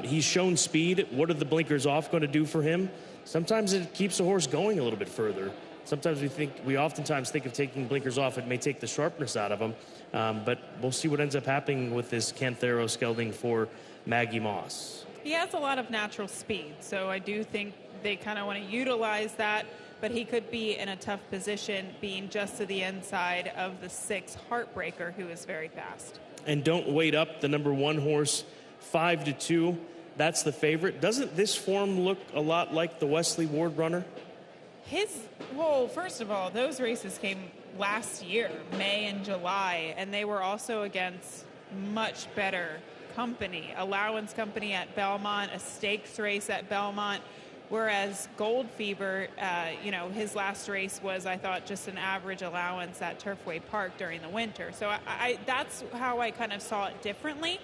he's shown speed. What are the blinkers off going to do for him? Sometimes it keeps the horse going a little bit further. Sometimes we oftentimes think of taking blinkers off. It may take the sharpness out of them, but we'll see what ends up happening with this Cantheros gelding for Maggie Moss. He has a lot of natural speed, so I do think they kind of want to utilize that, but he could be in a tough position being just to the inside of the 6, Heartbreaker, who is very fast. And don't wait up, the number 1 horse, 5-2. That's the favorite. Doesn't this form look a lot like the Wesley Ward runner? Well, first of all, those races came last year, May and July, and they were also against much better company, allowance company at Belmont, a stakes race at Belmont, whereas Gold Fever, his last race was, I thought, just an average allowance at Turfway Park during the winter. So that's how I kind of saw it differently.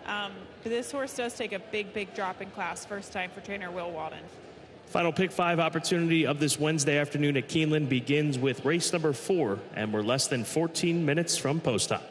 But this horse does take a big drop in class, first time for trainer Will Walden. Final pick 5 opportunity of this Wednesday afternoon at Keeneland begins with race number 4, and we're less than 14 minutes from post time.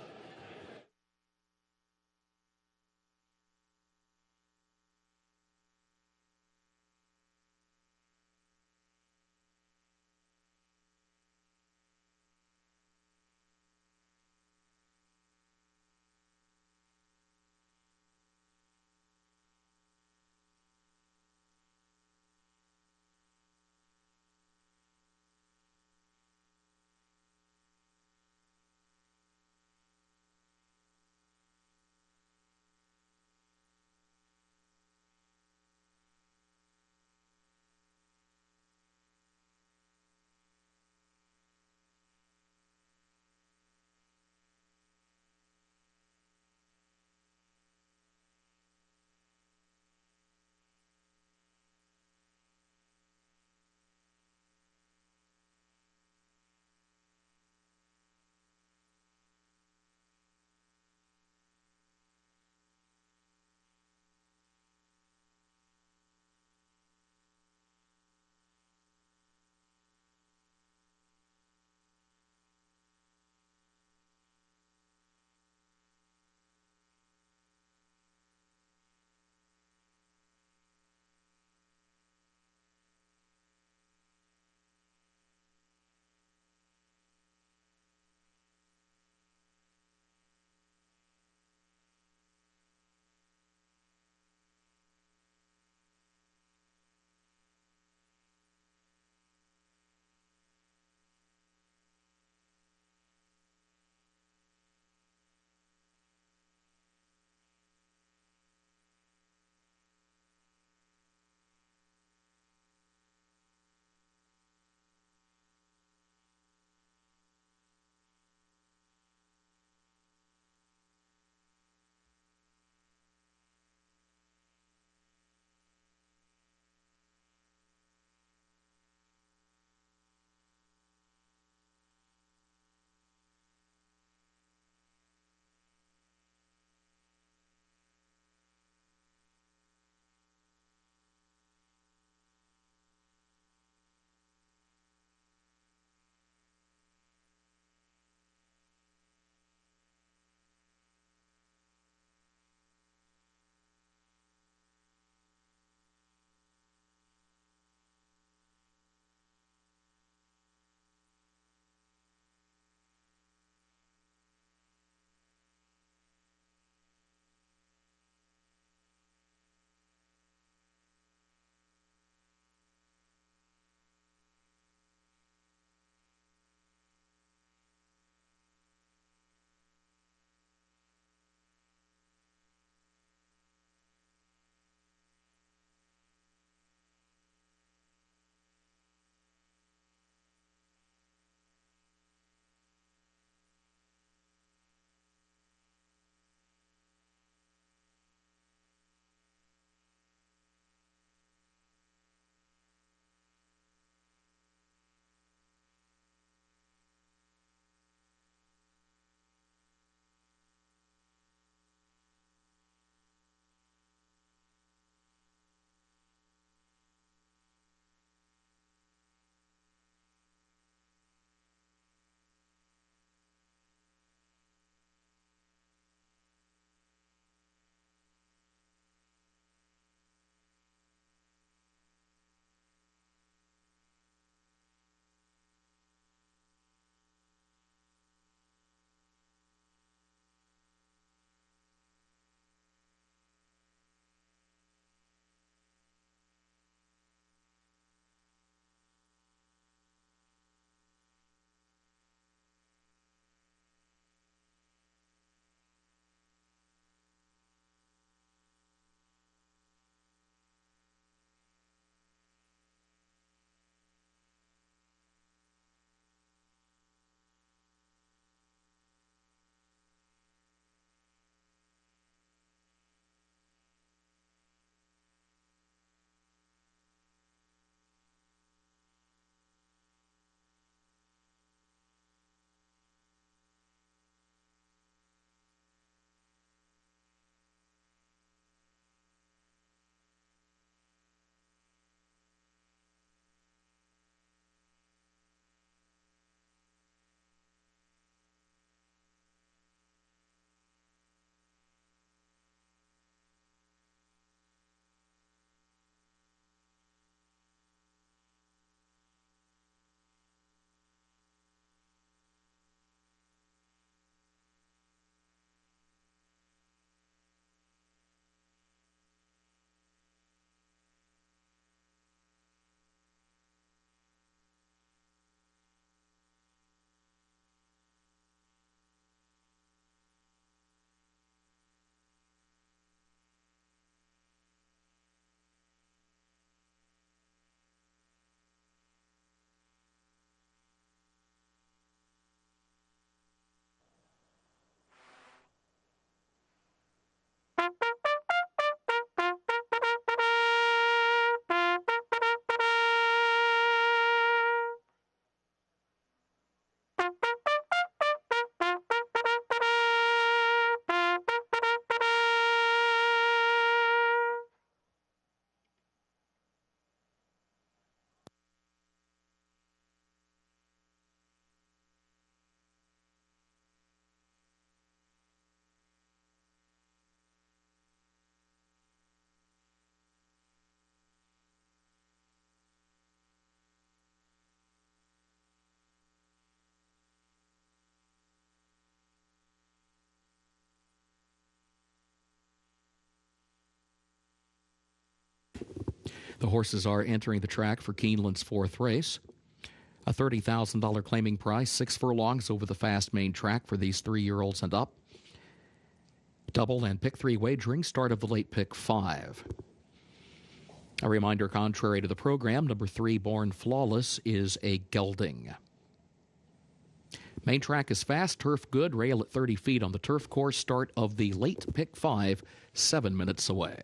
The horses are entering the track for Keeneland's fourth race. A $30,000 claiming price, 6 furlongs over the fast main track for these 3-year-olds and up. Double and pick 3 wagering, start of the late pick 5. A reminder, contrary to the program, number 3, Born Flawless, is a gelding. Main track is fast, turf good, rail at 30 feet on the turf course, start of the late pick 5, 7 minutes away.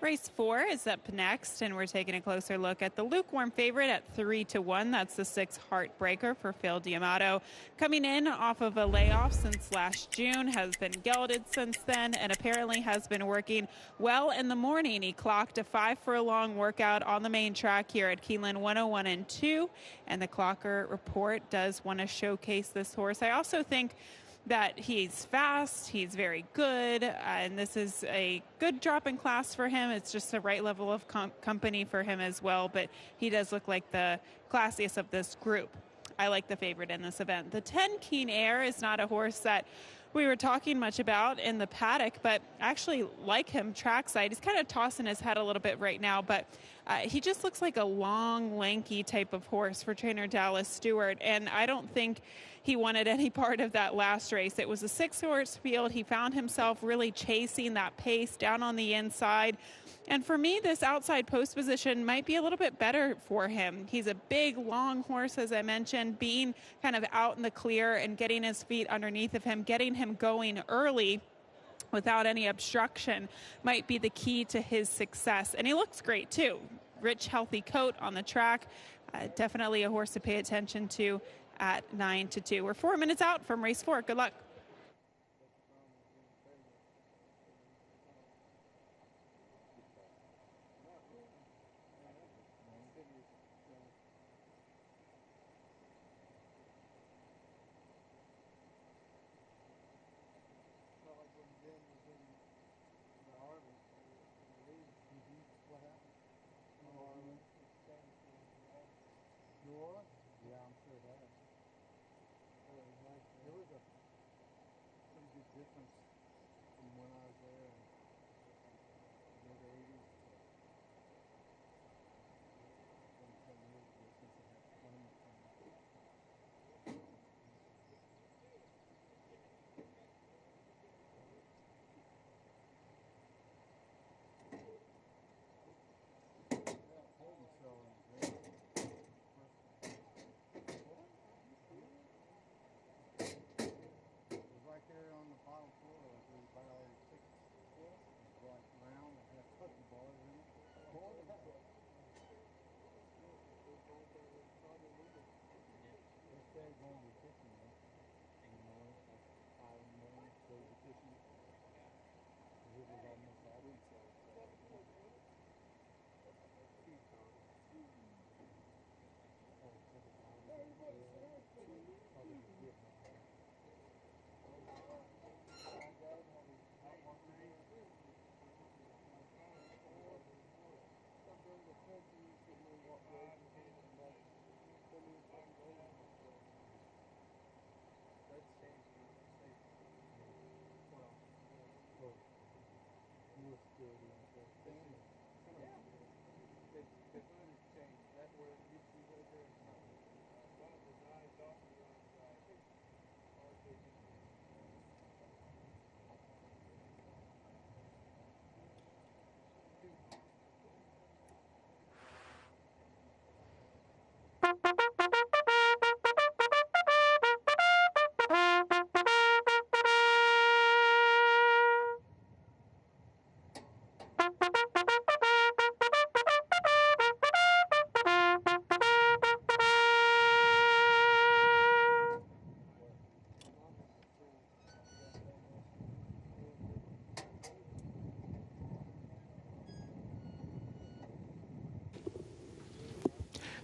Race 4 is up next, and we're taking a closer look at the lukewarm favorite at 3-1. That's the 6 Heartbreaker for Phil D'Amato. Coming in off of a layoff since last June, has been gelded since then, and apparently has been working well in the morning. He clocked a 5 furlong workout on the main track here at Keeneland 101 and 2, and the Clocker Report does want to showcase this horse. I also think that he's fast, he's very good, and this is a good drop in class for him. It's just the right level of company for him as well, but he does look like the classiest of this group. I like the favorite in this event. The 10 Keen Air is not a horse that we were talking much about in the paddock, but I actually like him trackside. He's kind of tossing his head a little bit right now, but he just looks like a long, lanky type of horse for trainer Dallas Stewart, and I don't think he wanted any part of that last race. It was a 6-horse field. He found himself really chasing that pace down on the inside. And for me, this outside post position might be a little bit better for him. He's a big, long horse, as I mentioned. Being kind of out in the clear and getting his feet underneath of him, getting him going early without any obstruction might be the key to his success. And he looks great, too. Rich, healthy coat on the track. Definitely a horse to pay attention to at 9-2. We're 4 minutes out from race 4. Good luck.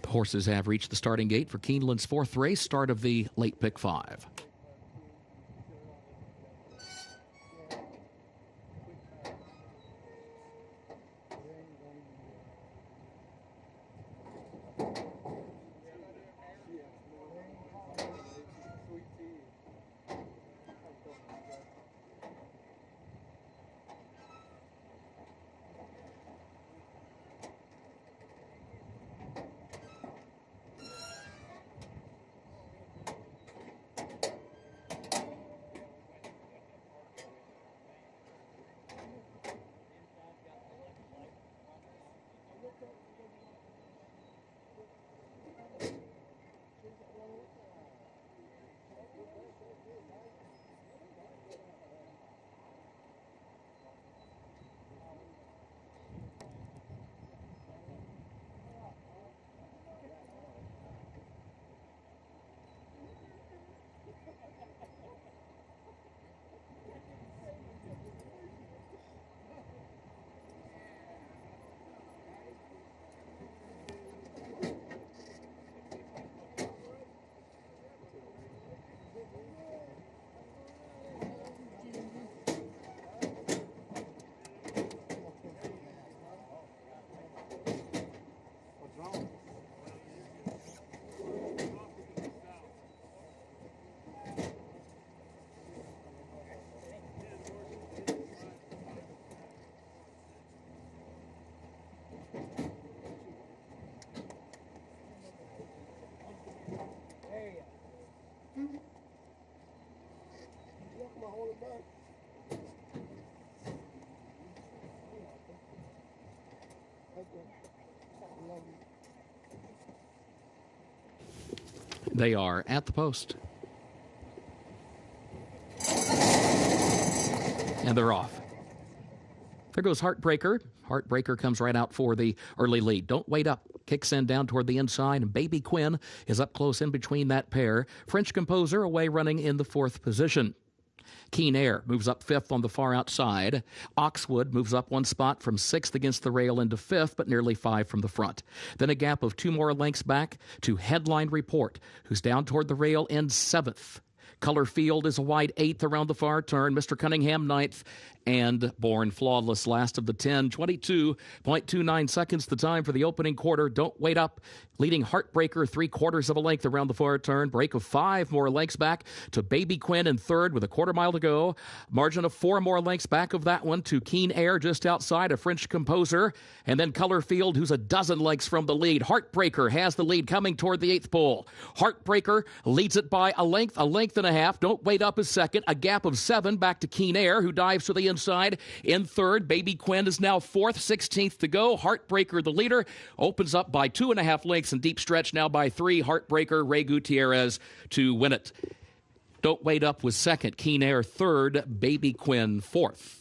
The horses have reached the starting gate for Keeneland's fourth race, start of the late pick 5. They are at the post. And they're off. There goes Heartbreaker. Heartbreaker comes right out for the early lead. Don't wait up. Kicks in down toward the inside, and Baby Quinn is up close in between that pair. French Composer away running in the 4th position. Keen Air moves up 5th on the far outside. Oxwood moves up 1 spot from 6th against the rail into 5th, but nearly 5 from the front. Then a gap of 2 more lengths back to Headline Report, who's down toward the rail in 7th. Color Field is a wide 8th around the far turn. Mr. Cunningham 9th. And Born Flawless last of the 10. 22.29 seconds the time for the opening quarter. Don't wait up. Leading Heartbreaker 3/4 of a length around the far turn. Break of 5 more lengths back to Baby Quinn in 3rd with a 1/4 mile to go. Margin of 4 more lengths back of that one to Keen Air just outside, a French Composer. And then Color Field, who's a dozen lengths from the lead. Heartbreaker has the lead coming toward the 8th pole. Heartbreaker leads it by a length and a half. Don't wait up is second. A gap of 7 back to Keen Air, who dives to the inside in 3rd. Baby Quinn is now 4th, 16th to go. Heartbreaker, the leader, opens up by 2.5 lengths and deep stretch now by 3. Heartbreaker, Ray Gutierrez to win it. Don't wait up was second. Keen Air 3rd. Baby Quinn 4th.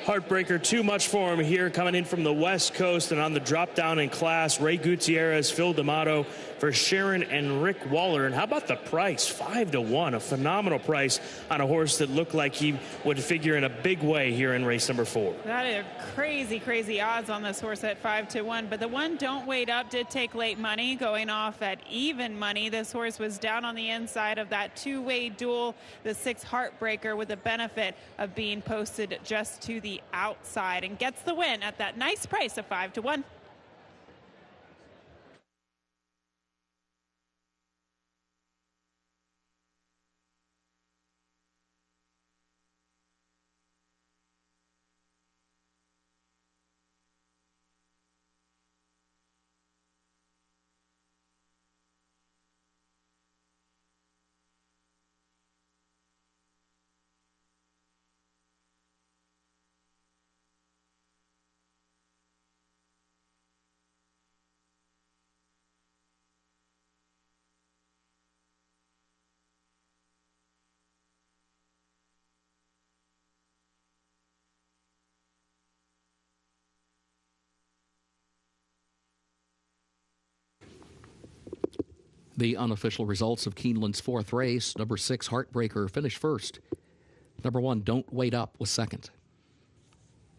Heartbreaker, too much for him here, coming in from the West Coast. And on the drop down in class, Ray Gutierrez, Phil D'Amato for Sharon and Rick Waller. And how about the price? 5-1, a phenomenal price on a horse that looked like he would figure in a big way here in race number 4. That is crazy, crazy odds on this horse at 5-1. But the one Don't Wait Up did take late money, going off at even money. This horse was down on the inside of that two-way duel, the 6 Heartbreaker, with the benefit of being posted just to the outside, and gets the win at that nice price of 5-1. The unofficial results of Keeneland's 4th race. Number 6, Heartbreaker, finished first. Number 1, Don't Wait Up, was second.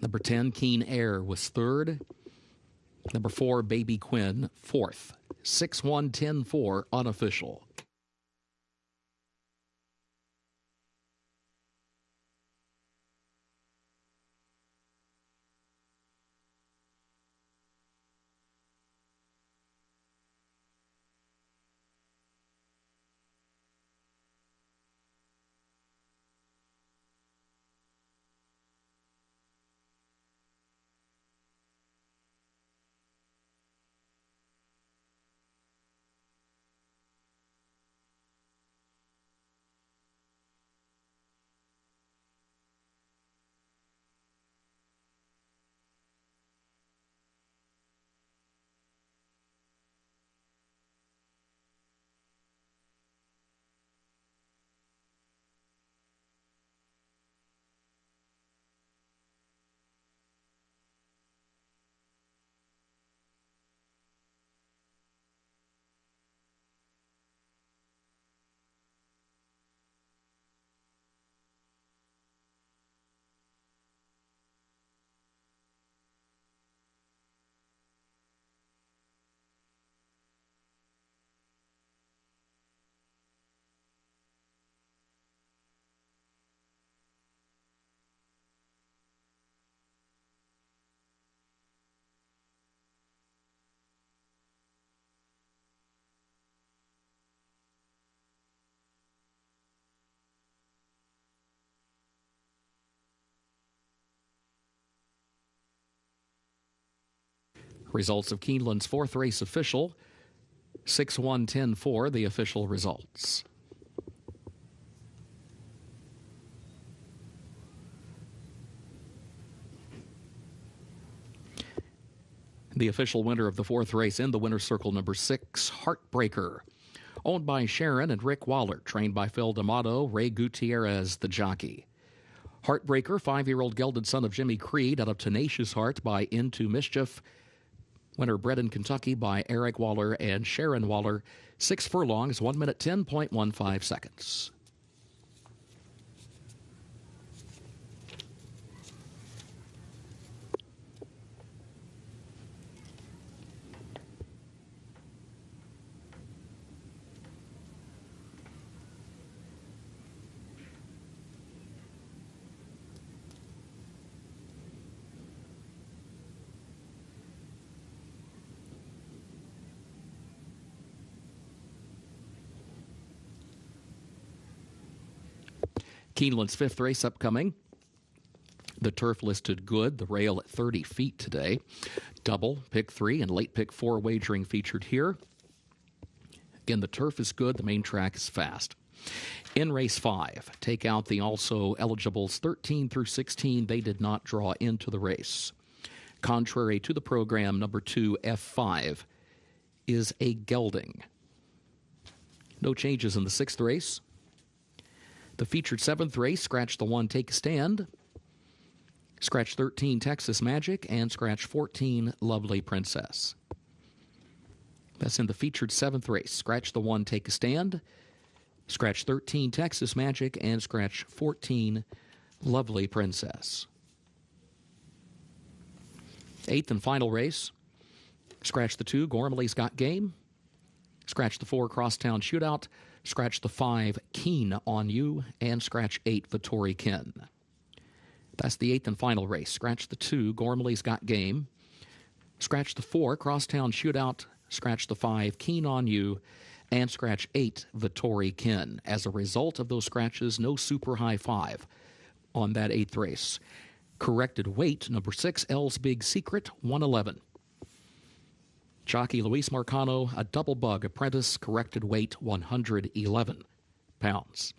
Number 10, Keen Air, was third. Number 4, Baby Quinn, fourth. 6-1, 10-4, unofficial. Results of Keeneland's 4th race official. 6-1, 10-4, the official results. The official winner of the 4th race in the winner's circle, number 6, Heartbreaker. Owned by Sharon and Rick Waller, trained by Phil D'Amato, Ray Gutierrez, the jockey. Heartbreaker, 5-year-old gelded son of Jimmy Creed out of Tenacious Heart by Into Mischief. Winner bred in Kentucky by Eric Waller and Sharon Waller. 6 furlongs, 1 minute 10.15 seconds. Keeneland's 5th race upcoming. The turf listed good, the rail at 30 feet today. Double, pick 3, and late pick 4 wagering featured here. Again, the turf is good, the main track is fast. In race 5, take out the also eligibles 13 through 16. They did not draw into the race. Contrary to the program, number 2, F5, is a gelding. No changes in the 6th race. The featured 7th race, Scratch the 1, Take a Stand. Scratch 13, Texas Magic, and scratch 14, Lovely Princess. That's in the featured 7th race. Scratch the 1, Take a Stand. Scratch 13, Texas Magic, and scratch 14, Lovely Princess. 8th and final race. Scratch the 2, Gormley's Got Game. Scratch the 4, Crosstown Shootout. Scratch the 5, Keen on You, and scratch 8, Vittori Ken. That's the 8th and final race. Scratch the 2, Gormley's Got Game. Scratch the 4, Crosstown Shootout. Scratch the 5, Keen on You, and scratch 8, Vittori Ken. As a result of those scratches, no super high 5 on that 8th race. Corrected weight, number 6, L's Big Secret, 111. Jockey Luis Marcano, a double bug apprentice, corrected weight, 111 pounds.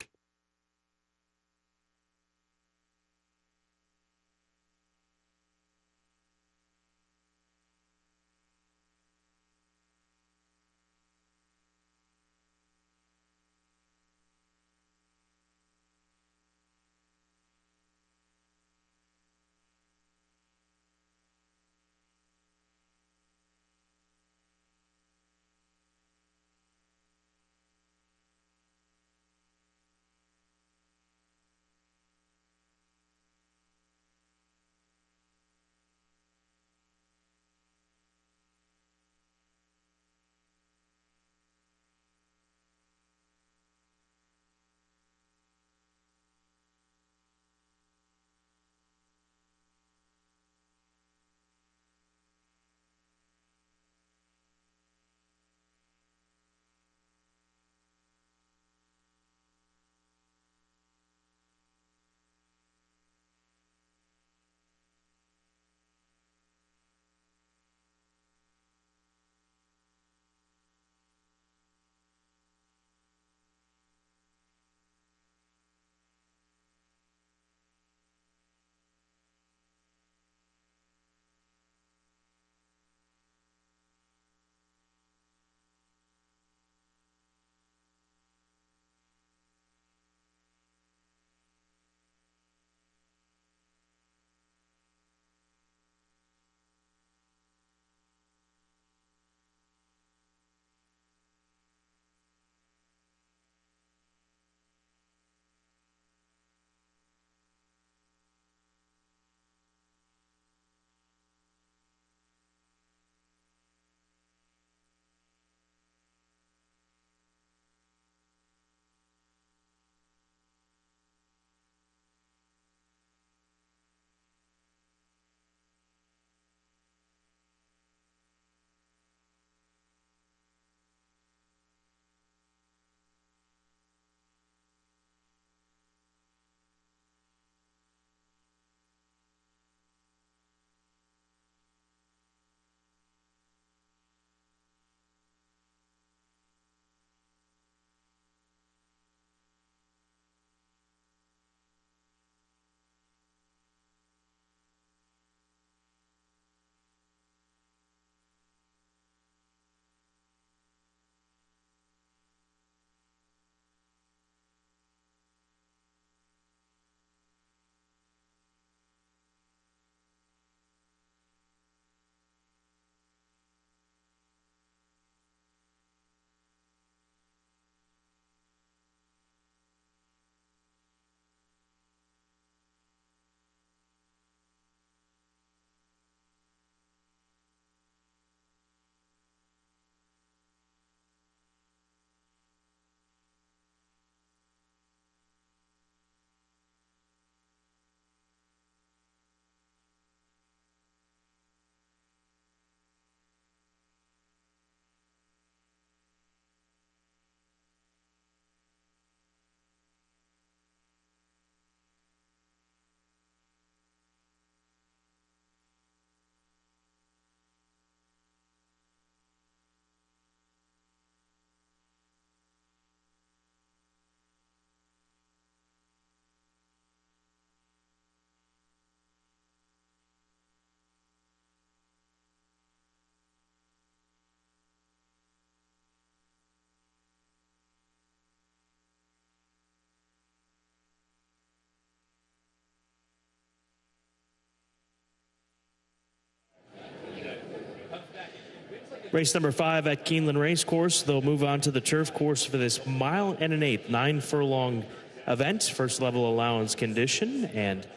Race number 5 at Keeneland Racecourse. They'll move on to the turf course for this 1 1/8 9-furlong event. First level allowance condition. And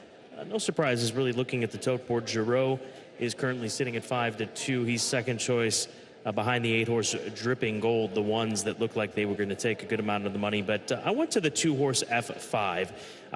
no surprises really looking at the tote board. Giroux is currently sitting at 5-2. He's second choice behind the 8-horse Dripping Gold, the ones that look like they were going to take a good amount of the money. But I went to the 2-horse F5.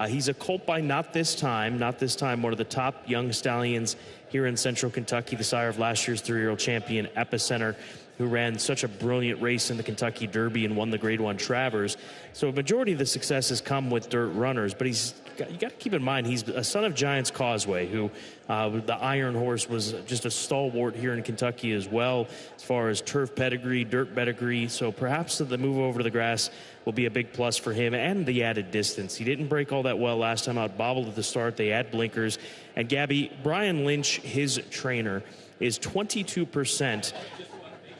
He's a colt by Not This Time, one of the top young stallions here in Central Kentucky, the sire of last year's 3-year-old champion Epicenter, who ran such a brilliant race in the Kentucky Derby and won the Grade 1 Travers. So a majority of the success has come with dirt runners, but you got to keep in mind he's a son of Giants Causeway, who the Iron Horse was just a stalwart here in Kentucky as well, as far as turf pedigree, dirt pedigree. So perhaps the move over to the grass will be a big plus for him, and the added distance. He didn't break all that well last time out, bobbled at the start. They add blinkers. And Gabby, Brian Lynch, his trainer, is 22%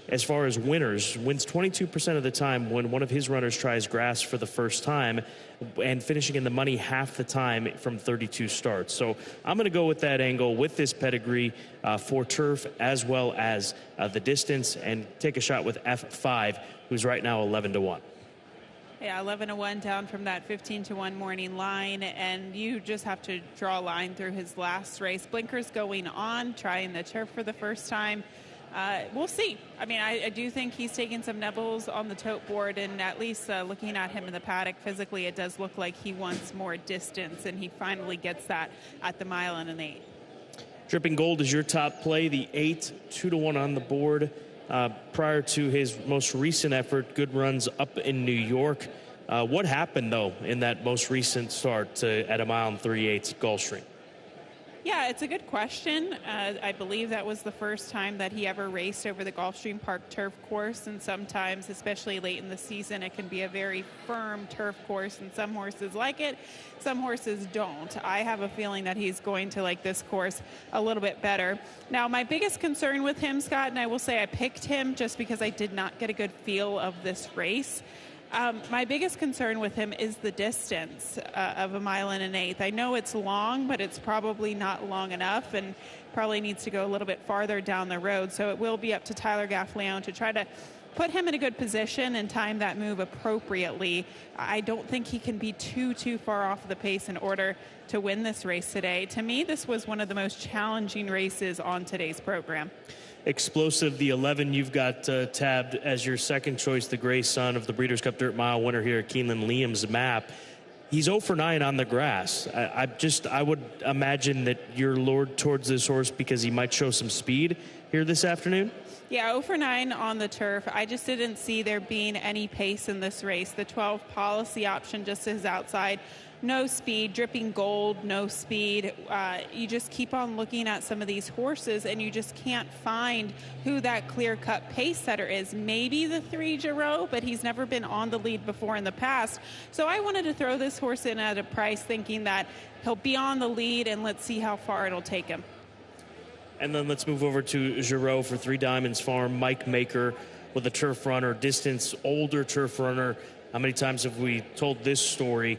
as far as winners, wins 22% of the time when one of his runners tries grass for the first time, and finishing in the money half the time from 32 starts. So I'm going to go with that angle with this pedigree for turf as well as the distance, and take a shot with F5, who's right now 11-1. Yeah, 11-1 down from that 15-1 morning line, and you just have to draw a line through his last race. Blinkers going on, trying the turf for the first time. We'll see. I mean, I do think he's taking some nibbles on the tote board, and at least looking at him in the paddock physically, it does look like he wants more distance, and he finally gets that at the 1 1/8. Dripping Gold is your top play, the 8, 2-1 on the board. Prior to his most recent effort, good runs up in New York. What happened, though, in that most recent start at 1 3/8 at Gulfstream? Yeah, it's a good question. I believe that was the first time that he ever raced over the Gulfstream Park turf course, and sometimes, especially late in the season, it can be a very firm turf course, and some horses like it, some horses don't. I have a feeling that he's going to like this course a little bit better. Now, my biggest concern with him, Scott, and I will say I picked him just because I did not get a good feel of this race. My biggest concern with him is the distance of 1 1/8. I know it's long, but it's probably not long enough, and probably needs to go a little bit farther down the road. So it will be up to Tyler Gaffleone to try to put him in a good position and time that move appropriately. I don't think he can be too far off the pace in order to win this race today. To me, this was one of the most challenging races on today's program. Explosive, the 11 you've got tabbed as your second choice, the Gray Son of the Breeders' Cup Dirt Mile winner here at Keeneland, Liam's Map. He's 0 for 9 on the grass. I would imagine that you're lured towards this horse because he might show some speed here this afternoon. Yeah, 0 for 9 on the turf. I just didn't see there being any pace in this race. The 12 policy option just is outside. No speed. Dripping Gold, no speed. You just keep on looking at some of these horses, and you just can't find who that clear-cut pace setter is. Maybe the 3 Giroux, but he's never been on the lead before in the past. So I wanted to throw this horse in at a price thinking that he'll be on the lead, and let's see how far it'll take him. And then let's move over to Giroux for 3 Diamonds Farm. Mike Maker with a turf runner, distance, older turf runner. How many times have we told this story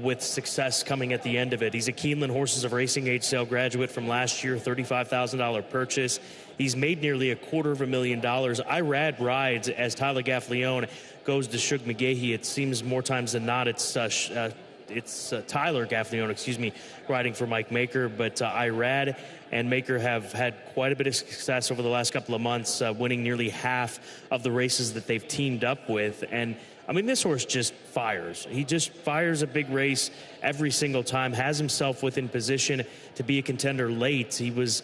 with success coming at the end of it? He's a Keeneland Horses of Racing age sale graduate from last year, $35,000 purchase. He's made nearly $250,000. Irad rides as Tyler Gaffleone goes to Shug McGahee. It seems more times than not it's Tyler Gaffleone, riding for Mike Maker. But Irad and Maker have had quite a bit of success over the last couple of months, winning nearly half of the races that they've teamed up with. And I mean, this horse just fires. He just fires a big race every single time, has himself within position to be a contender late. He was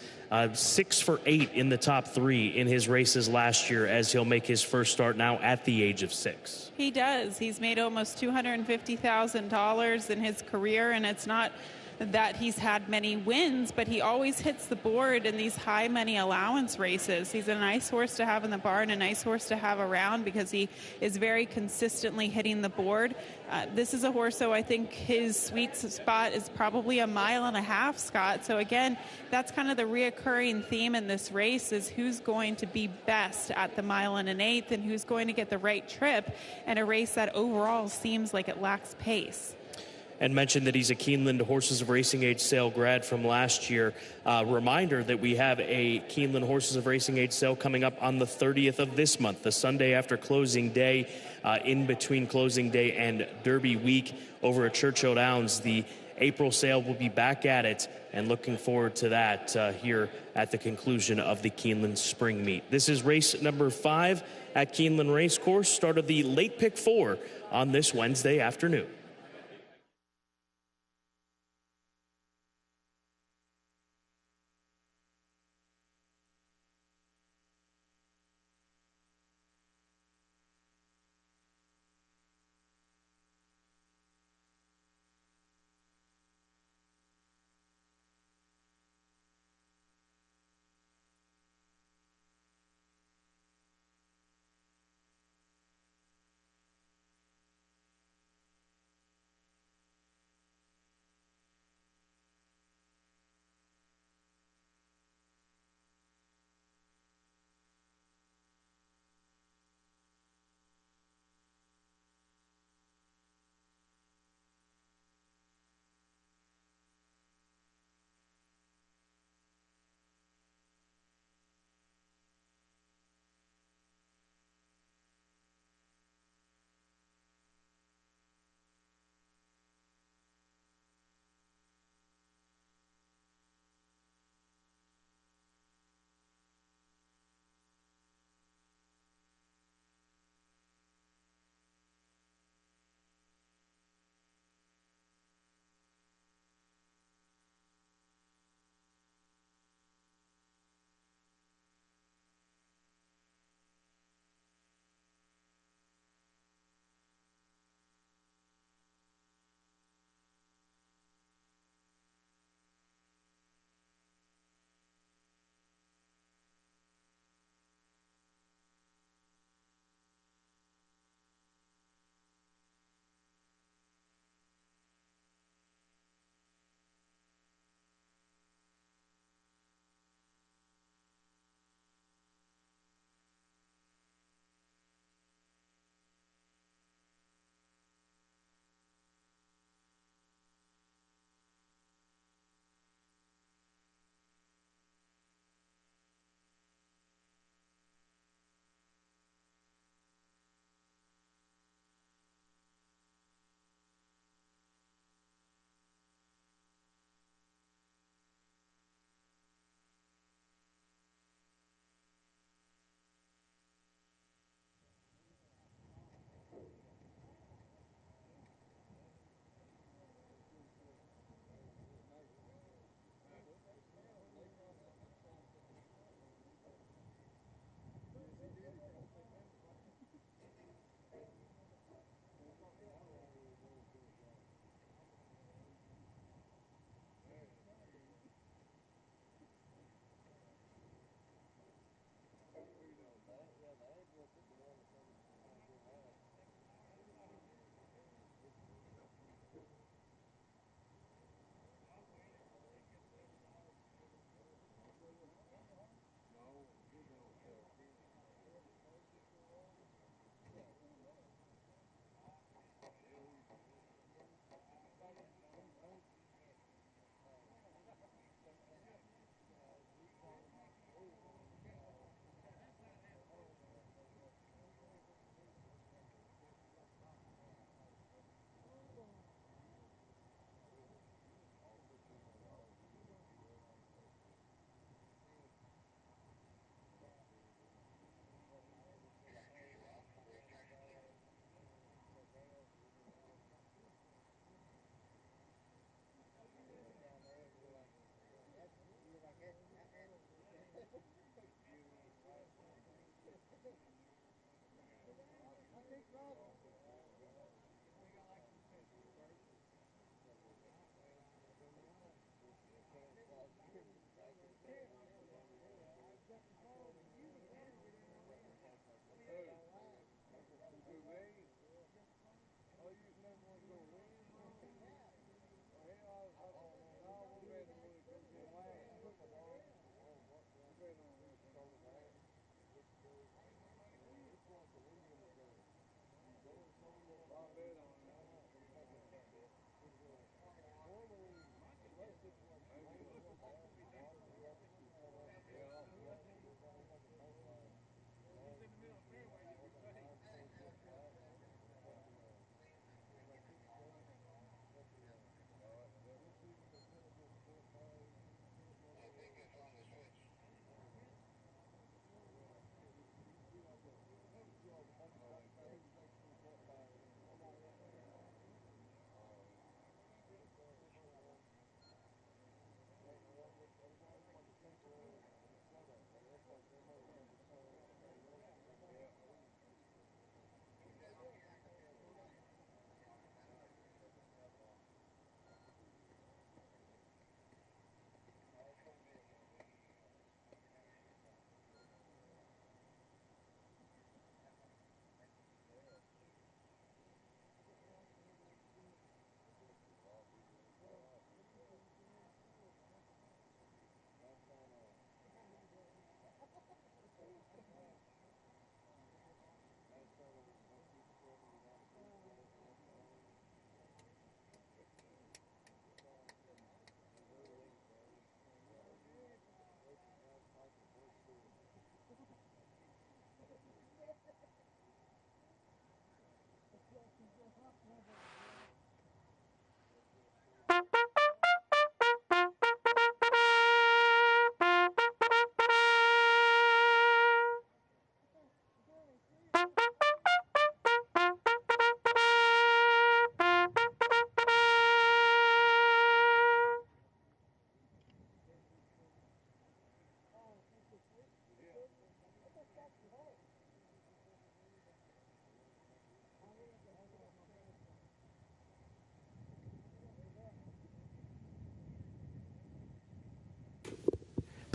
6 for 8 in the top 3 in his races last year, as he'll make his first start now at the age of 6. He does. He's made almost $250,000 in his career, and it's not that he's had many wins, but he always hits the board in these high money allowance races. He's a nice horse to have in the barn, a nice horse to have around because he is very consistently hitting the board. This is a horse, so I think his sweet spot is probably 1.5 miles, Scott. So again, that's kind of the reoccurring theme in this race is who's going to be best at the 1 1/8 and who's going to get the right trip in a race that overall seems like it lacks pace. and mentioned that he's a Keeneland Horses of Racing Age sale grad from last year. Reminder that we have a Keeneland Horses of Racing Age sale coming up on the 30th of this month, the Sunday after closing day, in between closing day and Derby week over at Churchill Downs. The April sale will be back at it, and looking forward to that here at the conclusion of the Keeneland Spring Meet. This is race number 5 at Keeneland Racecourse, start of the late pick 4 on this Wednesday afternoon.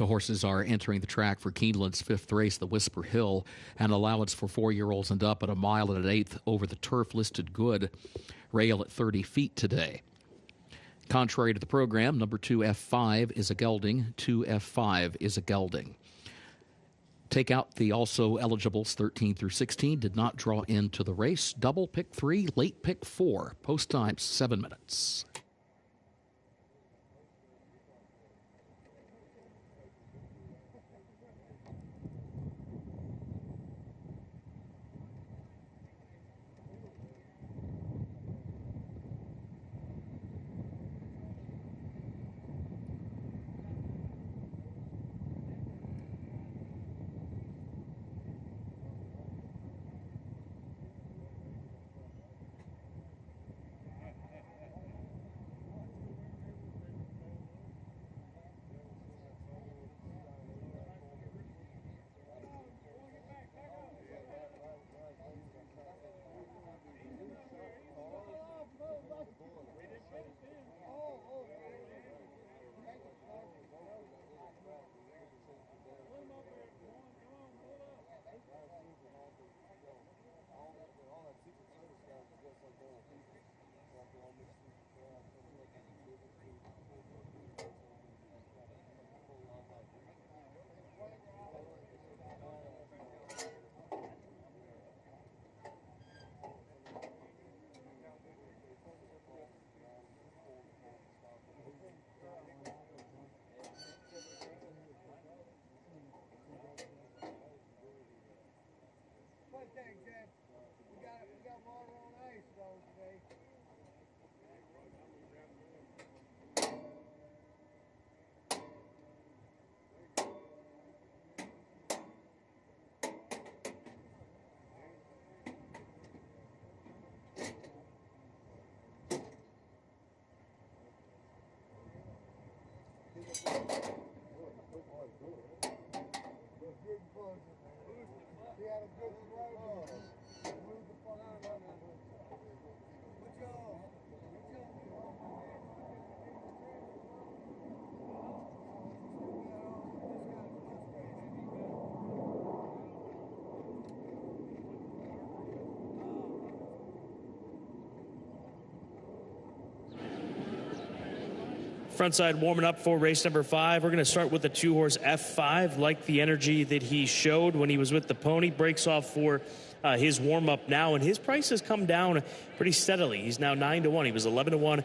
The horses are entering the track for Keeneland's 5th race, the Whisper Hill, an allowance for 4-year-olds and up at 1 mile and an 1/8 over the turf listed good. Rail at 30 feet today. Contrary to the program, number 2 F5 is a gelding, 2 F5 is a gelding. Take out the also eligibles 13 through 16, did not draw into the race. Double pick 3, late pick 4, post time 7 minutes. Front side warming up for race number 5. We're going to start with the 2-horse F5. Like the energy that he showed when he was with the pony. Breaks off for his warm-up now, and his price has come down pretty steadily. He's now 9-1. He was 11-1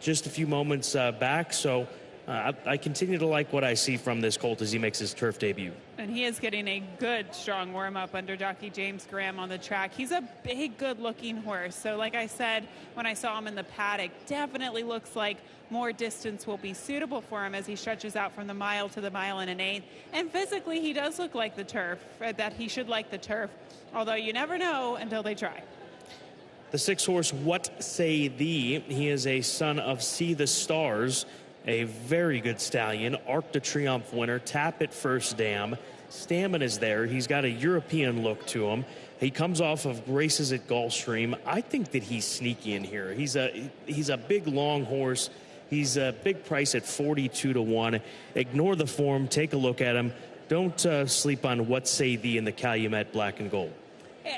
just a few moments back, so I continue to like what I see from this colt as he makes his turf debut. And he is getting a good, strong warm-up under jockey James Graham on the track. He's a big, good-looking horse. So like I said, when I saw him in the paddock, definitely looks like more distance will be suitable for him as he stretches out from the mile to the 1 1/8. And physically, he does look like the turf, that he should like the turf, although you never know until they try. The 6-horse What Say Thee. He is a son of See the Stars, a very good stallion, Arc de Triomphe winner, tap at First Dam. Stamina is there. He's got a European look to him. He comes off of races at Gulfstream. I think that he's sneaky in here. He's a big, long horse. He's a big price at 42-1. Ignore the form. Take a look at him. Don't sleep on What Say Thee in the Calumet Black and Gold.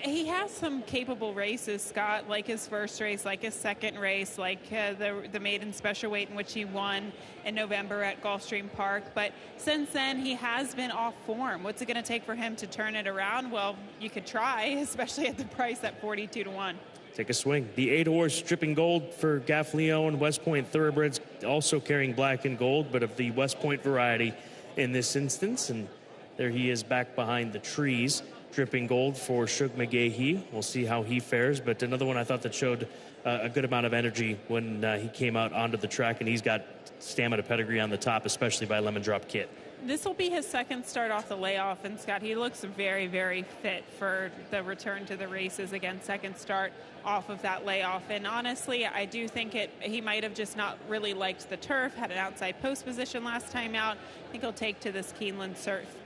He has some capable races, Scott, like his first race, like his second race, like the maiden special weight in which he won in November at Gulfstream Park. But since then, he has been off form. What's it going to take for him to turn it around? Well, you could try, especially at the price at 42-1. Take a swing. The 8-horse Dripping Gold for Gaff Leon, West Point Thoroughbreds, also carrying black and gold, but of the West Point variety in this instance. And there he is back behind the trees. Dripping Gold for Shug McGahee. We'll see how he fares, but another one I thought that showed a good amount of energy when he came out onto the track, and he's got stamina pedigree on the top, especially by Lemon Drop Kit. This will be his second start off the layoff, and Scott, he looks very, very fit for the return to the races. Again, second start off of that layoff, and honestly, I do think he might have just not really liked the turf, had an outside post position last time out. I think he'll take to this Keeneland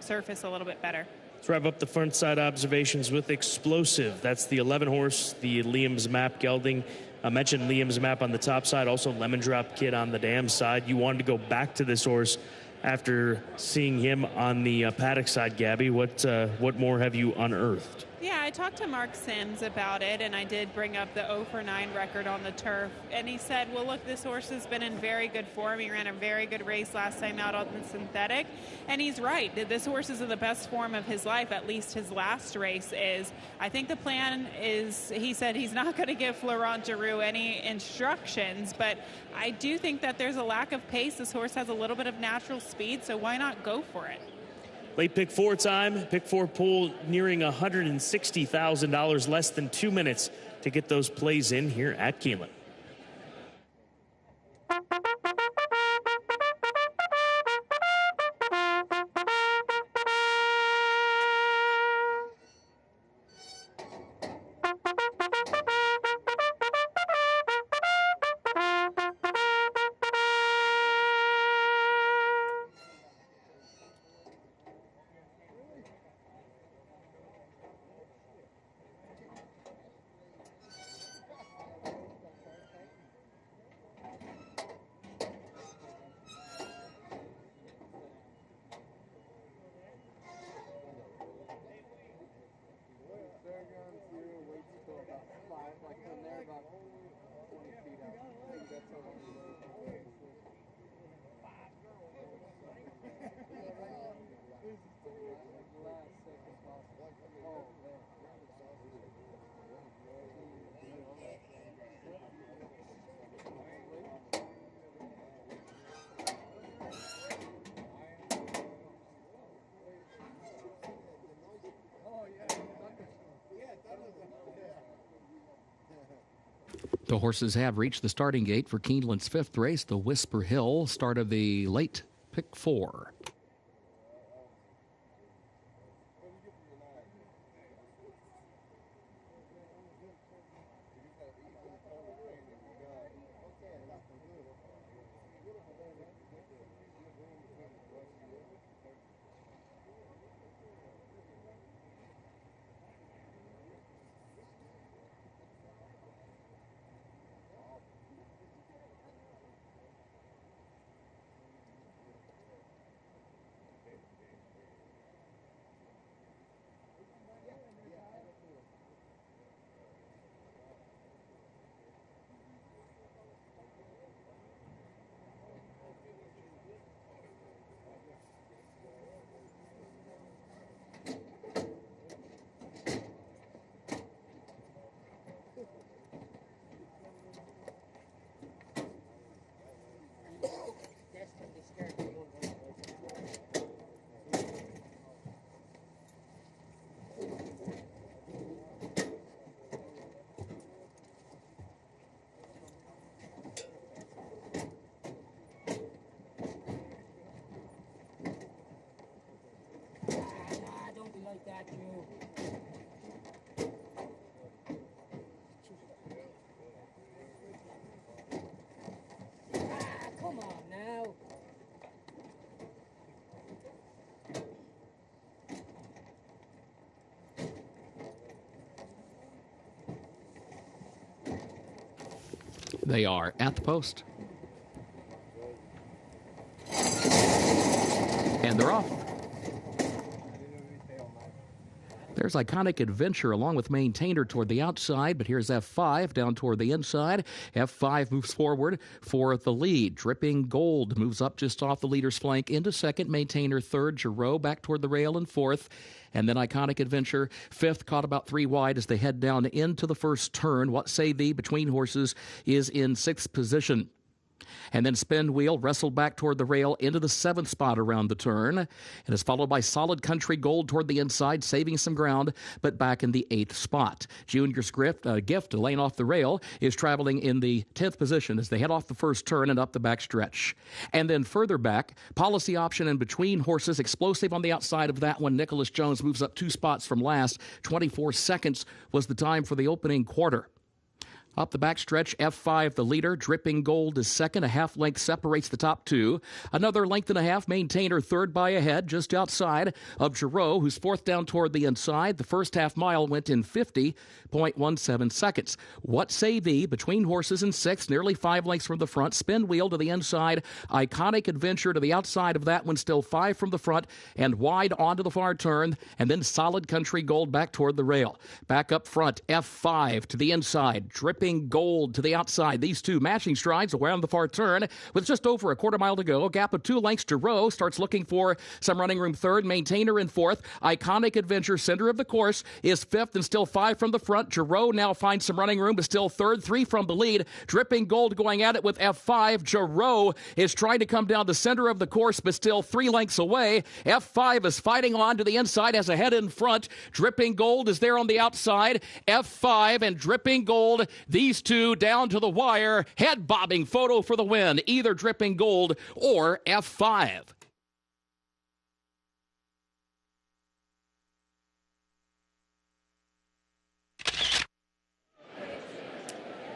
surface a little bit better. Let's wrap up the front side observations with Explosive. That's the 11-horse, the Liam's Map gelding. I mentioned Liam's Map on the top side, also Lemon Drop Kid on the dam side. You wanted to go back to this horse after seeing him on the paddock side, Gabby. What more have you unearthed? Yeah, I talked to Mark Sims about it, and I did bring up the 0 for 9 record on the turf. And he said, well, look, this horse has been in very good form. He ran a very good race last time out on the synthetic. And he's right. This horse is in the best form of his life, at least his last race is. I think the plan is, he said he's not going to give Florent Giroux any instructions, but I do think that there's a lack of pace. This horse has a little bit of natural speed, so why not go for it? Late pick 4 time. Pick 4 pool nearing $160,000, less than 2 minutes to get those plays in here at Keeneland. The horses have reached the starting gate for Keeneland's 5th race, the Whisper Hill, start of the late pick 4. Come on now. They are at the post. And they're off. There's Iconic Adventure along with Maintainer toward the outside, but here's F5 down toward the inside. F5 moves forward for the lead. Dripping Gold moves up just off the leader's flank into second. Maintainer third. Giroux back toward the rail in fourth. And then Iconic Adventure, fifth, caught about 3 wide as they head down into the first turn. What Say Thee between horses is in 6th position. And then Spin Wheel wrestled back toward the rail into the 7th spot around the turn. And is followed by Solid Country Gold toward the inside, saving some ground, but back in the 8th spot. Junior's Gift, laying off the rail, is traveling in the 10th position as they head off the first turn and up the back stretch. And then further back, Policy Option in between horses, Explosive on the outside of that one. Nicholas Jones moves up 2 spots from last. 24 seconds was the time for the opening quarter. Up the backstretch, F5, the leader. Dripping Gold is second. A half length separates the top two. Another length and a half. Maintainer third by a head, just outside of Giroux, who's fourth down toward the inside. The first half mile went in 50.17 seconds. What Say Thee, between horses and sixth, nearly 5 lengths from the front. Spin Wheel to the inside. Iconic Adventure to the outside of that one, still 5 from the front and wide onto the far turn. And then Solid Country Gold back toward the rail. Back up front, F5 to the inside. Dripping Gold to the outside. These two matching strides around the far turn with just over a quarter mile to go. A gap of 2 lengths. Giroux starts looking for some running room third. Maintainer in fourth. Iconic Adventure, center of the course, is fifth and still 5 from the front. Giroux now finds some running room, but still third. 3 from the lead. Dripping Gold going at it with F5. Giroux is trying to come down the center of the course, but still 3 lengths away. F5 is fighting on to the inside, has a head in front. Dripping Gold is there on the outside. F5 and Dripping Gold, these two down to the wire. Head bobbing photo for the win. Either Dripping Gold or F5.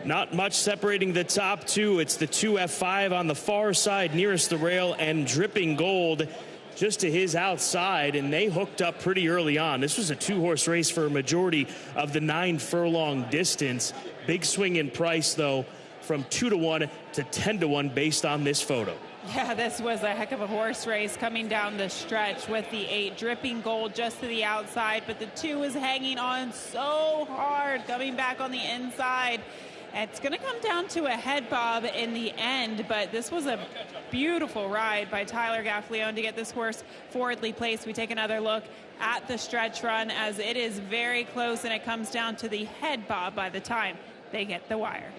Not much separating the top two. It's the 2F5 on the far side nearest the rail and Dripping Gold just to his outside, and they hooked up pretty early on. This was a 2-horse race for a majority of the 9-furlong distance. Big swing in price, though, from 2-1 to 10-1 based on this photo. Yeah, this was a heck of a horse race coming down the stretch with the 8 Dripping Gold just to the outside, but the 2 is hanging on so hard, coming back on the inside. It's going to come down to a head bob in the end, but this was a beautiful ride by Tyler Gaffleone to get this horse forwardly placed. We take another look at the stretch run as it is very close, and it comes down to the head bob by the time they get the wire.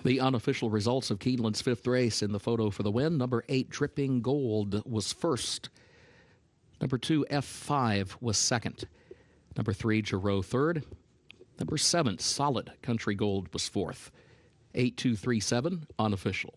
The unofficial results of Keeneland's 5th race in the photo for the win. Number 8, Dripping Gold, was first. Number 2, F5, was second. Number 3, Giroux, third. Number 7, Solid Country Gold, was fourth. 8-2-3-7, unofficial.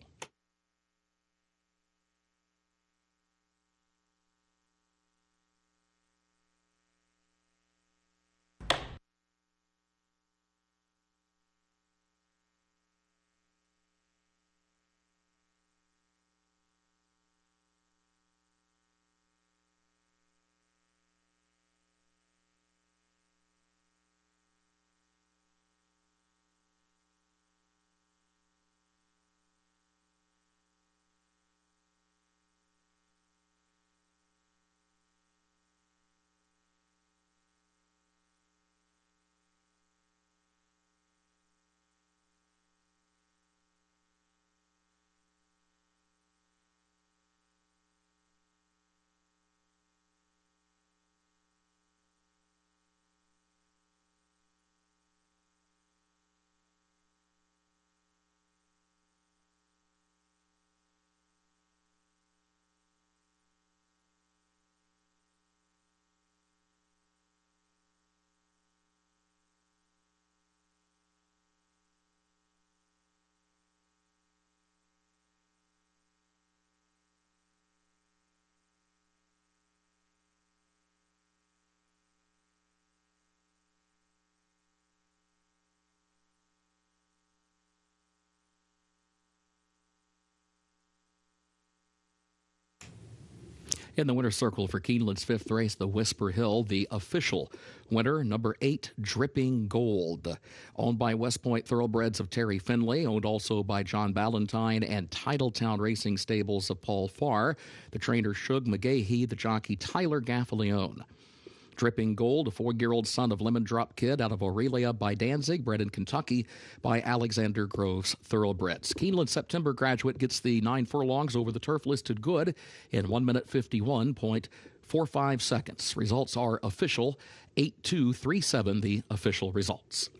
In the winner's circle for Keeneland's fifth race, the Whisper Hill, the official winner, number 8, Dripping Gold. Owned by West Point Thoroughbreds of Terry Finley, owned also by John Ballantyne and Titletown Racing Stables of Paul Farr. The trainer, Shug McGahee, the jockey, Tyler Gaffalione. Dripping Gold, a 4-year-old son of Lemon Drop Kid out of Aurelia by Danzig, bred in Kentucky by Alexander Groves Thoroughbreds. Keeneland September graduate gets the 9 furlongs over the turf listed good in 1 minute 51.45 seconds. Results are official, 8-2-3-7, the official results.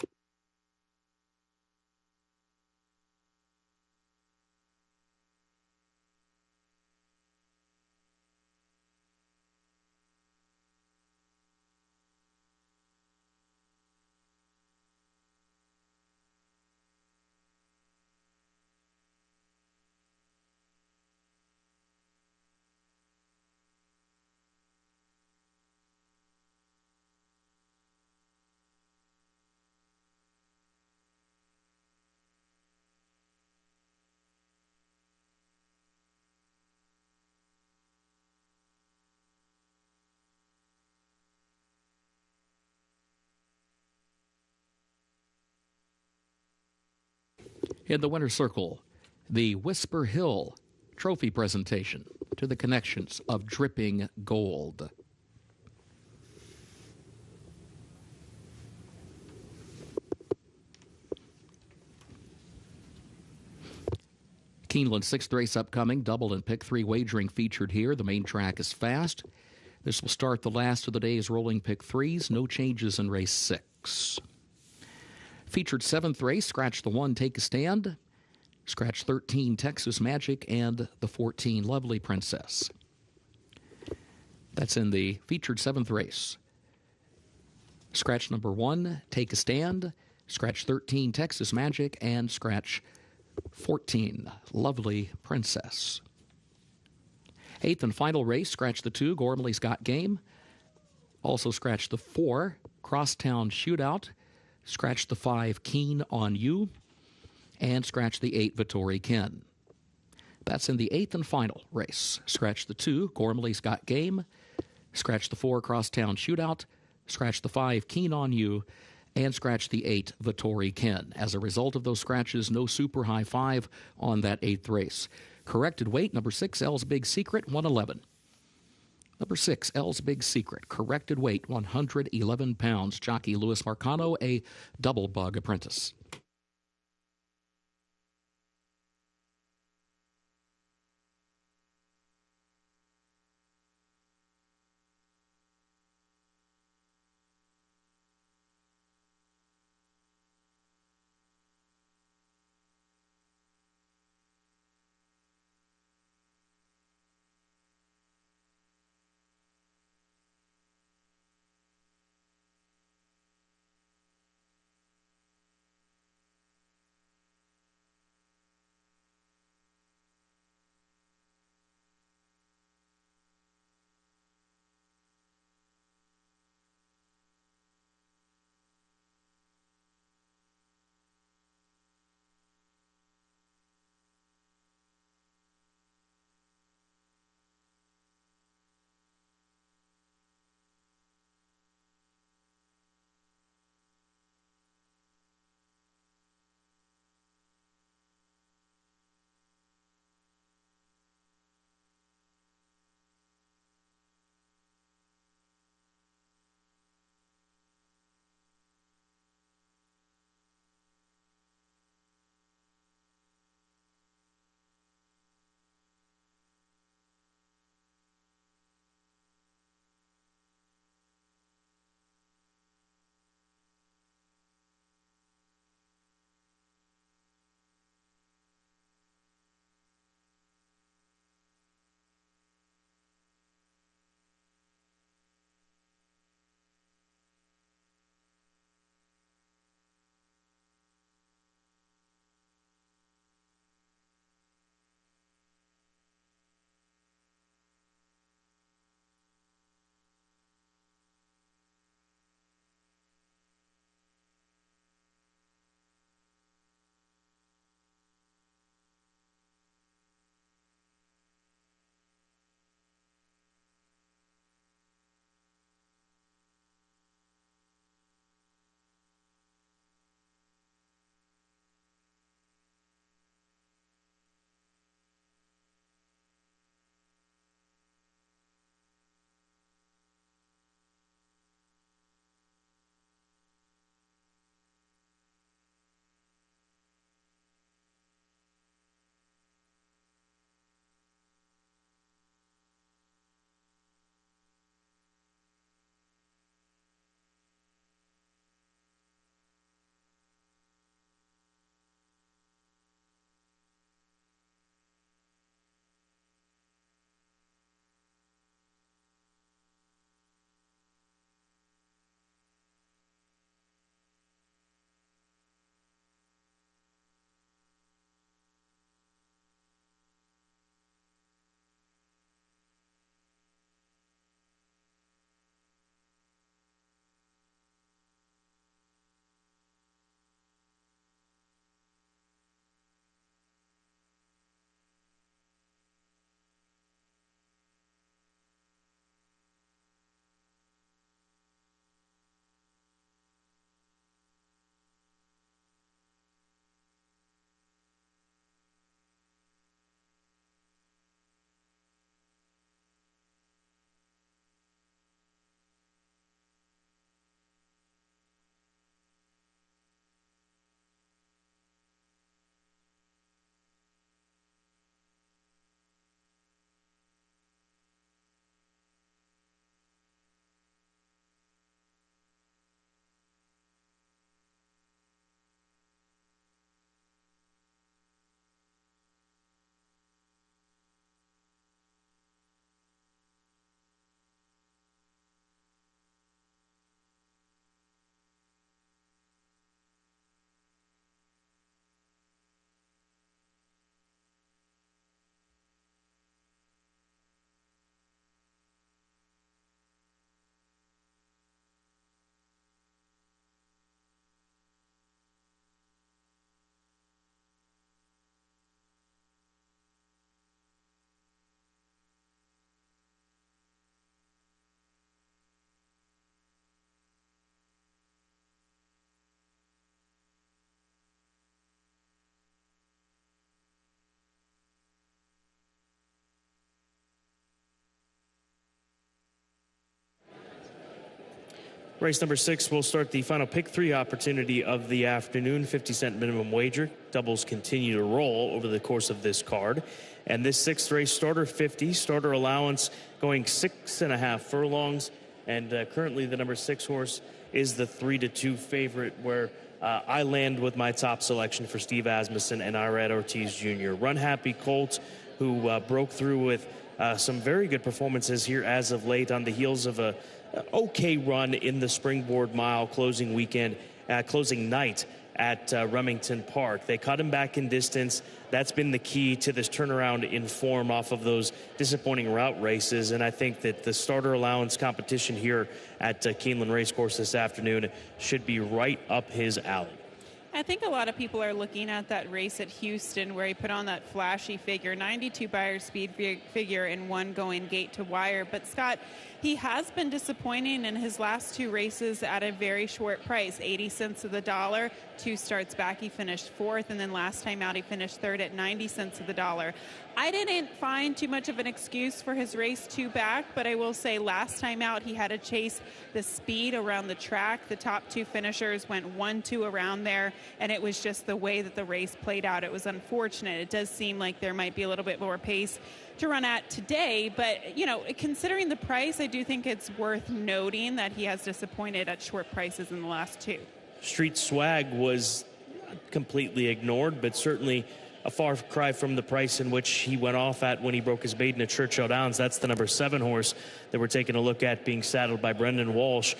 In the winner's circle, the Whisper Hill trophy presentation to the connections of Dripping Gold. Keeneland's 6th race upcoming, double and pick 3 wagering featured here. The main track is fast. This will start the last of the day's rolling pick 3s. No changes in race 6. Featured 7th race, scratch the 1, Take a Stand. Scratch 13, Texas Magic, and the 14, Lovely Princess. That's in the featured 7th race. Scratch number 1, Take a Stand. Scratch 13, Texas Magic, and scratch 14, Lovely Princess. 8th and final race, scratch the 2, Gormley's Got Game. Also scratch the 4, Crosstown Shootout. Scratch the 5, Keen on You. And scratch the 8, Vittori Ken. That's in the 8th and final race. Scratch the 2, Gormley's Got Game. Scratch the 4, Crosstown Shootout. Scratch the 5, Keen on You. And scratch the 8, Vittori Ken. As a result of those scratches, no super high 5 on that 8th race. Corrected weight, number 6, L's Big Secret, 111. Number 6, L's Big Secret. Corrected weight, 111 pounds. Jockey Louis Marcano, a double bug apprentice. Race number 6 will start the final pick 3 opportunity of the afternoon. 50-cent minimum wager. Doubles continue to roll over the course of this card. And this 6th race, starter 50, starter allowance going 6.5 furlongs. And currently the number 6 horse is the 3-2 favorite, where I land with my top selection for Steve Asmussen and Irad Ortiz Jr. Run Happy Colt, who broke through with some very good performances here as of late on the heels of a okay run in the Springboard Mile closing night at Remington Park. They cut him back in distance. That's been the key to this turnaround in form off of those disappointing route races. And I think that the starter allowance competition here at Keeneland Racecourse this afternoon should be right up his alley. I think a lot of people are looking at that race at Houston where he put on that flashy figure, 92 Beyer speed figure and one going gate to wire. But Scott, he has been disappointing in his last 2 races at a very short price, 80 cents of the dollar. 2 starts back, he finished 4th, and then last time out he finished 3rd at 90 cents of the dollar. I didn't find too much of an excuse for his race 2 back, but I will say last time out he had to chase the speed around the track. The top 2 finishers went 1-2 around there, and it was just the way that the race played out. It was unfortunate. It does seem like there might be a little bit more pace to run at today, but, you know, considering the price, I do think it's worth noting that he has disappointed at short prices in the last 2. Street Swag was completely ignored, but certainly a far cry from the price in which he went off at when he broke his maiden at Churchill Downs. That's the number 7 horse that we're taking a look at, being saddled by Brendan Walsh.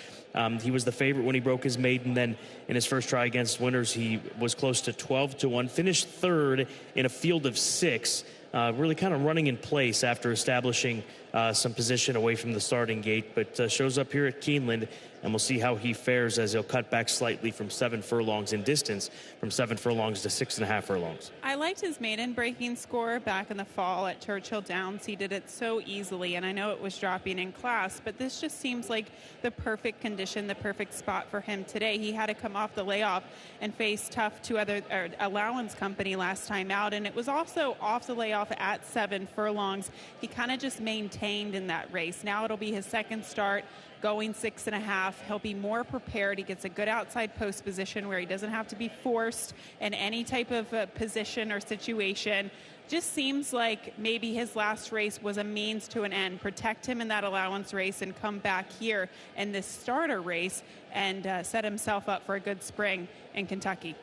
He was the favorite when he broke his maiden. Then in his first try against winners, he was close to 12-1, finished 3rd in a field of 6. Really kind of running in place after establishing some position away from the starting gate, but shows up here at Keeneland, and we'll see how he fares as he'll cut back slightly from 7 furlongs in distance, from 7 furlongs to 6.5 furlongs. I liked his maiden breaking score back in the fall at Churchill Downs. He did it so easily, and I know it was dropping in class, but this just seems like the perfect condition, the perfect spot for him today. He had to come off the layoff and face tough 2 other allowance company last time out, and it was also off the layoff at 7 furlongs. He kind of just maintained in that race. Now it'll be his 2nd start, going 6.5. He'll be more prepared. He gets a good outside post position where he doesn't have to be forced in any type of position or situation. Just seems like maybe his last race was a means to an end. Protect him in that allowance race and come back here in this starter race and set himself up for a good spring in Kentucky.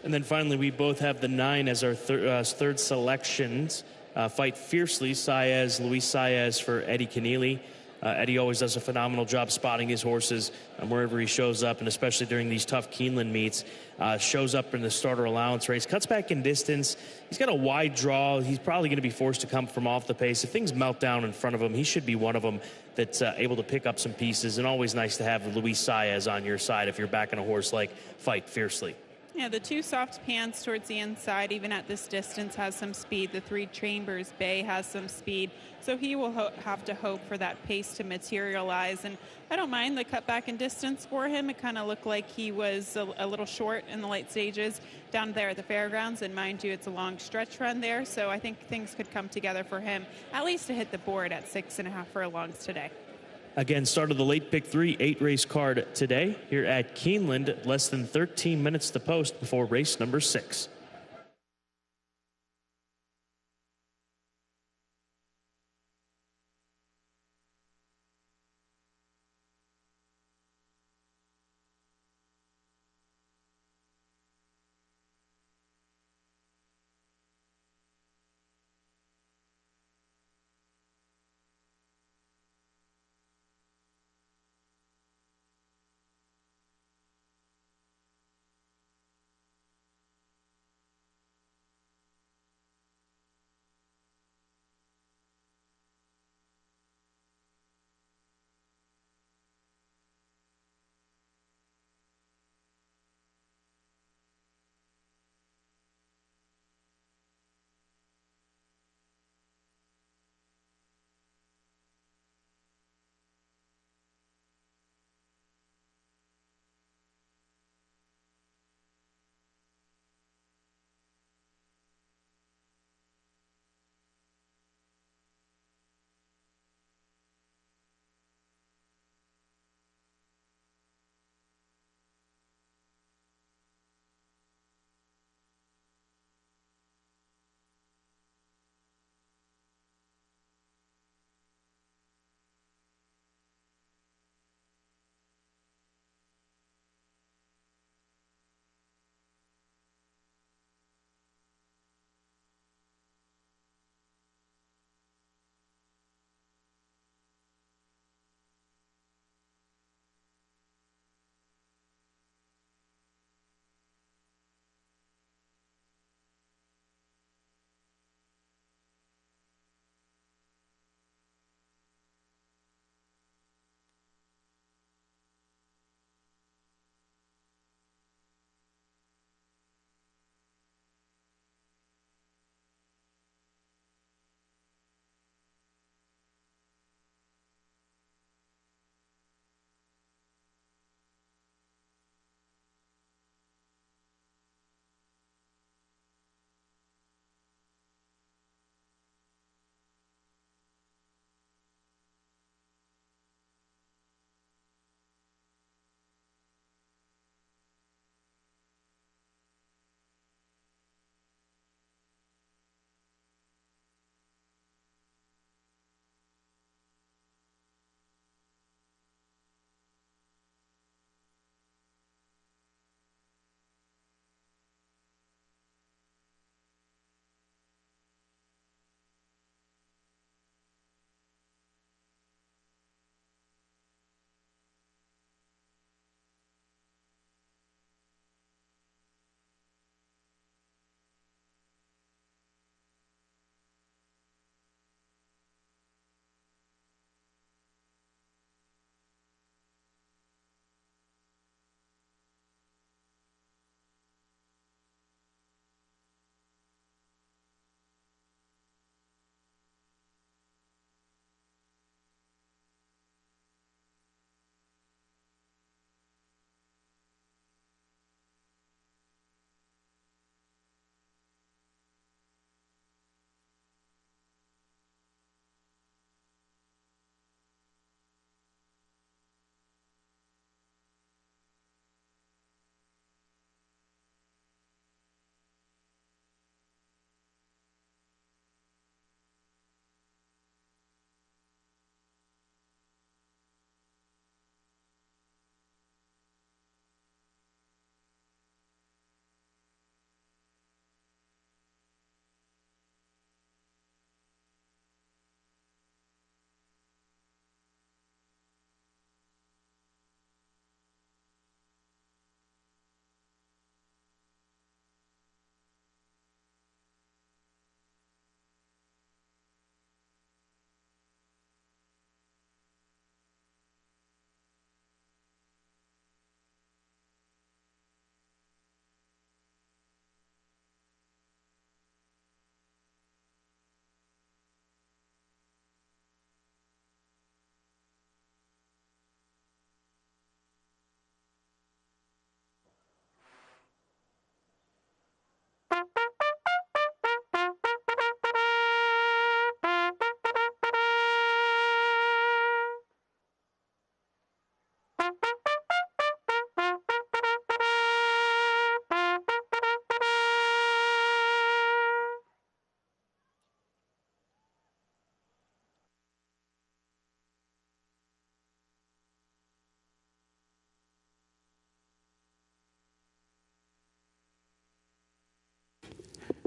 And then finally, we both have the 9 as our third selections. Fight Fiercely, Luis Saez for Eddie Keneally. Eddie always does a phenomenal job spotting his horses wherever he shows up, and especially during these tough Keeneland meets. Shows up in the starter allowance race, cuts back in distance. He's got a wide draw. He's probably going to be forced to come from off the pace. If things melt down in front of him, he should be one of them that's able to pick up some pieces. And always nice to have Luis Saez on your side if you're backing a horse like Fight Fiercely. Yeah, the 2 soft pants towards the inside, even at this distance, has some speed. The 3 Chambers Bay has some speed. So he will have to hope for that pace to materialize. And I don't mind the cut back in distance for him. It kind of looked like he was a little short in the late stages down there at the fairgrounds. And mind you, it's a long stretch run there. So I think things could come together for him, at least to hit the board at 6.5 furlongs today. Again, start of the late pick 3, 8-race card today here at Keeneland. Less than 13 minutes to post before race number 6.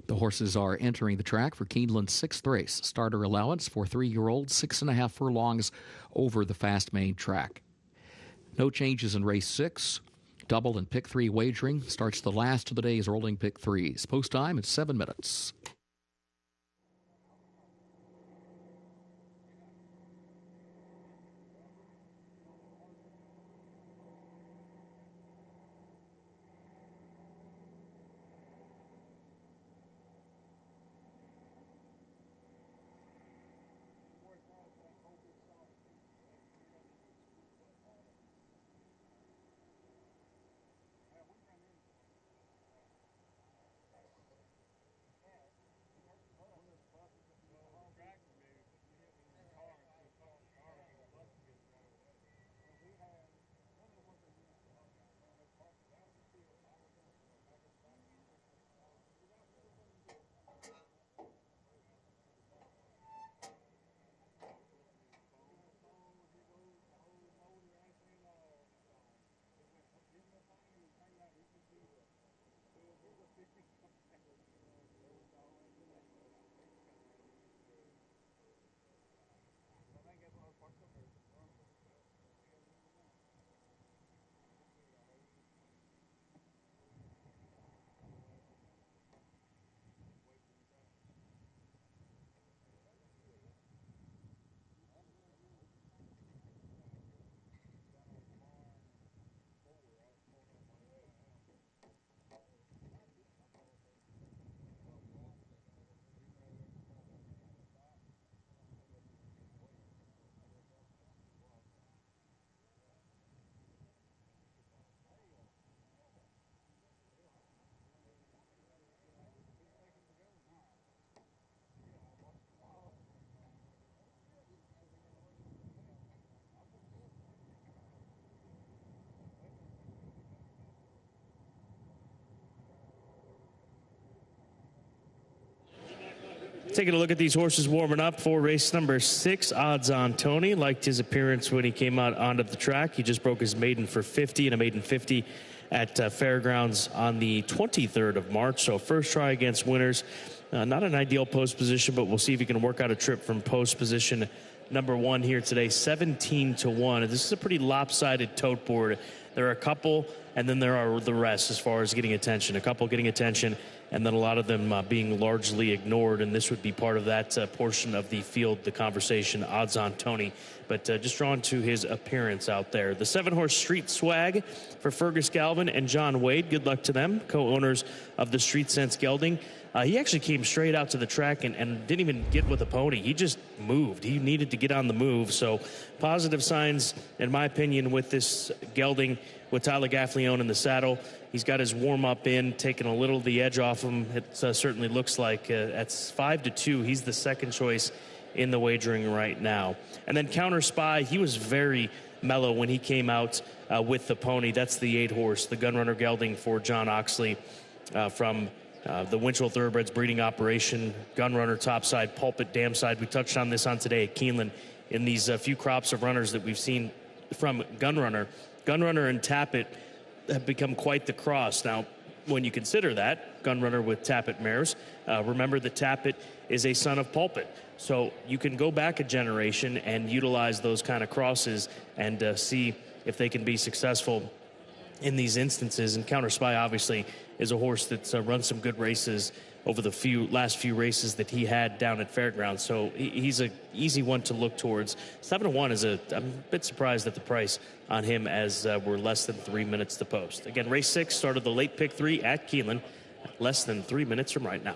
The horses are entering the track for Keeneland's 6th race. Starter allowance for 3-year-olds, 6.5 furlongs over the fast main track. No changes in race 6. Double and pick 3 wagering starts the last of the day's rolling pick 3s. Post time at 7 minutes. Taking a look at these horses warming up for race number 6. Odds on Tony. Liked his appearance when he came out onto the track. He just broke his maiden for 50 and a maiden 50 at Fairgrounds on the 23rd of March. So first try against winners. Not an ideal post position, but we'll see if he can work out a trip from post position number 1 here today. 17-1. This is a pretty lopsided tote board. There are a couple, and then there are the rest as far as getting attention. A couple getting attention, and then a lot of them being largely ignored, and this would be part of that portion of the field, the conversation, odds on Tony. But just drawn to his appearance out there. The 7-horse Street Swag for Fergus Galvin and John Wade. Good luck to them, co-owners of the Street Sense gelding. He actually came straight out to the track and didn't even get with a pony. He just moved. He needed to get on the move. So positive signs, in my opinion, with this gelding with Tyler Gaffleone in the saddle. He's got his warm-up in, taking a little of the edge off him. It certainly looks like at 5-2, he's the second choice in the wagering right now. And then Counter Spy, he was very mellow when he came out with the pony. That's the 8-horse, the Gunrunner gelding for John Oxley from the Winchell Thoroughbreds breeding operation. Gunrunner topside, Pulpit dam side. We touched on this on today at Keeneland in these few crops of runners that we've seen from Gunrunner. Gunrunner and Tappet have become quite the cross. Now, when you consider that, Gunrunner with Tappet mares, remember that Tappet is a son of Pulpit. So you can go back a generation and utilize those kind of crosses and see if they can be successful in these instances. And Counter Spy, obviously, is a horse that's run some good races over the last few races that he had down at Fairgrounds. So he's an easy one to look towards. 7-1 I'm a bit surprised at the price on him, as we're less than 3 minutes to post. Again, race 6 started the late pick 3 at Keeneland, less than 3 minutes from right now.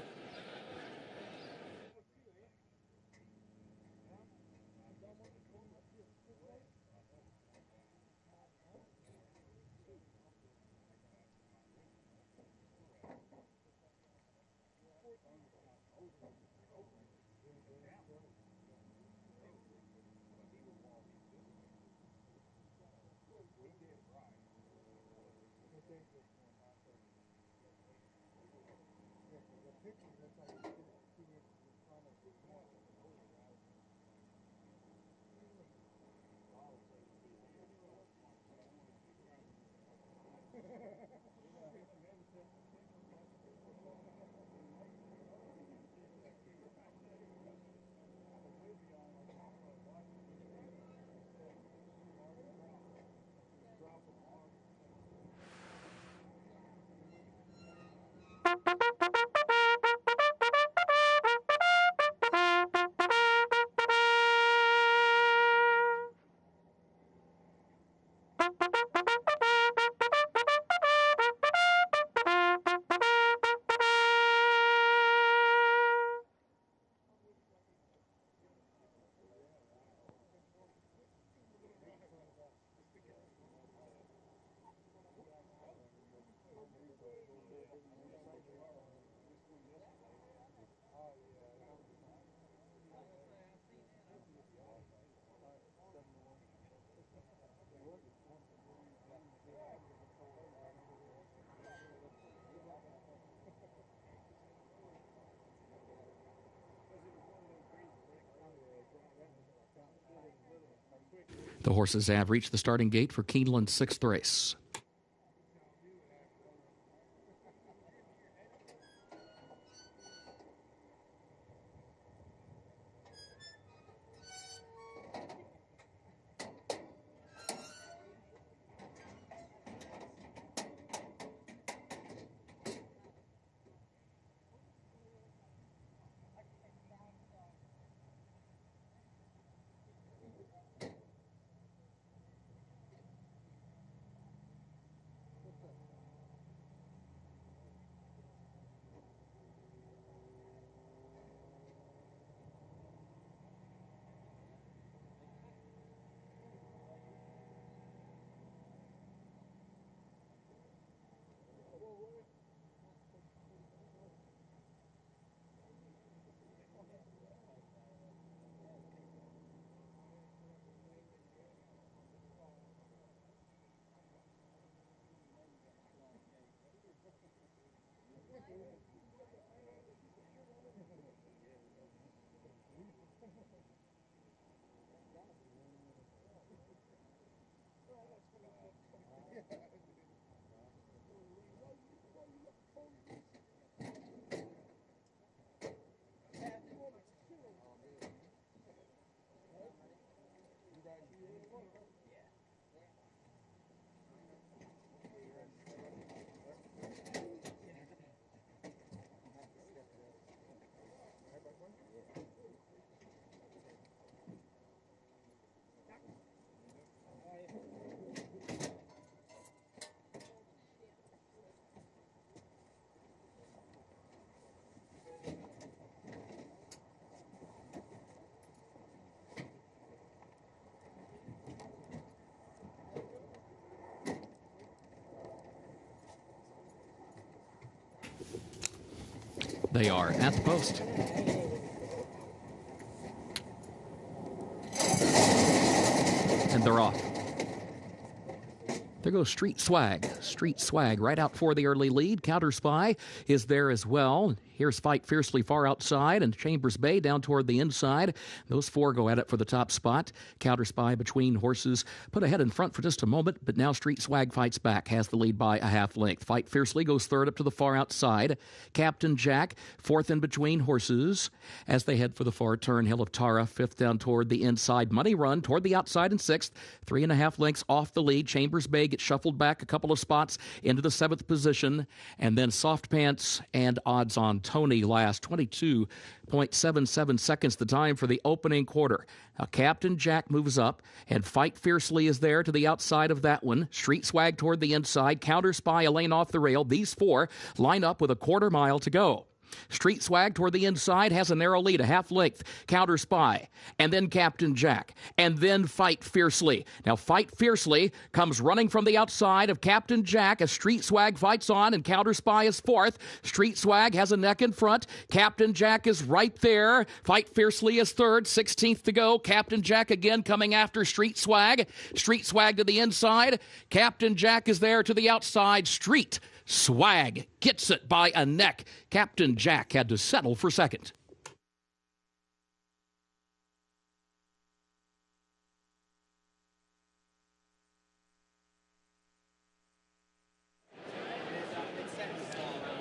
The horses have reached the starting gate for Keeneland's 6th race. They are at the post. And they're off. There goes Street Swag. Street Swag right out for the early lead. Counter Spy is there as well. Here's Fight Fiercely far outside, and Chambers Bay down toward the inside. Those four go at it for the top spot. Counter Spy between horses put ahead in front for just a moment, but now Street Swag fights back, has the lead by a half length. Fight Fiercely goes third up to the far outside. Captain Jack, fourth in between horses as they head for the far turn. Hill of Tara, fifth down toward the inside. Money Run toward the outside in sixth. 3.5 lengths off the lead. Chambers Bay gets shuffled back a couple of spots into the seventh position. And then Soft Pants and Odds on Tony last. 22.77 seconds the time for the opening quarter. Now Captain Jack moves up, and Fight Fiercely is there to the outside of that one. Street Swag toward the inside. Counter Spy a lane off the rail. These four line up with a quarter mile to go. Street Swag toward the inside has a narrow lead, a half length. Counter Spy, and then Captain Jack, and then Fight Fiercely. Now Fight Fiercely comes running from the outside of Captain Jack as Street Swag fights on, and Counter Spy is fourth. Street Swag has a neck in front. Captain Jack is right there. Fight Fiercely is third, 16th to go. Captain Jack again coming after Street Swag. Street Swag to the inside. Captain Jack is there to the outside. Street Swag gets it by a neck. Captain Jack had to settle for second.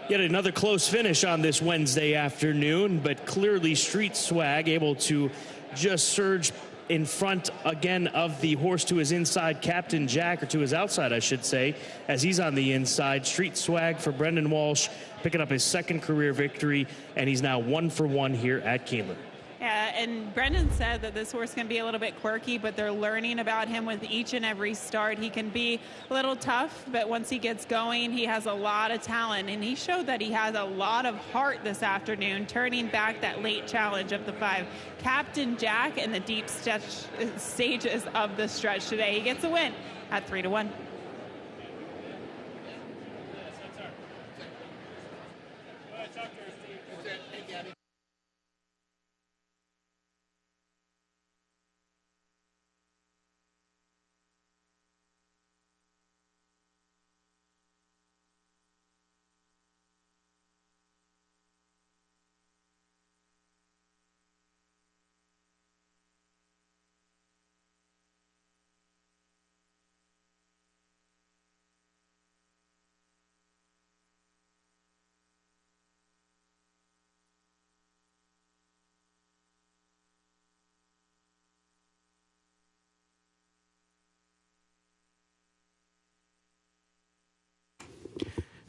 Yet another close finish on this Wednesday afternoon, but clearly Street Swag able to just surge in front again of the horse to his inside, Captain Jack, or to his outside, I should say, as he's on the inside. Street Swag for Brendan Walsh, picking up his second career victory, and he's now 1 for 1 here at Keeneland. Yeah, and Brendan said that this horse can be a little bit quirky, but they're learning about him with each and every start. He can be a little tough, but once he gets going, he has a lot of talent, and he showed that he has a lot of heart this afternoon, turning back that late challenge of the 5. Captain Jack in the deep stages of the stretch today. He gets a win at 3-1.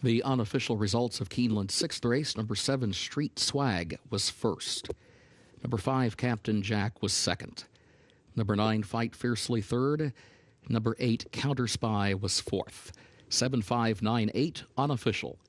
The unofficial results of Keeneland's sixth race: number 7, Street Swag, was first. Number 5, Captain Jack, was second. Number 9, Fight Fiercely, third. Number 8, Counter Spy, was fourth. 7598, unofficial.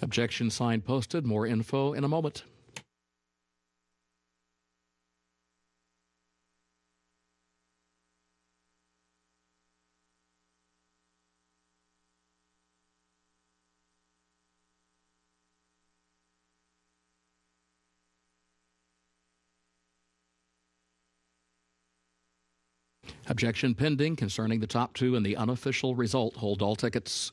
Objection sign posted. More info in a moment. Objection pending concerning the top 2 and the unofficial result. Hold all tickets.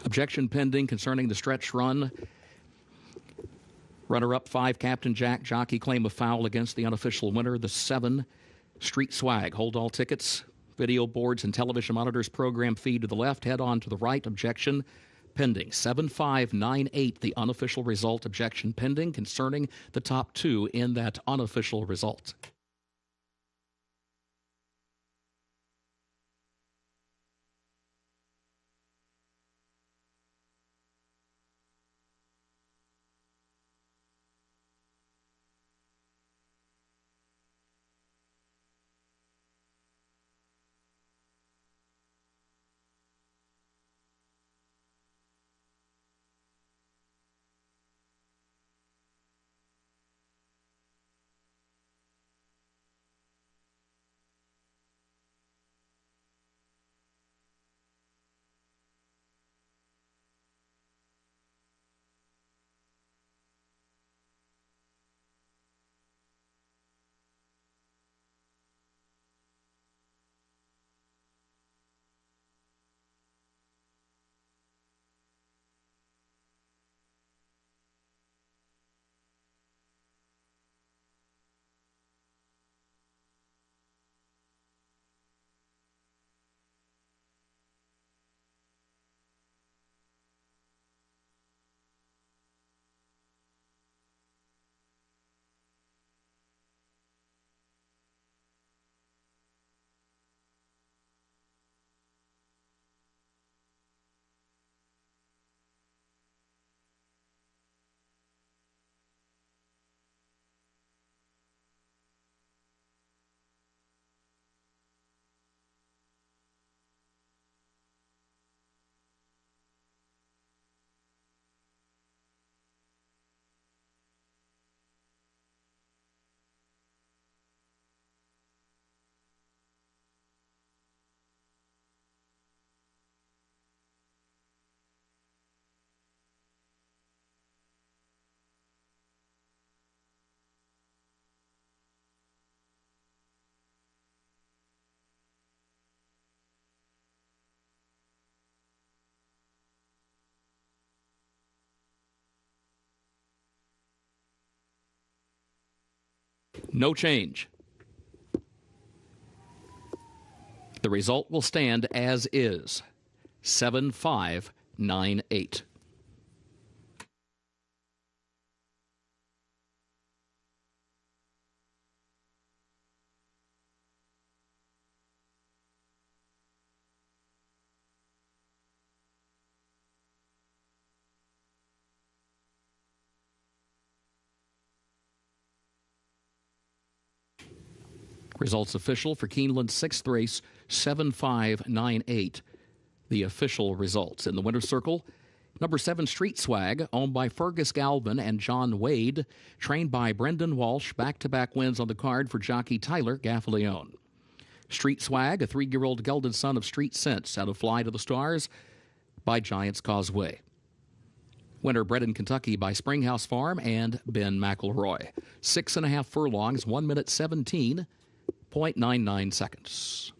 Objection pending concerning the stretch run. Runner-up 5, Captain Jack. Jockey claim of foul against the unofficial winner, the 7, Street Swag. Hold all tickets. Video boards and television monitors. Program feed to the left. Head on to the right. Objection pending. 7598, the unofficial result. Objection pending concerning the top 2 in that unofficial result. No change. The result will stand as is. 7598. Results official for Keeneland's 6th race, 7-5-9-8. The official results. In the winner's circle, number 7 Street Swag, owned by Fergus Galvin and John Wade, trained by Brendan Walsh, back-to-back wins on the card for jockey Tyler Gaffalione. Street Swag, a 3-year-old gelded son of Street Sense, out of Fly to the Stars by Giants Causeway. Winner bred in Kentucky by Springhouse Farm and Ben McElroy. 6.5 furlongs, 1 minute 17.99 seconds.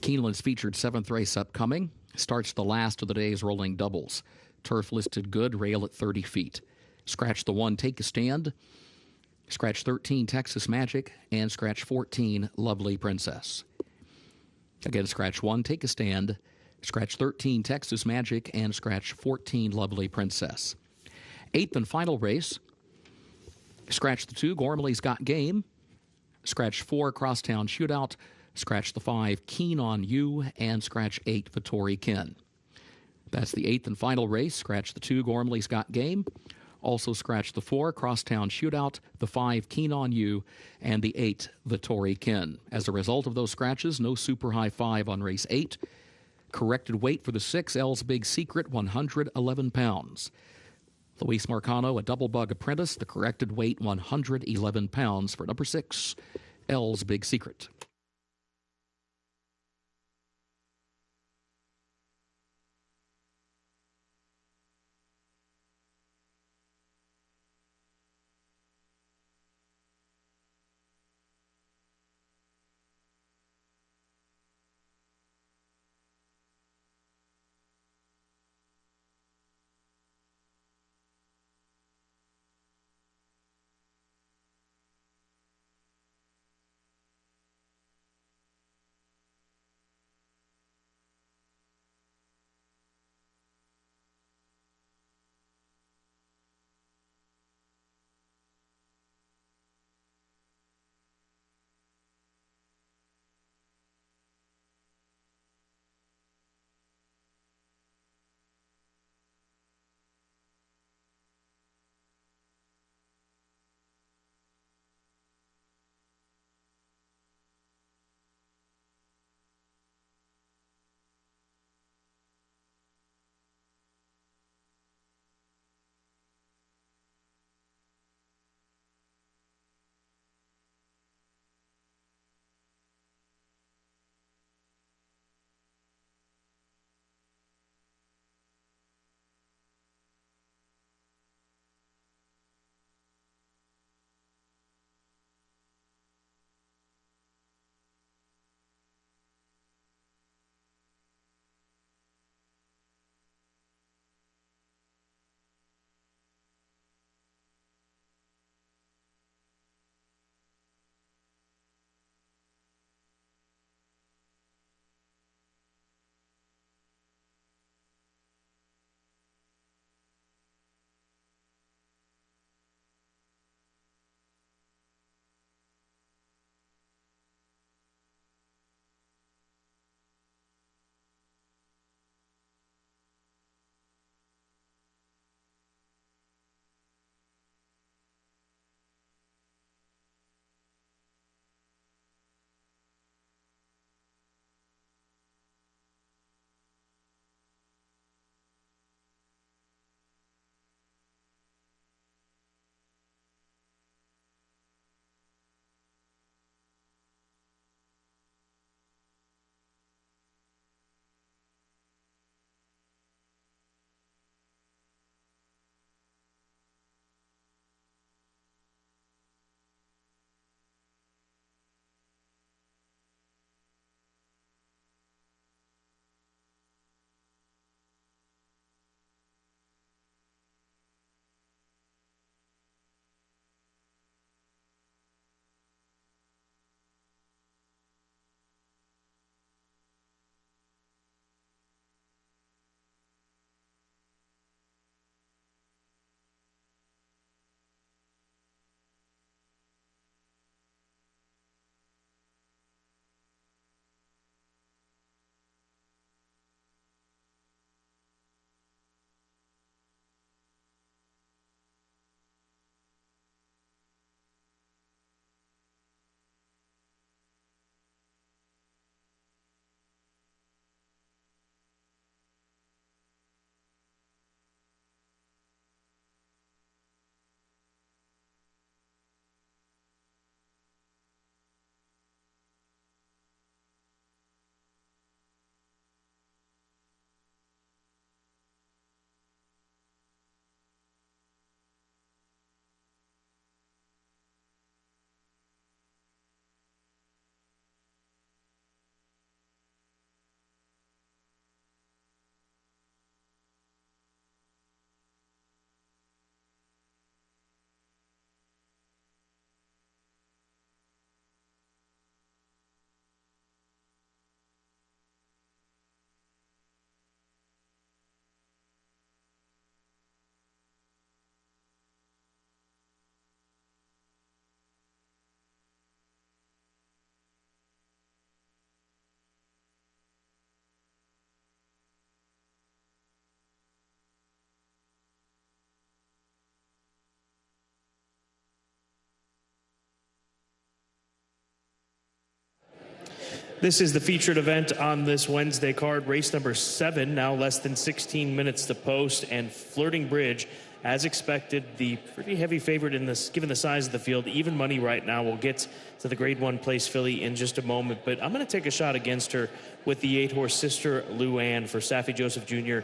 Keeneland's featured 7th race upcoming starts the last of the day's rolling doubles. Turf listed good, rail at 30 feet. Scratch the 1, Take a Stand. Scratch 13, Texas Magic. And scratch 14, Lovely Princess. Again, scratch 1, Take a Stand. Scratch 13, Texas Magic. And scratch 14, Lovely Princess. 8th and final race. Scratch the 2, Gormley's Got Game. Scratch 4, Crosstown Shootout. Scratch the 5, Keen on You, and scratch 8, Vittori Ken. That's the 8th and final race. Scratch the 2, Gormley's Got Game. Also scratch the 4, Crosstown Shootout, the 5, Keen on You, and the 8, Vittori Ken. As a result of those scratches, no super high 5 on race 8. Corrected weight for the 6, L's Big Secret, 111 pounds. Luis Marcano, a double bug apprentice, the corrected weight, 111 pounds for number 6, L's Big Secret. This is the featured event on this Wednesday card, race number 7, now less than 16 minutes to post, and Flirting Bridge, as expected, the pretty heavy favorite in this, given the size of the field. Even money right now. We'll get to the Grade 1 place filly in just a moment, but I'm going to take a shot against her with the 8-horse Sister Luann for Saffie Joseph Jr.,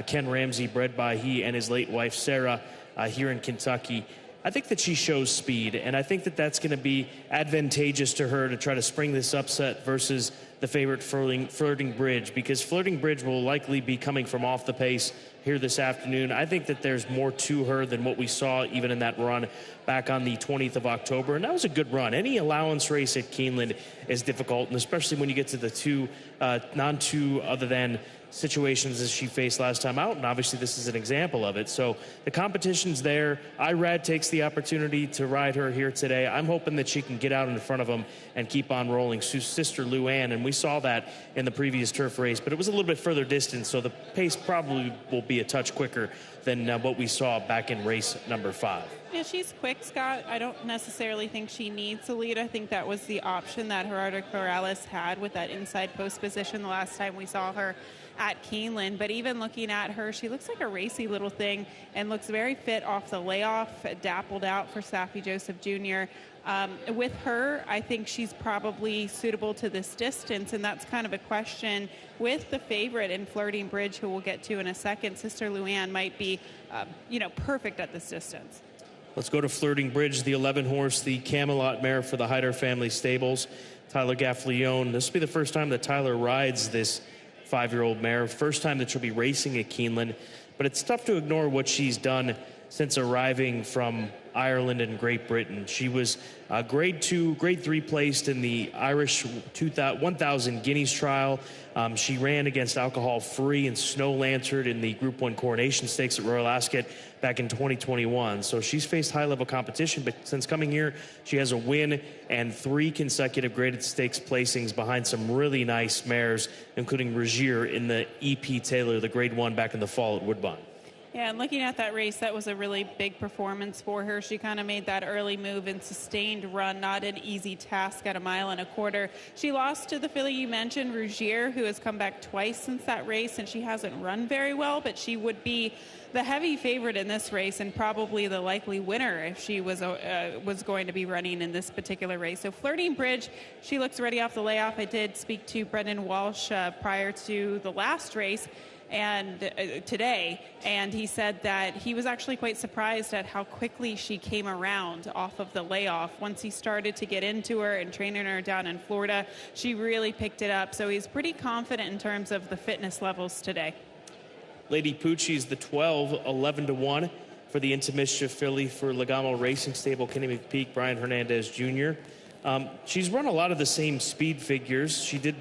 Ken Ramsey, bred by he and his late wife Sarah here in Kentucky. I think that she shows speed, and I think that that's going to be advantageous to her to try to spring this upset versus the favorite Flirting Bridge, because Flirting Bridge will likely be coming from off the pace here this afternoon. I think that there's more to her than what we saw even in that run back on the 20th of October, and that was a good run. Any allowance race at Keeneland is difficult, and especially when you get to the two non-two other than situations as she faced last time out, and obviously this is an example of it. So the competition's there. Irad takes the opportunity to ride her here today. I'm hoping that she can get out in front of him and keep on rolling. Sister Luann, and we saw that in the previous turf race, but it was a little bit further distance, so the pace probably will be a touch quicker than what we saw back in race number 5. Yeah, she's quick, Scott. I don't necessarily think she needs a lead. I think that was the option that Gerardo Corrales had with that inside post position the last time we saw her at Keeneland. But even looking at her, she looks like a racy little thing and looks very fit off the layoff, dappled out for Saffie Joseph Jr. With her, I think she's probably suitable to this distance, and that's kind of a question with the favorite in Flirting Bridge, who we'll get to in a second. Sister Luann might be, perfect at this distance. Let's go to Flirting Bridge, the 11-horse, the Camelot mare for the Hyder family stables. Tyler Gaffalione. This will be the first time that Tyler rides this 5-year-old mare. First time that she'll be racing at Keeneland. But it's tough to ignore what she's done since arriving from Ireland and Great Britain. She was grade 3 placed in the Irish 1,000 Guineas trial. She ran against Alcohol Free and Snow Lantern in the Group 1 Coronation Stakes at Royal Ascot back in 2021. So she's faced high-level competition, but since coming here, she has a win and 3 consecutive graded stakes placings behind some really nice mares, including Regier in the EP Taylor, the Grade 1 back in the fall at Woodbine. Yeah, and looking at that race, that was a really big performance for her. She kind of made that early move and sustained run, not an easy task at 1.25 miles. She lost to the filly you mentioned, Regier, who has come back twice since that race, and she hasn't run very well, but she would be the heavy favorite in this race and probably the likely winner if she was going to be running in this particular race. So Flirting Bridge, she looks ready off the layoff. I did speak to Brendan Walsh prior to the last race and today, and he said that he was actually quite surprised at how quickly she came around off of the layoff. Once he started to get into her and training her down in Florida, she really picked it up. So he's pretty confident in terms of the fitness levels today. Lady Poochie's the 12, 11-1 for the Into Mischief filly for Legamo Racing Stable, Kenny McPeak, Brian Hernandez Jr. She's run a lot of the same speed figures. She did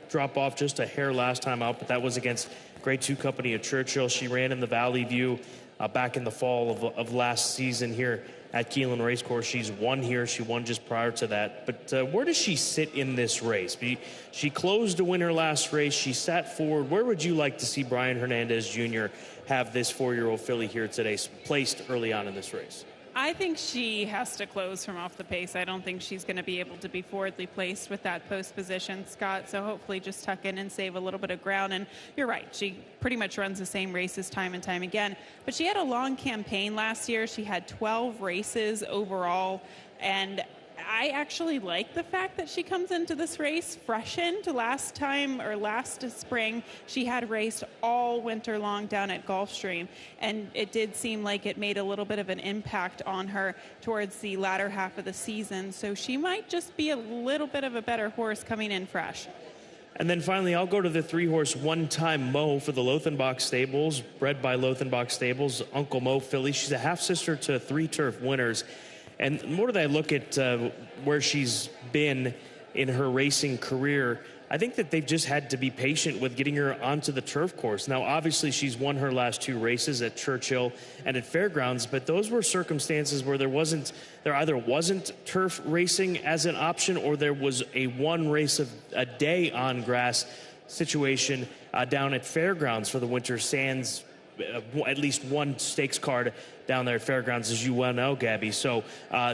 drop off just a hair last time out, but that was against Grade 2 company at Churchill. She ran in the Valley View back in the fall of last season here at Keeneland Racecourse. She's won here. She won just prior to that. But where does she sit in this race? She closed to win her last race. She sat forward. Where would you like to see Brian Hernandez Jr. have this 4-year-old filly here today placed early on in this race? I think she has to close from off the pace. I don't think she's going to be able to be forwardly placed with that post position, Scott. So hopefully just tuck in and save a little bit of ground. And you're right, she pretty much runs the same races time and time again. But she had a long campaign last year. She had 12 races overall. And I actually like the fact that she comes into this race freshened. Last spring, she had raced all winter long down at Gulfstream, and it did seem like it made a little bit of an impact on her towards the latter half of the season. So she might just be a little bit of a better horse coming in fresh. And then finally, I'll go to the 3-horse One Time Mo for the Lothenbach Stables, bred by Lothenbach Stables, Uncle Mo filly. She's a half-sister to 3 turf winners. And the more that I look at where she's been in her racing career, I think that they've just had to be patient with getting her onto the turf course. Now, obviously, she's won her last 2 races at Churchill and at Fairgrounds, but those were circumstances where there either wasn't turf racing as an option, or there was a 1 race a day on grass situation down at Fairgrounds for the Winter Sands at least one stakes card down there at Fairgrounds, as you well know, Gabby. So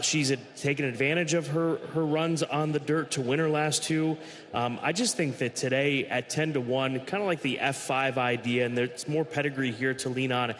she's taken advantage of her runs on the dirt to win her last two. I just think that today at 10-1, kind of like the F5 idea, and there's more pedigree here to lean on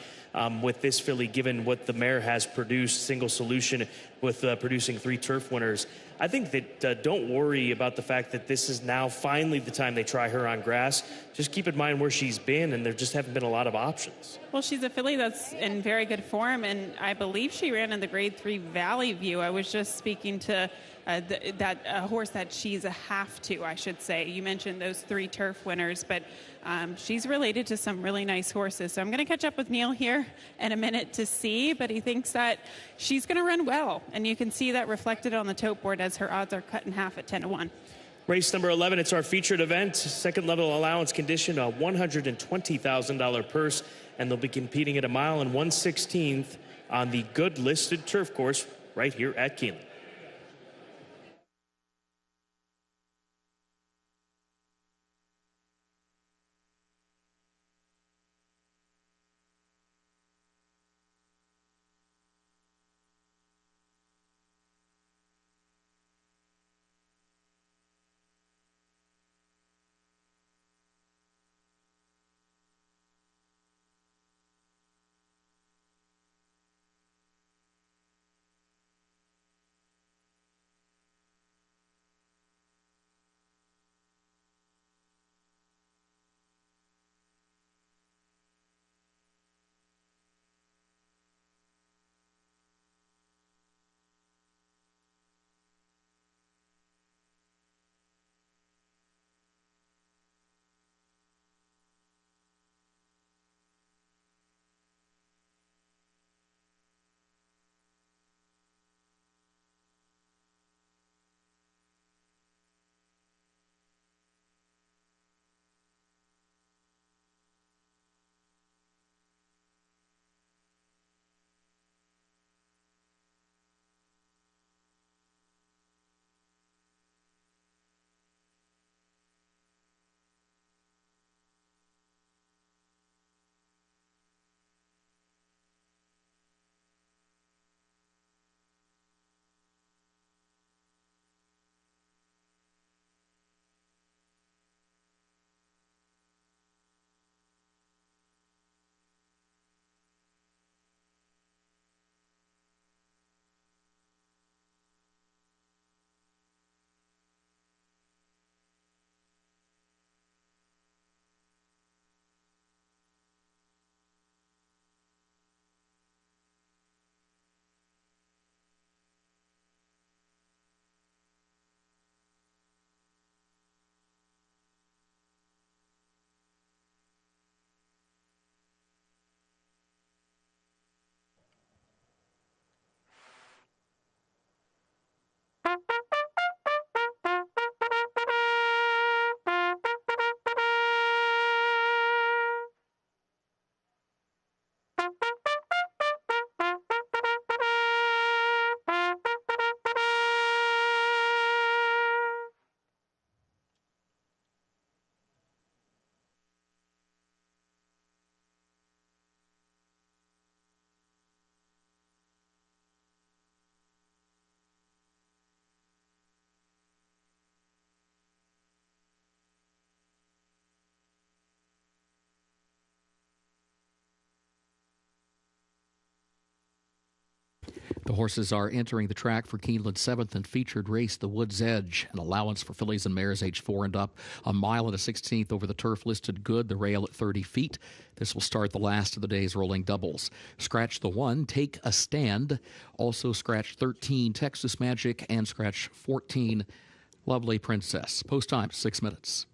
with this filly, given what the mare has produced, single solution with producing 3 turf winners. I think that don't worry about the fact that this is now finally the time they try her on grass. Just keep in mind where she's been, and there just haven't been a lot of options. Well, she's a filly that's in very good form, and I believe she ran in the Grade 3 Valley View. I was just speaking to that horse that she's a half to, I should say. You mentioned those 3 turf winners, but she's related to some really nice horses. So I'm going to catch up with Neil here in a minute to see, but he thinks that she's going to run well, and you can see that reflected on the tote board as her odds are cut in half at 10-1. Race number 11, it's our featured event. Second level allowance condition, a $120,000 purse, and they'll be competing at 1 mile and 1/16 on the good listed turf course right here at Keeneland. The horses are entering the track for Keeneland's 7th and featured race, the Woods Edge. An allowance for fillies and mares age 4 and up. 1 mile and 1/16 over the turf listed good. The rail at 30 feet. This will start the last of the day's rolling doubles. Scratch the 1, Take a Stand. Also scratch 13, Texas Magic, and scratch 14, Lovely Princess. Post time, 6 minutes.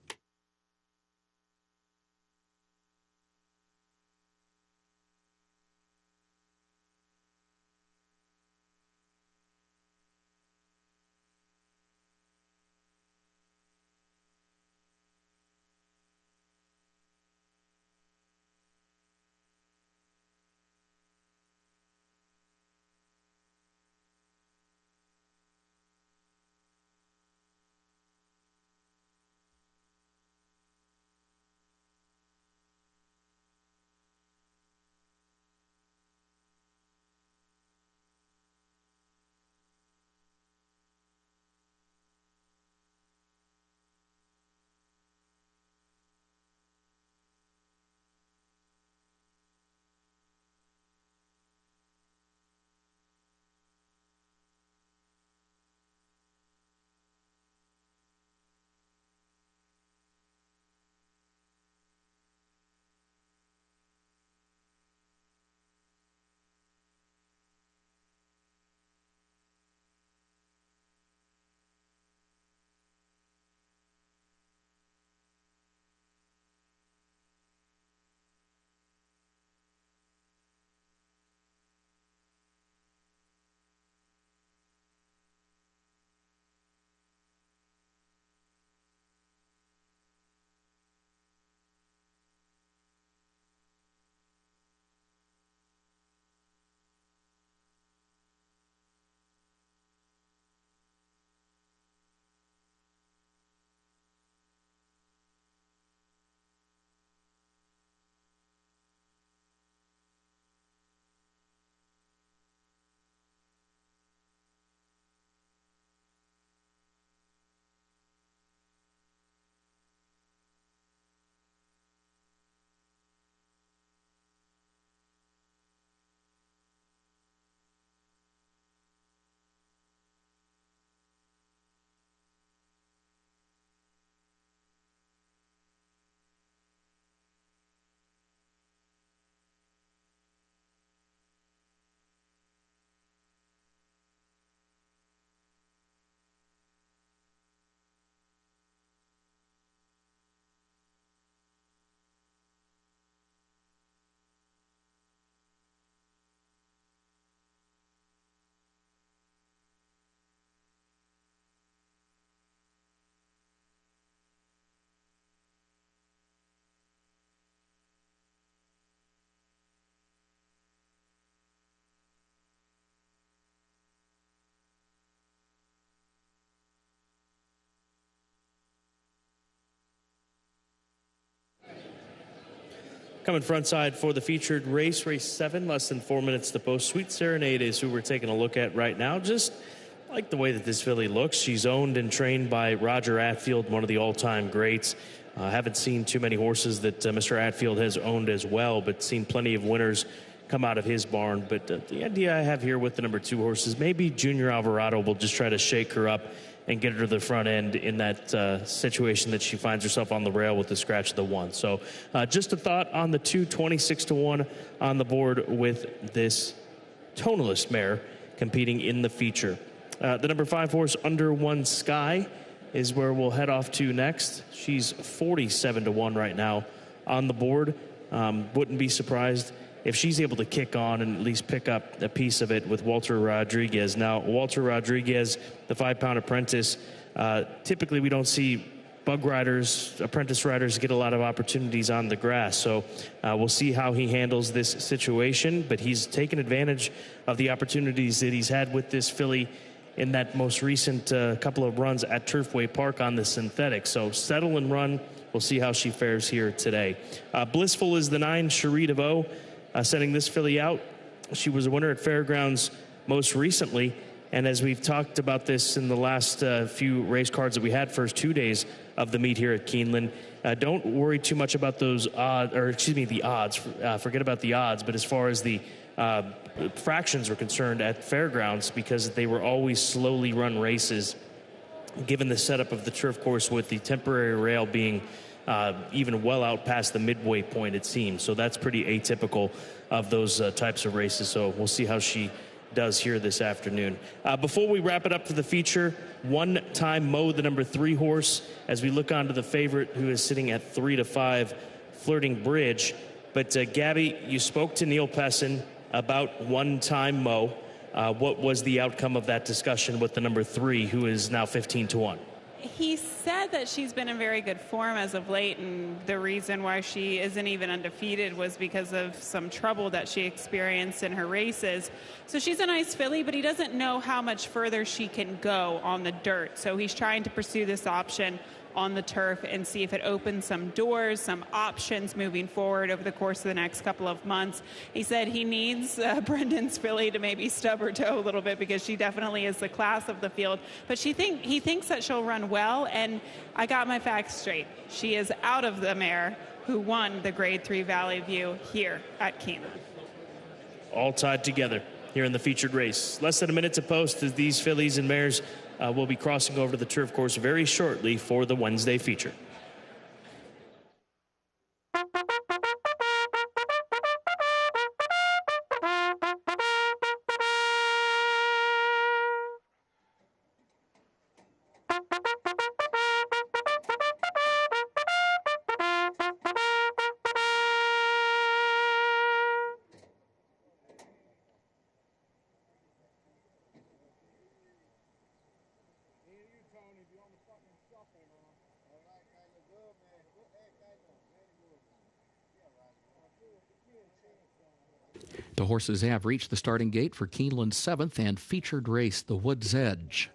Coming front side for the featured race, race 7, less than 4 minutes to post. Sweet Serenade is who we're taking a look at right now. Just like the way that this filly looks. She's owned and trained by Roger Atfield, one of the all-time greats. Haven't seen too many horses that Mr. Atfield has owned as well, but seen plenty of winners come out of his barn. But the idea I have here with the number 2 horse is maybe Junior Alvarado will just try to shake her up and get her to the front end in that situation that she finds herself on the rail with the scratch of the 1. So just a thought on the 2, 26-1 on the board with this tonalist mare competing in the feature. The number 5 horse, Under One Sky, is where we'll head off to next. She's 47-1 right now on the board. Wouldn't be surprised if she's able to kick on and at least pick up a piece of it with Walter Rodriguez. Now, Walter Rodriguez, the 5-pound apprentice, typically we don't see bug riders, apprentice riders get a lot of opportunities on the grass. So we'll see how he handles this situation, but he's taken advantage of the opportunities that he's had with this filly in that most recent couple of runs at Turfway Park on the synthetic. So settle and run. We'll see how she fares here today. Blissful is the 9, Cherie DeVoe, sending this filly out. She was a winner at Fairgrounds most recently, and as we've talked about this in the last few race cards that we had first 2 days of the meet here at Keeneland, don't worry too much about those odds, or excuse me, the odds. Forget about the odds, but as far as the fractions are concerned at Fairgrounds, because they were always slowly run races, given the setup of the turf course with the temporary rail being even well out past the midway point, it seems. So that's pretty atypical of those types of races. So we'll see how she does here this afternoon. Before we wrap it up for the feature, One Time Mo, the number 3 horse, as we look on to the favorite, who is sitting at 3-5, Flirting Bridge. But Gabby, you spoke to Neil Pessin about One Time Mo. What was the outcome of that discussion with the number 3, who is now 15-1? He said that she's been in very good form as of late, and the reason why she isn't even undefeated was because of some trouble that she experienced in her races. So she's a nice filly, but he doesn't know how much further she can go on the dirt. So he's trying to pursue this option on the turf and see if it opens some doors, some options moving forward over the course of the next couple of months. He said he needs Brendan's filly to maybe stub her toe a little bit, because she definitely is the class of the field. But he thinks that she'll run well, and I got my facts straight. She is out of the mare who won the Grade 3 Valley View here at Keeneland. All tied together here in the featured race. Less than a minute to post as these fillies and mares will be crossing over to the turf course very shortly for the Wednesday feature. The horses have reached the starting gate for Keeneland's 7th and featured race, the Woods Edge.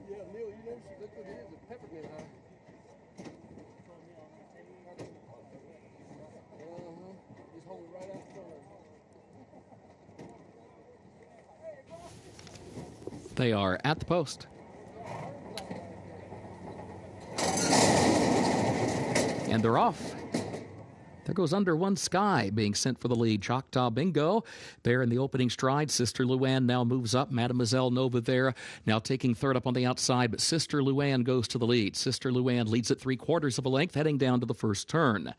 Yeah, Neil, you know she looked at his a peppermint, huh? Just hold it right out front. They are at the post. And they're off. There goes Under One Sky being sent for the lead. Choctaw Bingo there in the opening stride. Sister Luann now moves up. Mademoiselle Nova there now taking third up on the outside, but Sister Luann goes to the lead. Sister Luann leads at 3/4 of a length, heading down to the first turn.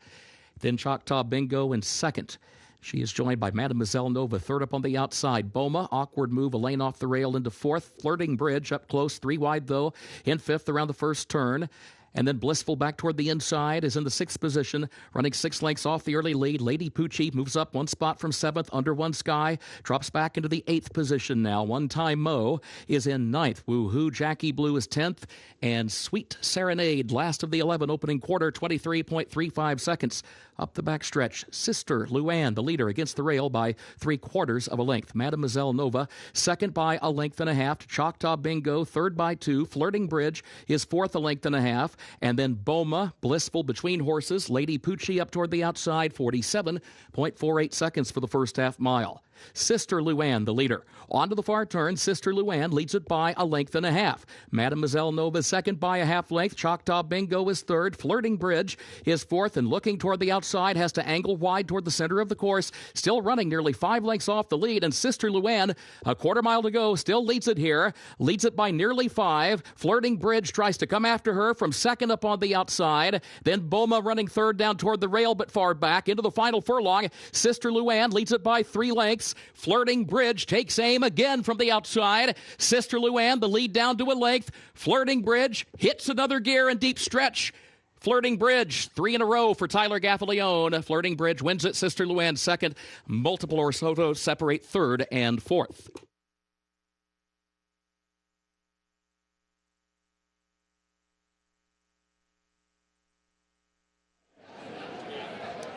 Then Choctaw Bingo in second. She is joined by Mademoiselle Nova, third up on the outside. Boma, awkward move, a lane off the rail into fourth. Flirting Bridge up close, 3 wide though, in fifth around the first turn. And then Blissful back toward the inside is in the 6th position, running 6 lengths off the early lead. Lady Poochie moves up 1 spot from 7th, Under One Sky, drops back into the 8th position now. One Time Mo is in 9th. Woohoo Jackie Blue is 10th, and Sweet Serenade, last of the 11, opening quarter, 23.35 seconds. Up the backstretch, Sister Luann, the leader, against the rail by 3/4 of a length. Mademoiselle Nova, second by a length and a half. Choctaw Bingo, third by 2. Flirting Bridge is fourth, a length and a half. And then Boma, Blissful between horses. Lady Poochie up toward the outside, 47.48 seconds for the first half mile. Sister Luann, the leader. On to the far turn, Sister Luann leads it by a length and a half. Mademoiselle Nova second by a half length. Choctaw Bingo is third. Flirting Bridge is fourth, and looking toward the outside, has to angle wide toward the center of the course. Still running nearly 5 lengths off the lead, and Sister Luann, a 1/4 mile to go, still leads it here. Leads it by nearly 5. Flirting Bridge tries to come after her from second up on the outside. Then Boma running third down toward the rail, but far back into the final furlong. Sister Luann leads it by 3 lengths. Flirting Bridge takes aim again from the outside. Sister Luann, the lead down to a length. Flirting Bridge hits another gear in deep stretch. Flirting Bridge, 3 in a row for Tyler Gaffalione. Flirting Bridge wins it. Sister Luann second. Multiple Orsoto separate third and fourth.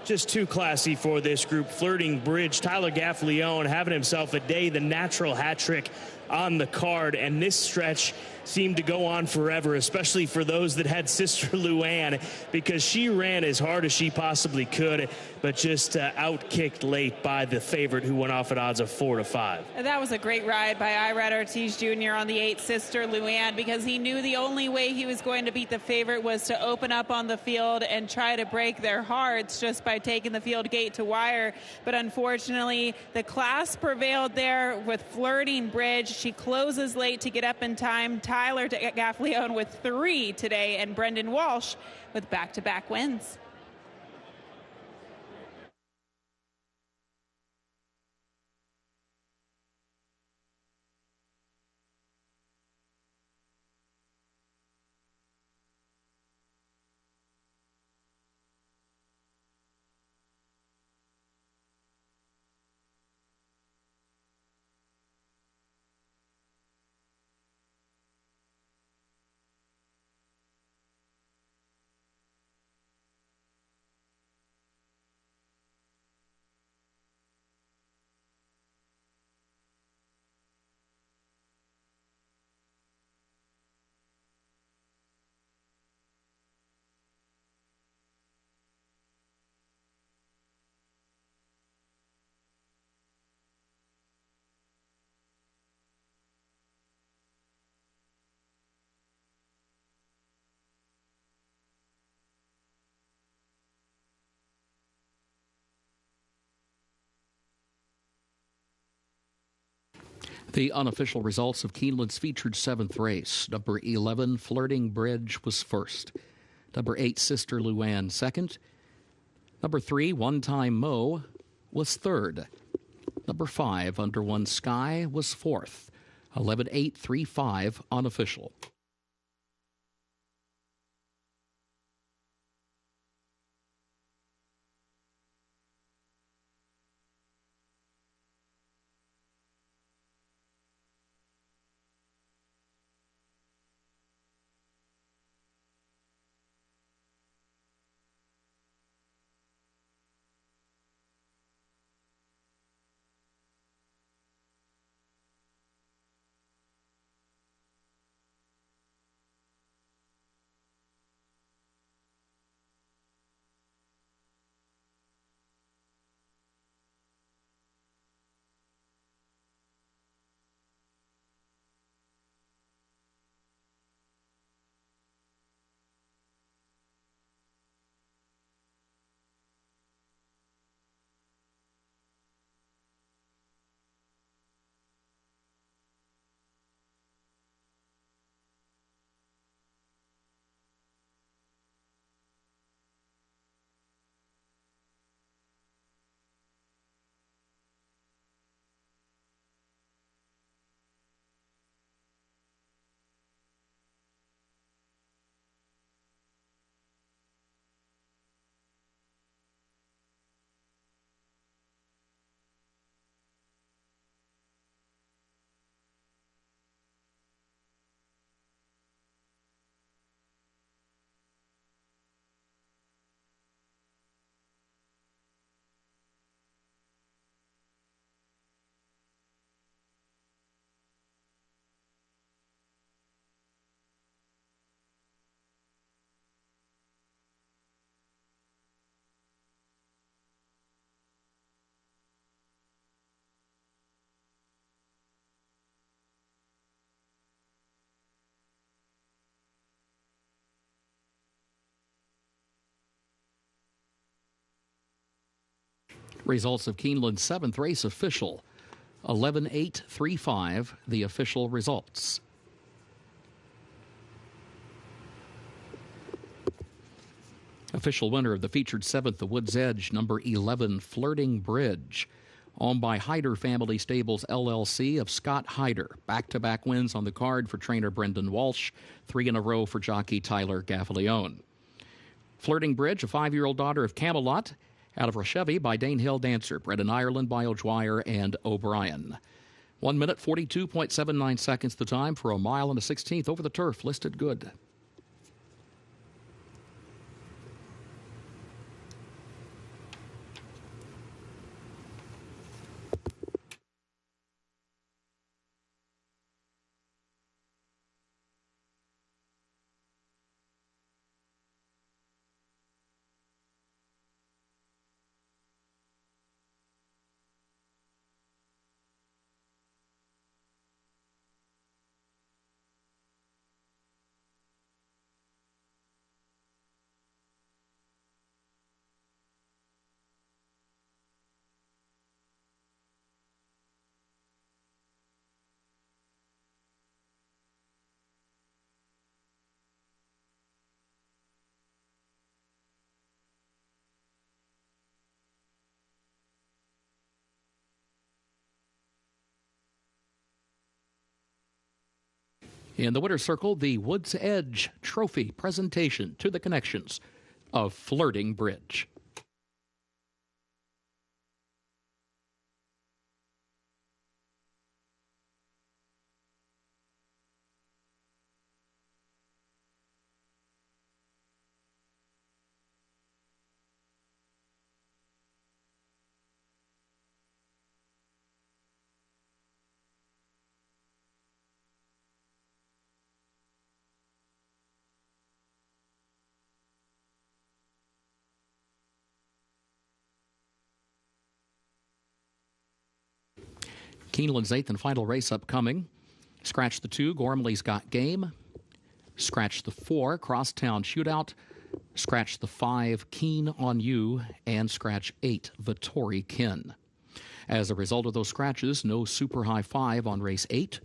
Just too classy for this group. Flirting Bridge, Tyler Gaffalione having himself a day, the natural hat trick on the card, and this stretch seemed to go on forever, especially for those that had Sister Luann, because she ran as hard as she possibly could, but just outkicked late by the favorite, who went off at odds of 4 to 5. That was a great ride by Irad Ortiz Jr. on the 8 Sister Luann, because he knew the only way he was going to beat the favorite was to open up on the field and try to break their hearts just by taking the field gate to wire. But unfortunately, the class prevailed there with Flirting Bridge. She closes late to get up in time. Tyler Gaffalione with 3 today, and Brendan Walsh with back-to-back wins. The unofficial results of Keeneland's featured 7th race. Number 11, Flirting Bridge, was first. Number 8, Sister Luann, second. Number 3, One Time Mo, was third. Number 5, Under One Sky, was fourth. 11-8-3-5 unofficial. Results of Keeneland's 7th race official. 11-8-3-5, the official results. Official winner of the featured 7th, the Woods Edge, number 11, Flirting Bridge. Owned by Hyder Family Stables, LLC of Scott Hyder. Back-to-back wins on the card for trainer Brendan Walsh. 3 in a row for jockey Tyler Gaffalione. Flirting Bridge, a 5-year-old daughter of Camelot, out of Rochevy by Dane Hill Dancer, bred in Ireland by O'Dwyer and O'Brien. 1 minute, 42.79 seconds the time for a mile and a 16th over the turf, listed good. In the winner's circle, the Woods Edge Trophy presentation to the connections of Flirting Bridge. Keeneland's 8th and final race upcoming. Scratch the 2, Gormley's Got Game. Scratch the 4, Crosstown Shootout. Scratch the 5, Keen on You. And scratch 8, Vittori Kin. As a result of those scratches, no super high 5 on race 8.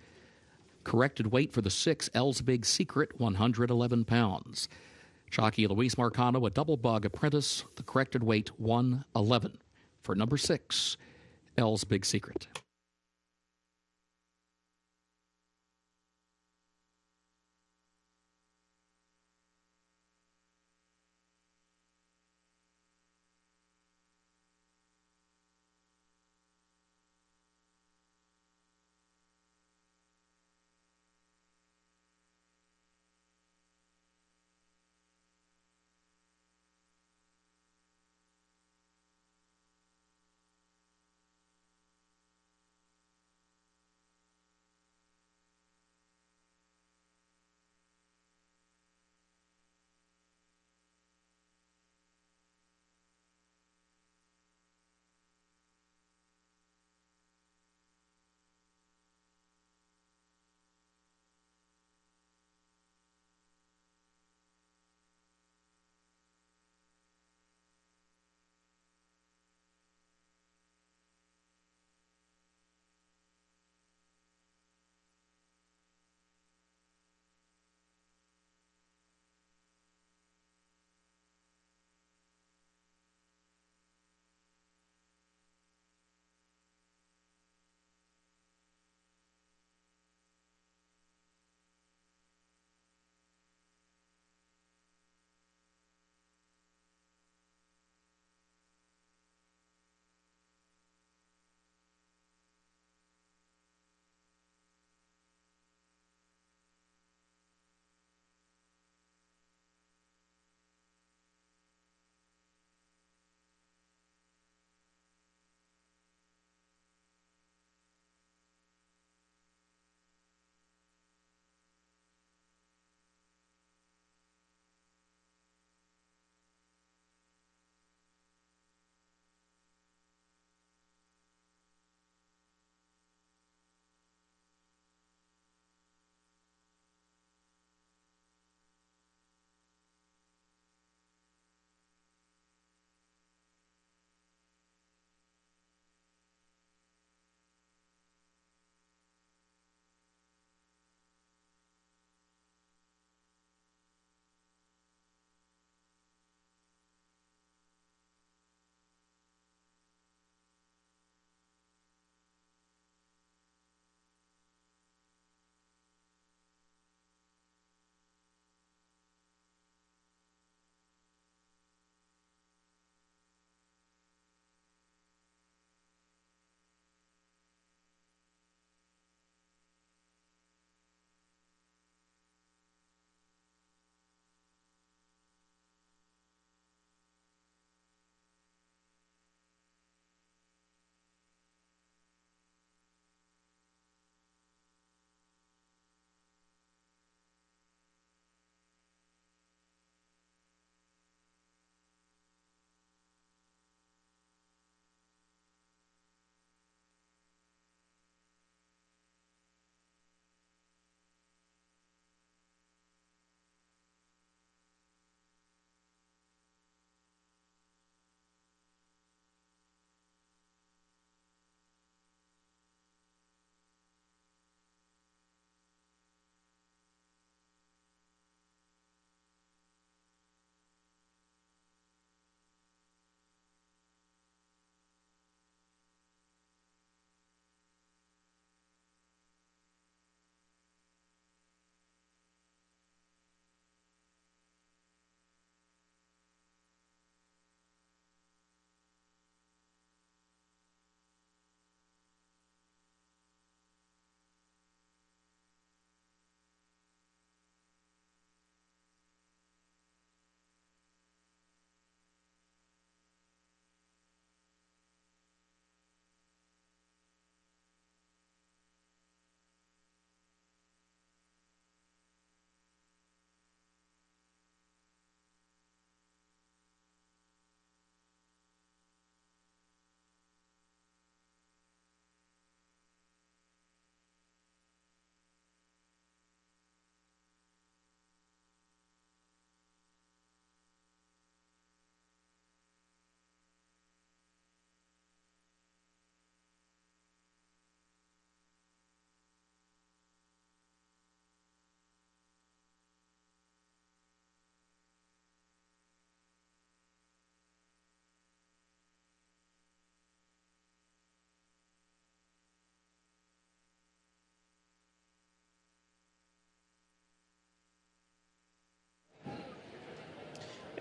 Corrected weight for the 6, L's Big Secret, 111 pounds. Jockey Luis Marcano, a double bug apprentice, the corrected weight, 111. For number 6, L's Big Secret.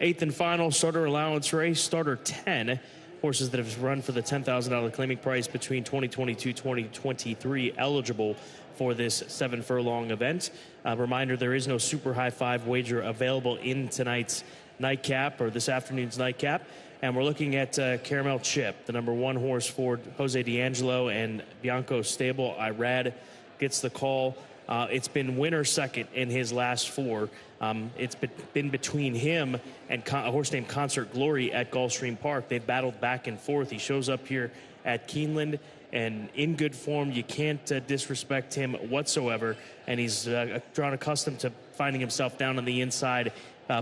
Eighth and final starter allowance race, starter 10. Horses that have run for the $10,000 claiming price between 2022-2023 eligible for this 7 furlong event. Reminder, there is no super high five wager available in tonight's nightcap or this afternoon's nightcap. And we're looking at Caramel Chip, the number 1 horse for Jose D'Angelo and Bianco Stable. Irad gets the call. It's been winner second in his last 4. It's been between him and a horse named Concert Glory at Gulfstream Park. They've battled back and forth. He shows up here at Keeneland and in good form. You can't disrespect him whatsoever. And he's drawn accustomed to finding himself down on the inside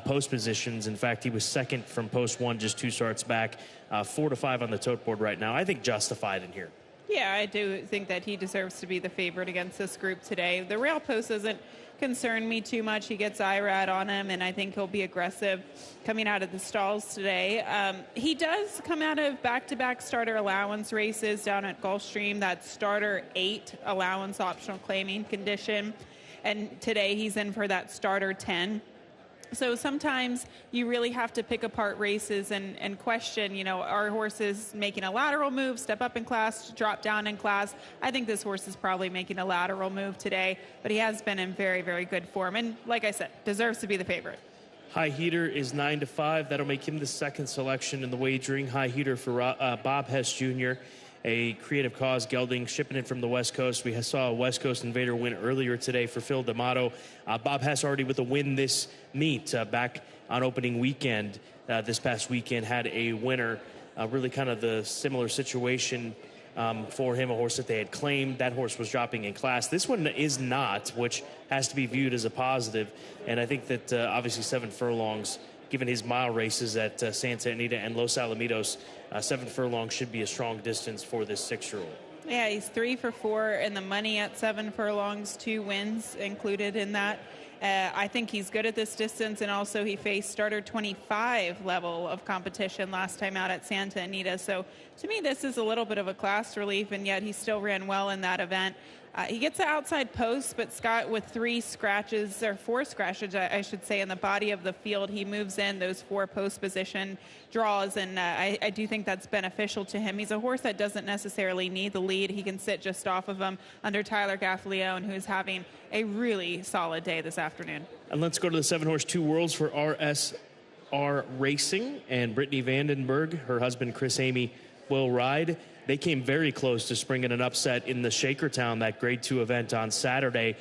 post positions. In fact, he was second from post 1 just 2 starts back. 4 to 5 on the tote board right now. I think justified in here. Yeah, I do think that he deserves to be the favorite against this group today. The rail post doesn't concern me too much. He gets IRAD on him, and I think he'll be aggressive coming out of the stalls today. He does come out of back-to-back starter allowance races down at Gulfstream, that starter 8 allowance optional claiming condition. And today he's in for that starter 10. So sometimes you really have to pick apart races and question, are horses making a lateral move, step up in class, drop down in class? I think this horse is probably making a lateral move today, but he has been in very, very good form. And like I said, deserves to be the favorite. High Heater is 9 to 5. That'll make him the second selection in the wagering. High Heater for Bob Hess Jr., a Creative Cause gelding, shipping it from the West Coast. We saw a West Coast Invader win earlier today for Phil D'Amato. Bob Hess already with a win this meet back on opening weekend. This past weekend had a winner, really kind of the similar situation for him, a horse that they had claimed. That horse was dropping in class. This one is not, which has to be viewed as a positive. And I think that obviously 7 furlongs, given his mile races at Santa Anita and Los Alamitos, 7 furlongs should be a strong distance for this 6-year-old. Yeah, he's 3 for 4 in the money at 7 furlongs, 2 wins included in that. I think he's good at this distance, and also he faced starter 25 level of competition last time out at Santa Anita. So to me, this is a little bit of a class relief, and yet he still ran well in that event. He gets the outside post, but Scott, with 4 scratches, I should say, in the body of the field, he moves in those 4 post position draws, and I do think that's beneficial to him. He's a horse that doesn't necessarily need the lead. He can sit just off of him under Tyler Gaffalione, who's having a really solid day this afternoon. And let's go to the 7-horse 2 Worlds for RSR Racing, and Brittany Vandenberg, her husband Chris Amy, will ride. They came very close to springing an upset in the Shakertown, that Grade 2 event on Saturday,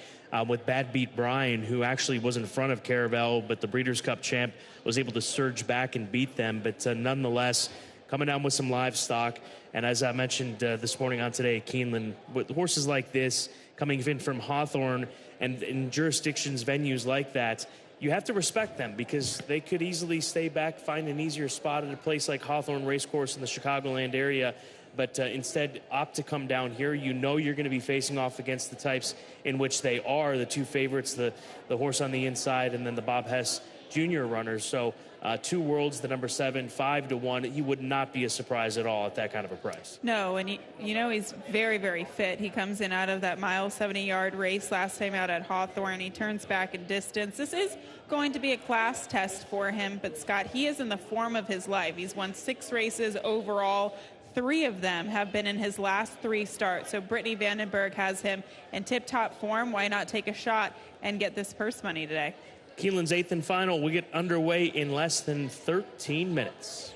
with Bad Beat Brian, who actually was in front of Caravel, but the Breeders' Cup champ was able to surge back and beat them. But nonetheless, coming down with some livestock. And as I mentioned this morning on Today at Keeneland, with horses like this coming in from Hawthorne and in jurisdictions, venues like that, you have to respect them, because they could easily stay back, find an easier spot at a place like Hawthorne Racecourse in the Chicagoland area, but instead opt to come down here. You know you're going to be facing off against the types in which they are, the 2 favorites, the horse on the inside and then the Bob Hess Jr. runners. So 2 Worlds, the number 7, 5 to 1. He would not be a surprise at all at that kind of a price. No, and he's very, very fit. He comes in out of that mile 70-yard race last time out at Hawthorne. He turns back in distance. This is going to be a class test for him, but Scott, he is in the form of his life. He's won 6 races overall. 3 of them have been in his last 3 starts. So Brittany Vandenberg has him in tip-top form. Why not take a shot and get this purse money today? Keeneland's 8th and final. We get underway in less than 13 minutes.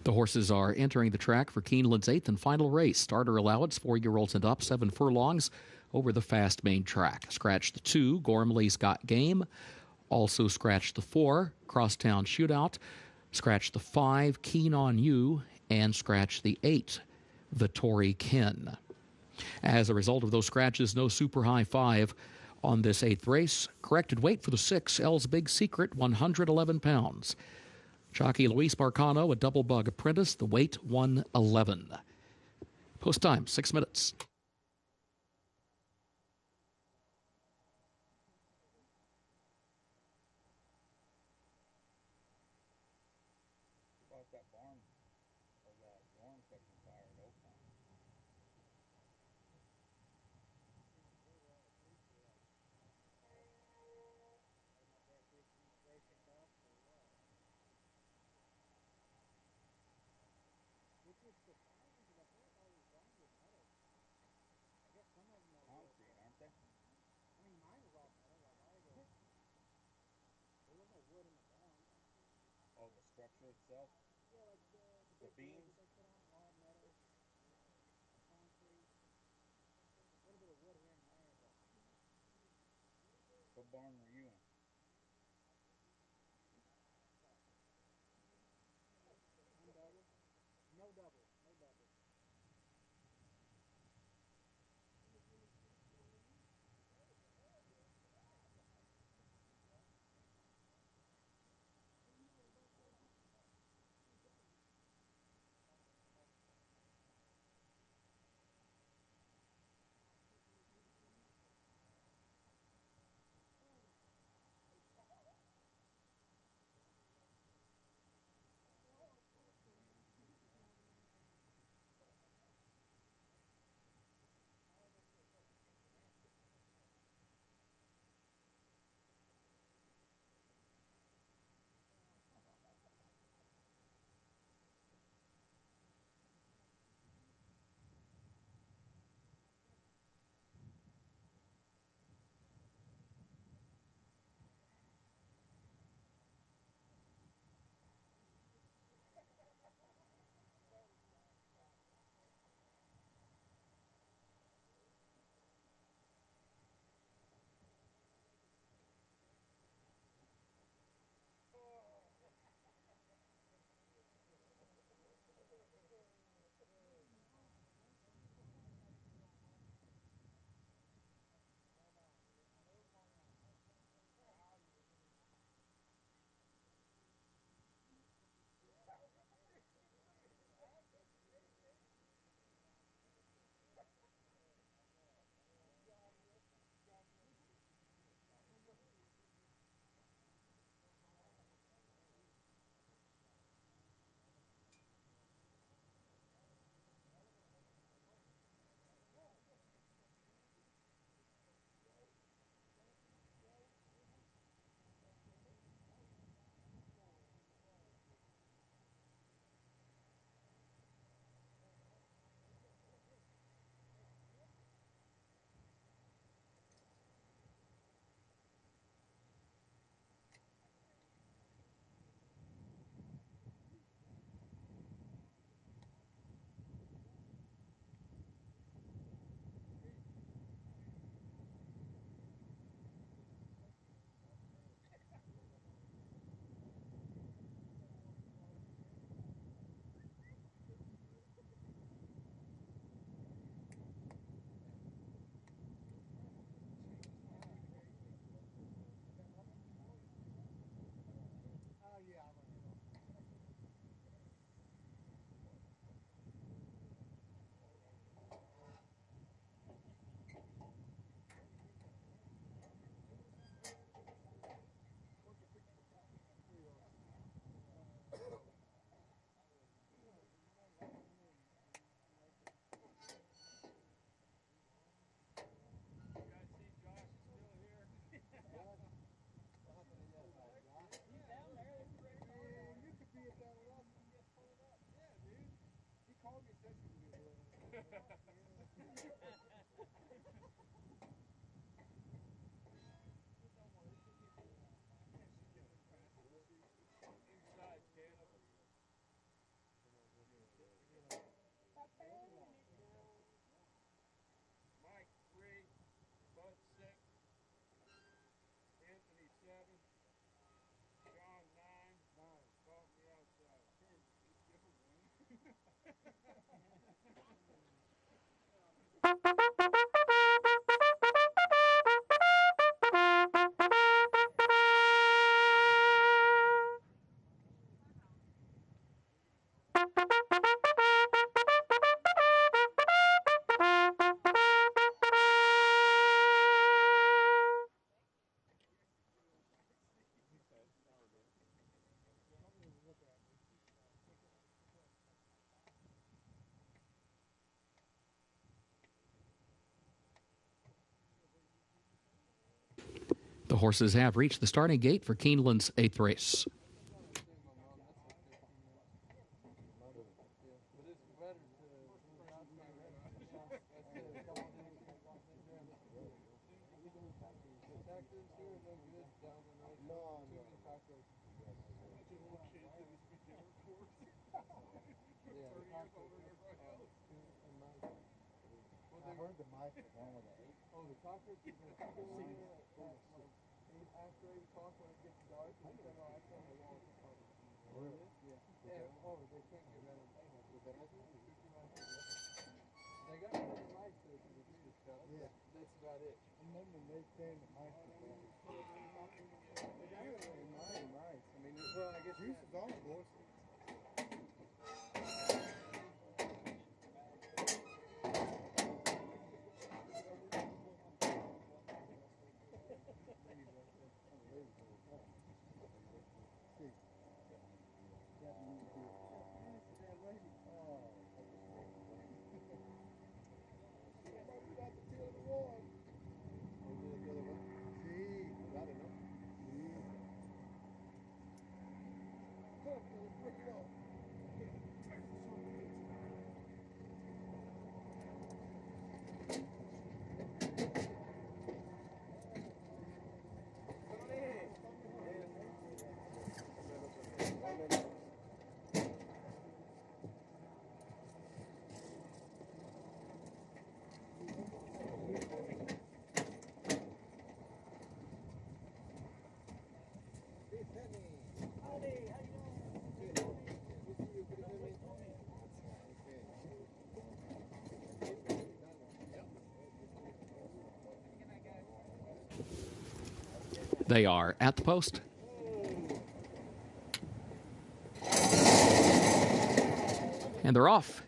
The horses are entering the track for Keeneland's 8th and final race. Starter allowance, 4-year-olds and up, 7 furlongs over the fast main track. Scratch the 2, Gormley's Got Game. Also scratch the 4, Crosstown Shootout. Scratch the 5, Keen on You. And scratch the 8, the Tory Ken. As a result of those scratches, no super high 5 on this 8th race. Corrected weight for the 6, L's Big Secret, 111 pounds. Jockey Luis Marcano, a double bug apprentice, the weight 111. Post time, 6 minutes. Oh, the structure itself? The beams? What barn were you in? No double. The horses have reached the starting gate for Keeneland's 8th race. I heard the mic was wrong with it. Oh, the talkers? After he talked when it gets dark, and then I tell the wall to start. Really? Yeah. Oh, they can't get rid of it. They got rid of the mic so the computer stuff. Yeah. That's about it. And then when they came, the mic was wrong. They got rid of the mic. I mean, well, I guess Bruce is on the horse. They are at the post. And they're off.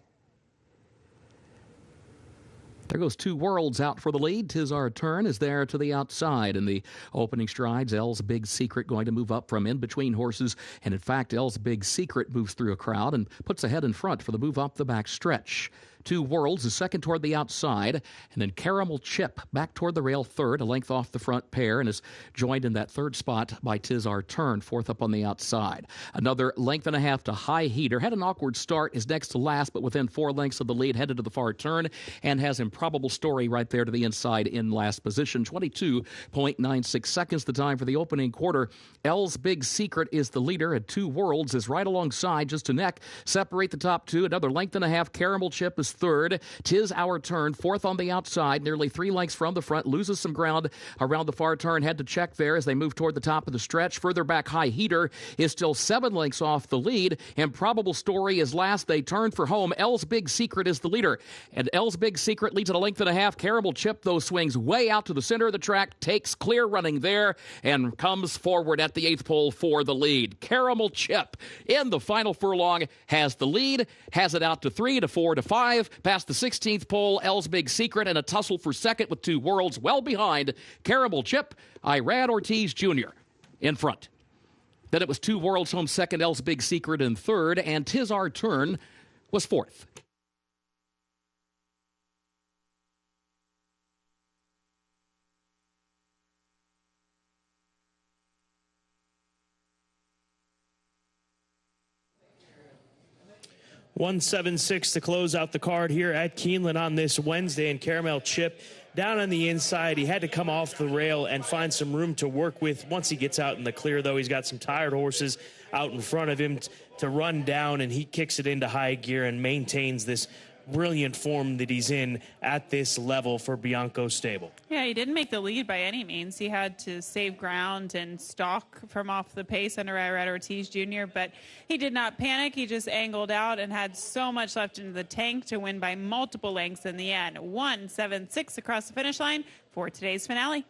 There goes Two Worlds out for the lead. 'Tis Our Turn is there to the outside. In the opening strides, Elle's Big Secret going to move up from in between horses. And in fact, Elle's Big Secret moves through a crowd and puts ahead in front for the move up the back stretch. Two Worlds is second toward the outside, and then Caramel Chip back toward the rail third, a length off the front pair, and is joined in that third spot by 'Tis Our Turn, fourth up on the outside. Another length and a half to High Heater. Had an awkward start, is next to last, but within 4 lengths of the lead, headed to the far turn, and has Improbable Story right there to the inside in last position. 22.96 seconds the time for the opening quarter. Elle's Big Secret is the leader, and Two Worlds is right alongside, just a neck. Separate the top two. Another length and a half. Caramel Chip is third. 'Tis Our Turn, fourth on the outside, nearly 3 lengths from the front, loses some ground around the far turn. Had to check there as they move toward the top of the stretch. Further back, High Heater is still 7 lengths off the lead. Improbable Story is last. They turn for home. Elle's Big Secret is the leader, and Elle's Big Secret leads at a length and a half. Caramel Chip, though, swings way out to the center of the track, takes clear running there, and comes forward at the 8th pole for the lead. Caramel Chip in the final furlong has the lead, has it out to 3 to 4 to 5, past the 16th pole. Elle's Big Secret and a tussle for second with Two Worlds well behind Caramel Chip. Irad Ortiz Jr. in front. Then it was Two Worlds home second, Elle's Big Secret in third, and 'Tis Our Turn was fourth. $176 to close out the card here at Keeneland on this Wednesday, and Caramel Chip down on the inside. He had to come off the rail and find some room to work with. Once he gets out in the clear, though, he's got some tired horses out in front of him to run down, and he kicks it into high gear and maintains this brilliant form that he's in at this level for Bianco Stable. Yeah, he didn't make the lead by any means. He had to save ground and stalk from off the pace under Irad Ortiz Jr., but he did not panic. He just angled out and had so much left in the tank to win by multiple lengths in the end. 176 across the finish line for today's finale.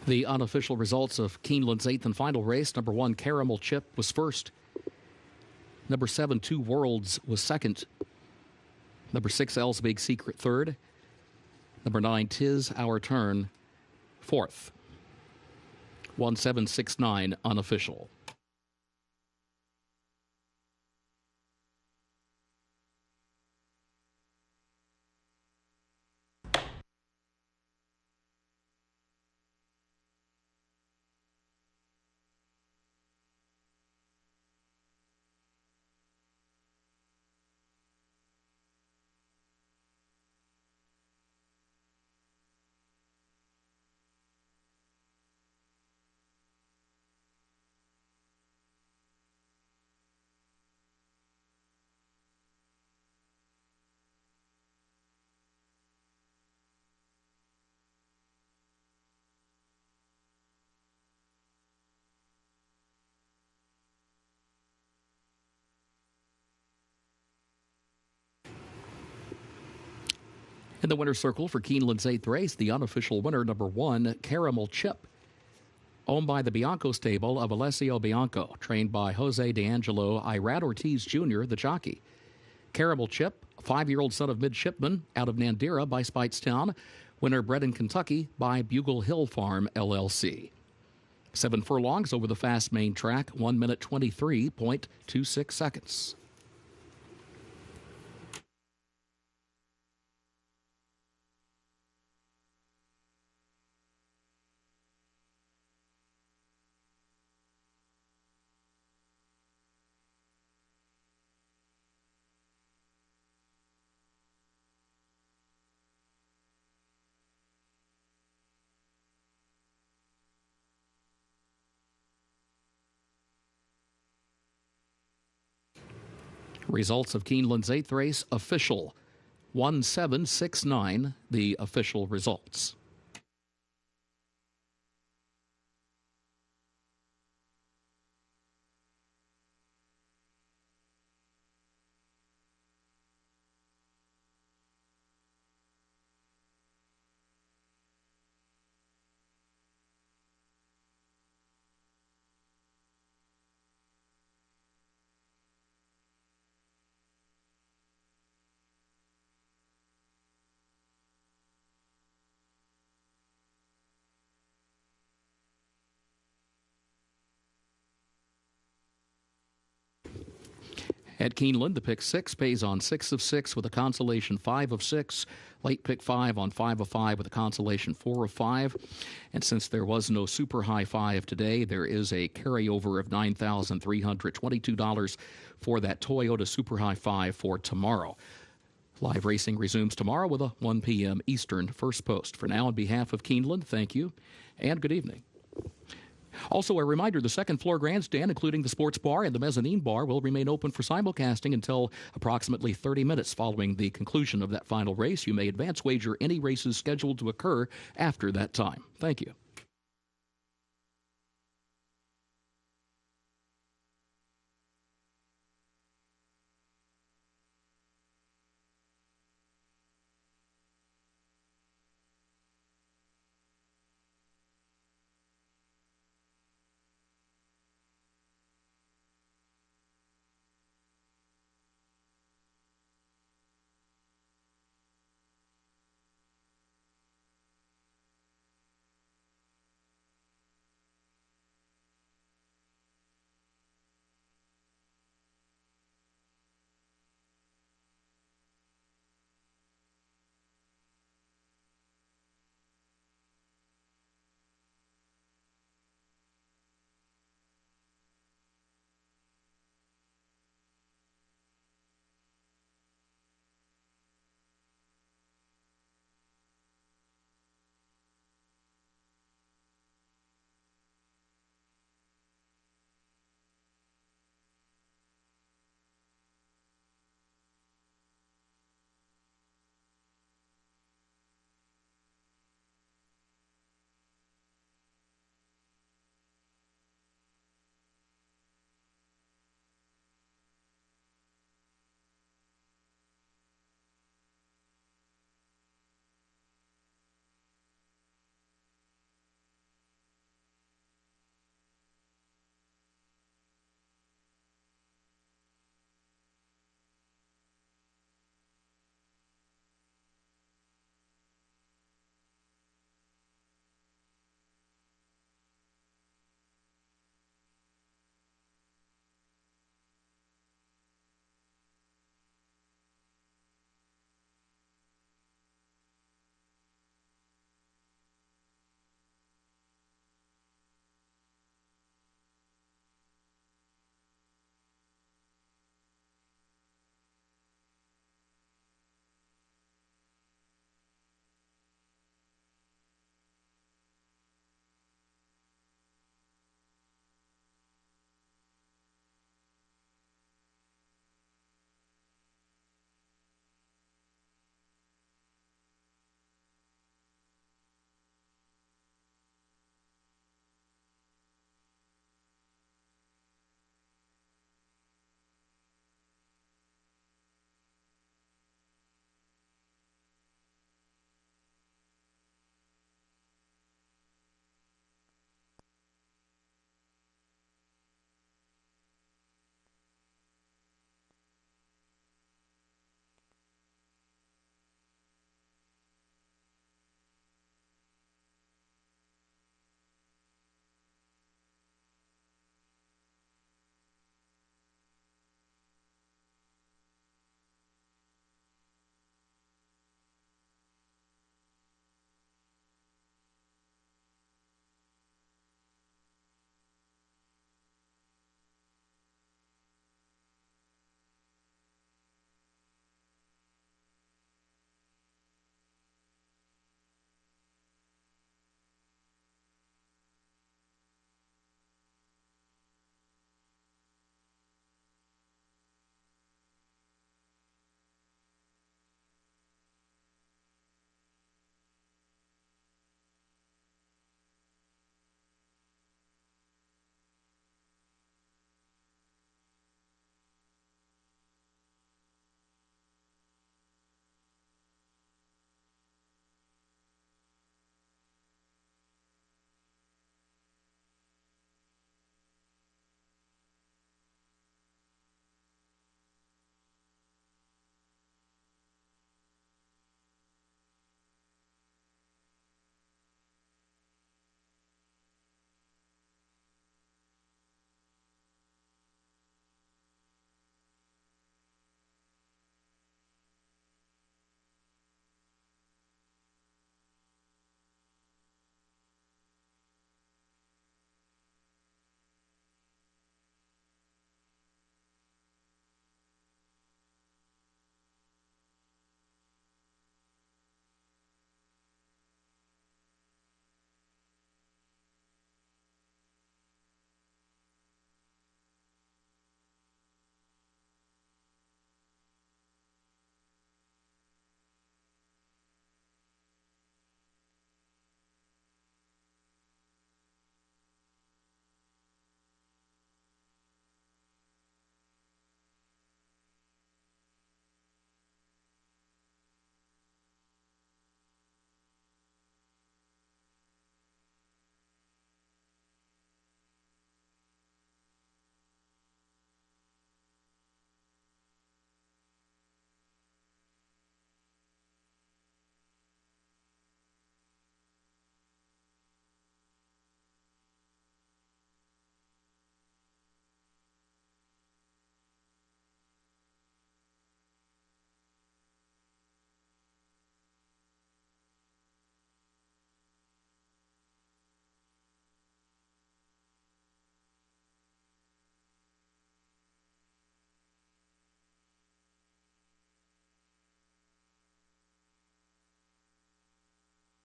The unofficial results of Keeneland's 8th and final race. Number 1, Caramel Chip, was first. Number 7, Two Worlds, was second. Number 6, Elle's Big Secret, third. Number 9, Tis Our Turn, fourth. 1769 unofficial. In the winner's circle for Keeneland's 8th race, the unofficial winner, number 1, Caramel Chip, owned by the Bianco stable of Alessio Bianco, trained by Jose D'Angelo Irad Ortiz Jr., the jockey. Caramel Chip, a 5-year-old son of midshipman out of Nandera by Speightstown, winner bred in Kentucky by Bugle Hill Farm, LLC. 7 furlongs over the fast main track, 1 minute 23.26 seconds. Results of Keeneland's 8th race, official. 1769, the official results. At Keeneland, the pick 6 pays on 6 of 6 with a consolation 5 of 6. Late pick 5 on 5 of 5 with a consolation 4 of 5. And since there was no super high 5 today, there is a carryover of $9,322 for that Toyota super high 5 for tomorrow. Live racing resumes tomorrow with a 1 p.m. Eastern first post. For now, on behalf of Keeneland, thank you and good evening. Also, a reminder, the second floor grandstand, including the sports bar and the mezzanine bar, will remain open for simulcasting until approximately 30 minutes following the conclusion of that final race. You may advance wager any races scheduled to occur after that time. Thank you.